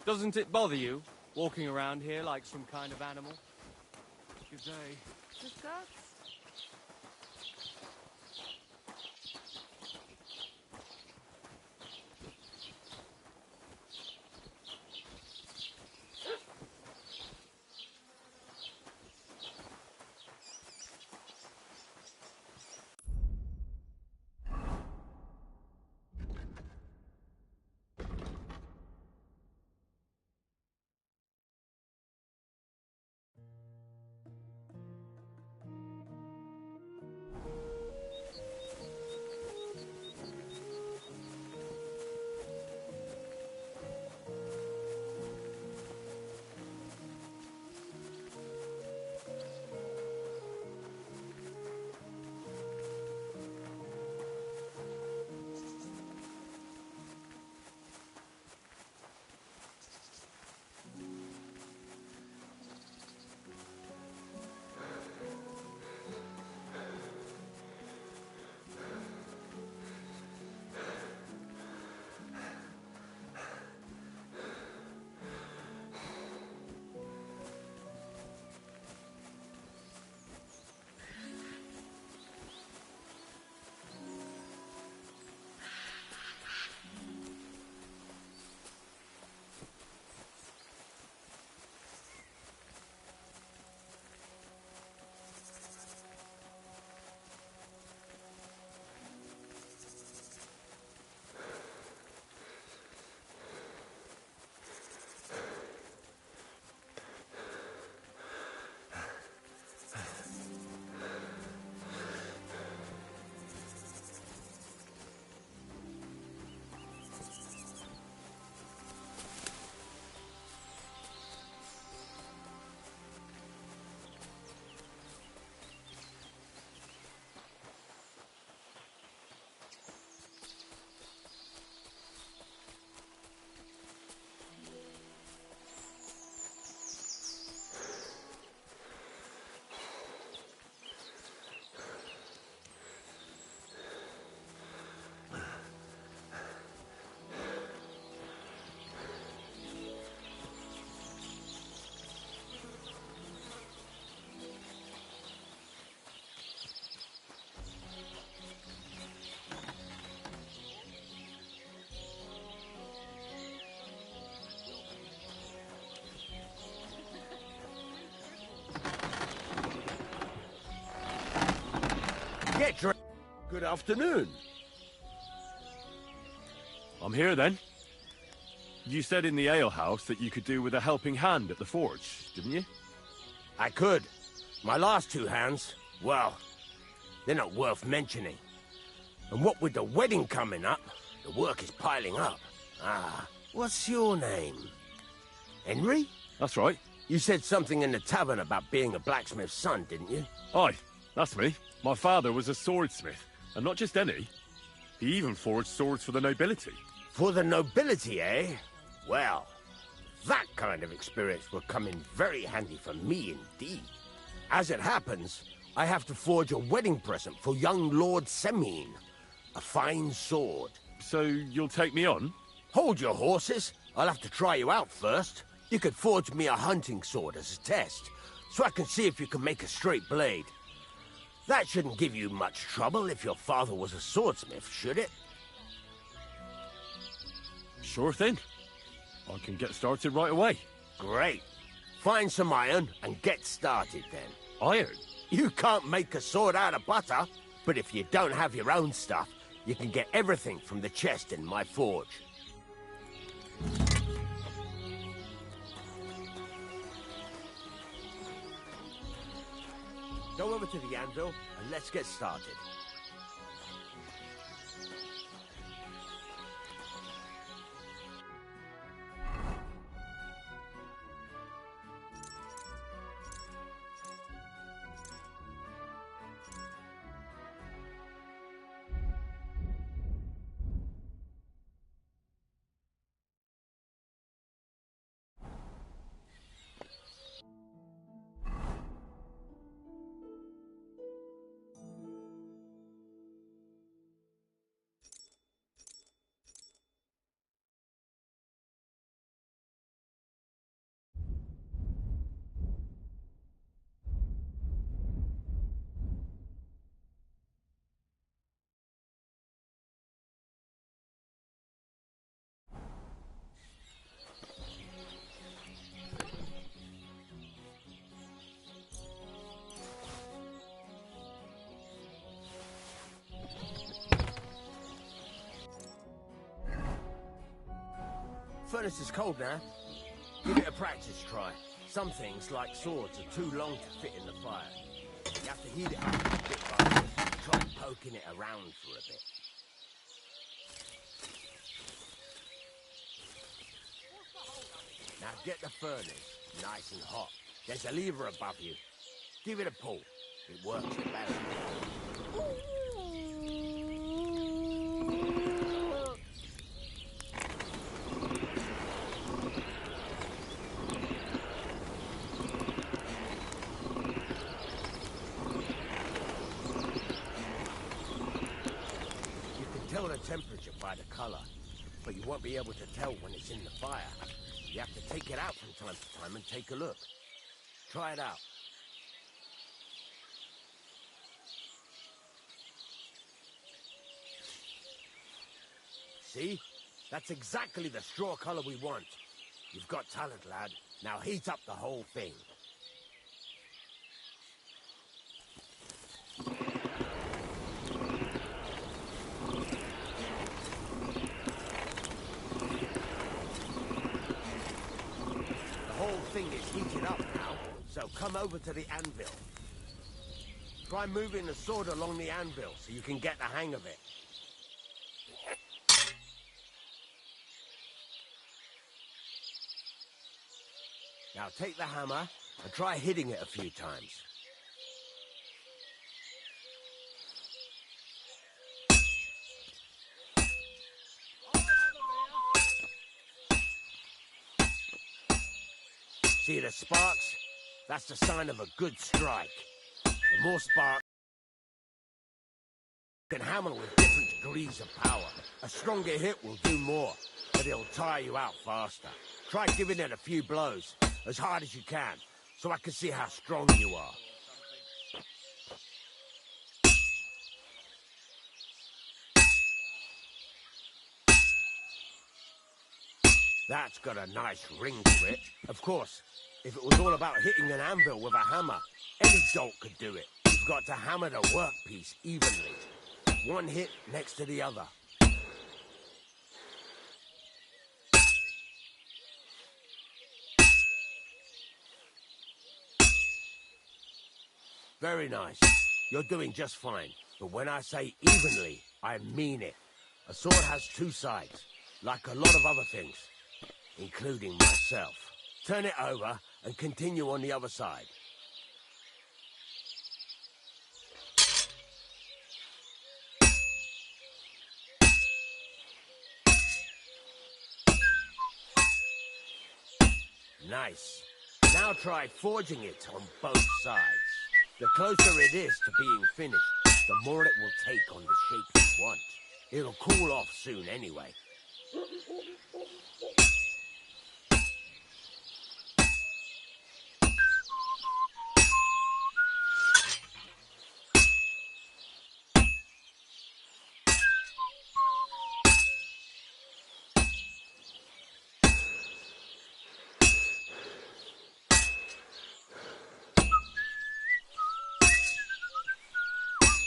Doesn't it bother you, walking around here like some kind of animal? Good day. Discuss. Get dressed. Good afternoon. I'm here then. You said in the alehouse that you could do with a helping hand at the forge, didn't you? I could. My last two hands, well, they're not worth mentioning. And what with the wedding coming up, the work is piling up. Ah, what's your name? Henry? That's right. You said something in the tavern about being a blacksmith's son, didn't you? Aye, that's me. My father was a swordsmith, and not just any. He even forged swords for the nobility. For the nobility, eh? Well, that kind of experience will come in very handy for me indeed. As it happens, I have to forge a wedding present for young Lord Semine. A fine sword. So you'll take me on? Hold your horses. I'll have to try you out first. You could forge me a hunting sword as a test, so I can see if you can make a straight blade. That shouldn't give you much trouble if your father was a swordsmith, should it? Sure thing. I can get started right away. Great. Find some iron and get started then. Iron? You can't make a sword out of butter, but if you don't have your own stuff, you can get everything from the chest in my forge. Go over to the anvil and let's get started. furnace is cold now. Give it a practice try. Some things, like swords, are too long to fit in the fire. You have to heat it up a bit by bit. Try poking it around for a bit. Now get the furnace nice and hot. There's a lever above you. Give it a pull. It works the best. You can tell the temperature by the color, but you won't be able to tell when it's in the fire. You have to take it out from time to time and take a look. Try it out. See? That's exactly the straw color we want. You've got talent, lad. Now heat up the whole thing. The whole thing is heated up now, so come over to the anvil. Try moving the sword along the anvil so you can get the hang of it. Now take the hammer and try hitting it a few times. See the sparks? That's the sign of a good strike. The more sparks, you can hammer with different degrees of power. A stronger hit will do more, but it'll tire you out faster. Try giving it a few blows, as hard as you can, so I can see how strong you are. That's got a nice ring to it. Of course, if it was all about hitting an anvil with a hammer, any dolt could do it. You've got to hammer the workpiece evenly. One hit next to the other. Very nice. You're doing just fine. But when I say evenly, I mean it. A sword has two sides, like a lot of other things, including myself. Turn it over and continue on the other side. Nice. Now try forging it on both sides. The closer it is to being finished, the more it will take on the shape you want. It'll cool off soon anyway.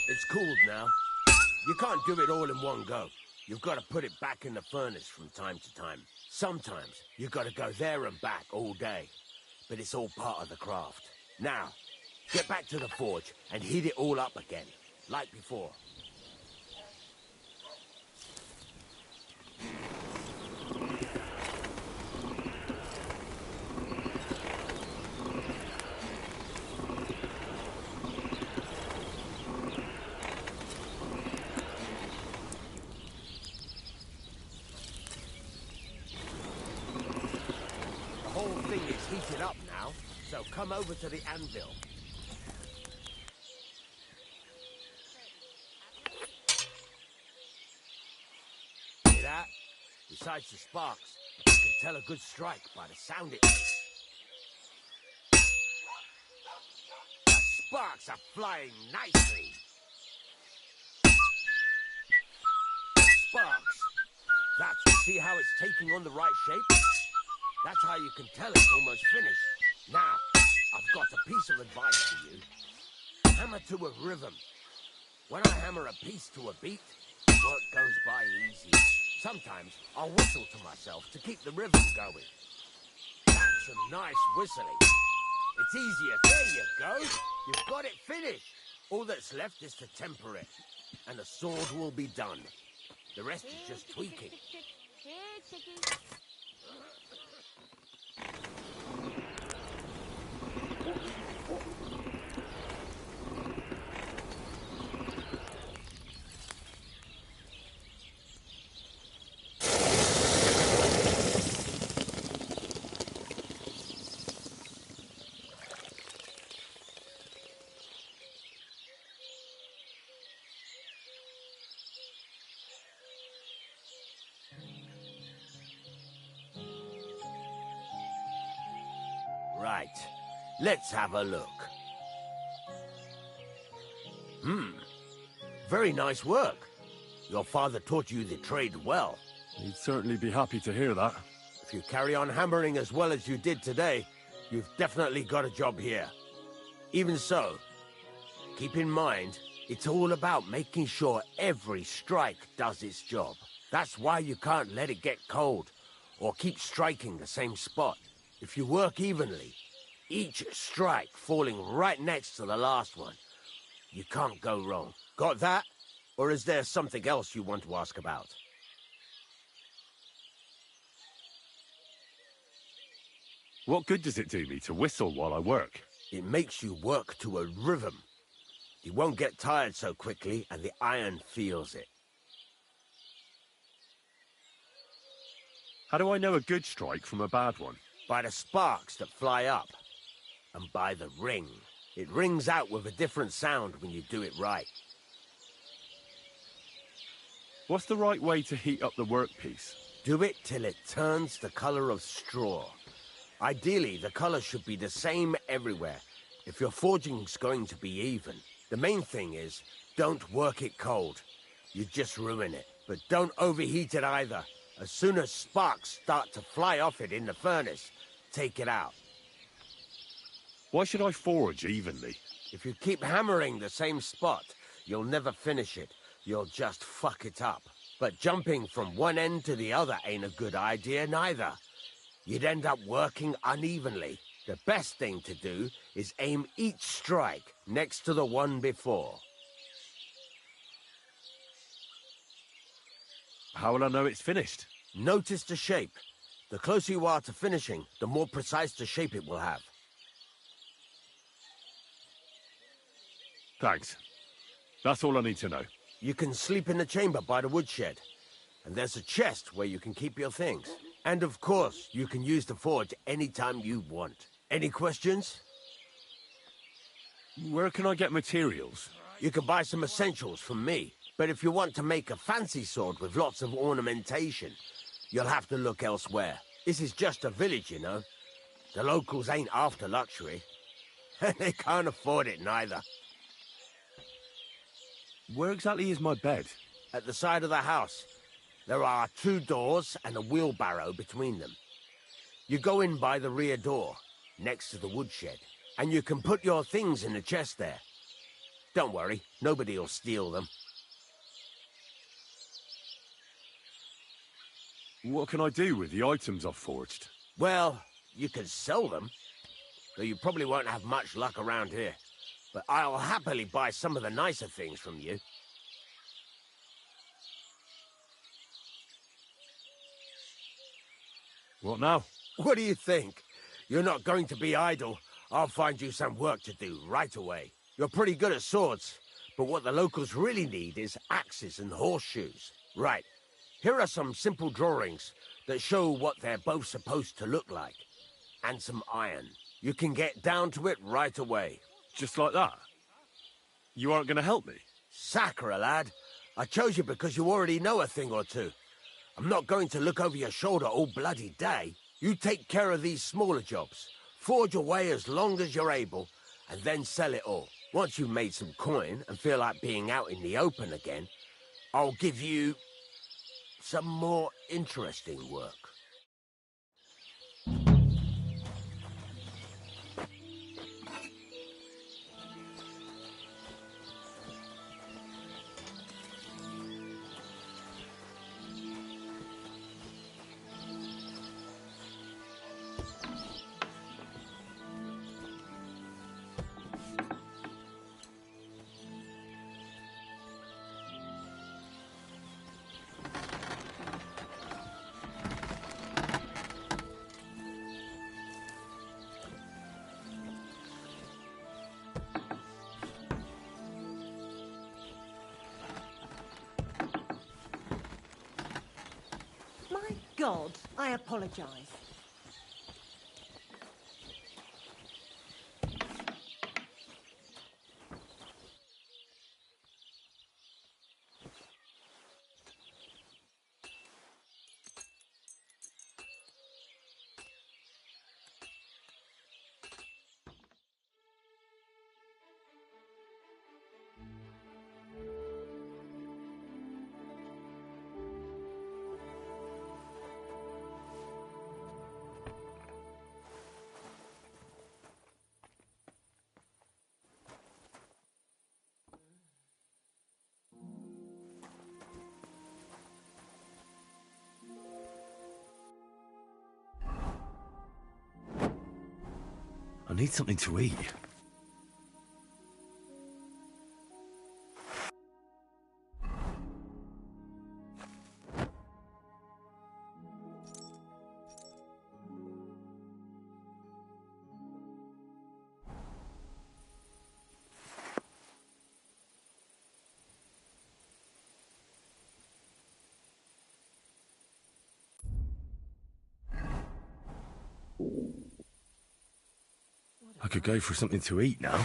It's cooled now. You can't do it all in one go. You've got to put it back in the furnace from time to time. Sometimes you've got to go there and back all day. But it's all part of the craft. Now, get back to the forge and heat it all up again, like before. The whole thing is heated up now, so come over to the anvil. See that? Besides the sparks, you can tell a good strike by the sound it makes. The sparks are flying nicely. Sparks. See how it's taking on the right shape? That's how you can tell it's almost finished. Now, I've got a piece of advice for you. Hammer to a rhythm. When I hammer a piece to a beat, work goes by easy. Sometimes I'll whistle to myself to keep the rhythm going. That's some nice whistling. It's easier. There you go. You've got it finished. All that's left is to temper it, and the sword will be done. The rest is just tweaking. Right. Let's have a look. Very nice work. Your father taught you the trade well. He'd certainly be happy to hear that. If you carry on hammering as well as you did today, you've definitely got a job here. Even so, keep in mind, it's all about making sure every strike does its job. That's why you can't let it get cold, or keep striking the same spot. If you work evenly, each strike falling right next to the last one, you can't go wrong. Got that? Or is there something else you want to ask about? What good does it do me to whistle while I work? It makes you work to a rhythm. You won't get tired so quickly, and the iron feels it. How do I know a good strike from a bad one? By the sparks that fly up. And by the ring. It rings out with a different sound when you do it right. What's the right way to heat up the workpiece? Do it till it turns the color of straw. Ideally, the color should be the same everywhere, if your forging's going to be even. The main thing is, don't work it cold. You just ruin it. But don't overheat it either. As soon as sparks start to fly off it in the furnace, take it out. Why should I forge evenly? If you keep hammering the same spot, you'll never finish it. You'll just fuck it up. But jumping from one end to the other ain't a good idea neither. You'd end up working unevenly. The best thing to do is aim each strike next to the one before. How will I know it's finished? Notice the shape. The closer you are to finishing, the more precise the shape it will have. Thanks. That's all I need to know. You can sleep in the chamber by the woodshed. And there's a chest where you can keep your things. And of course, you can use the forge anytime you want. Any questions? Where can I get materials? You can buy some essentials from me. But if you want to make a fancy sword with lots of ornamentation, you'll have to look elsewhere. This is just a village, you know. The locals ain't after luxury. They can't afford it neither. Where exactly is my bed? At the side of the house. There are 2 doors and a wheelbarrow between them. You go in by the rear door, next to the woodshed, and you can put your things in the chest there. Don't worry, nobody'll steal them. What can I do with the items I've forged? Well, you can sell them, though you probably won't have much luck around here. But I'll happily buy some of the nicer things from you. What now? What do you think? You're not going to be idle. I'll find you some work to do right away. You're pretty good at swords, but what the locals really need is axes and horseshoes. Right. Here are some simple drawings that show what they're both supposed to look like. And some iron. You can get down to it right away. Just like that? You aren't going to help me? Sacre, lad. I chose you because you already know a thing or two. I'm not going to look over your shoulder all bloody day. You take care of these smaller jobs. Forge away as long as you're able, and then sell it all. Once you've made some coin and feel like being out in the open again, I'll give you some more interesting work. God, I apologize. I need something to eat. I could go for something to eat now.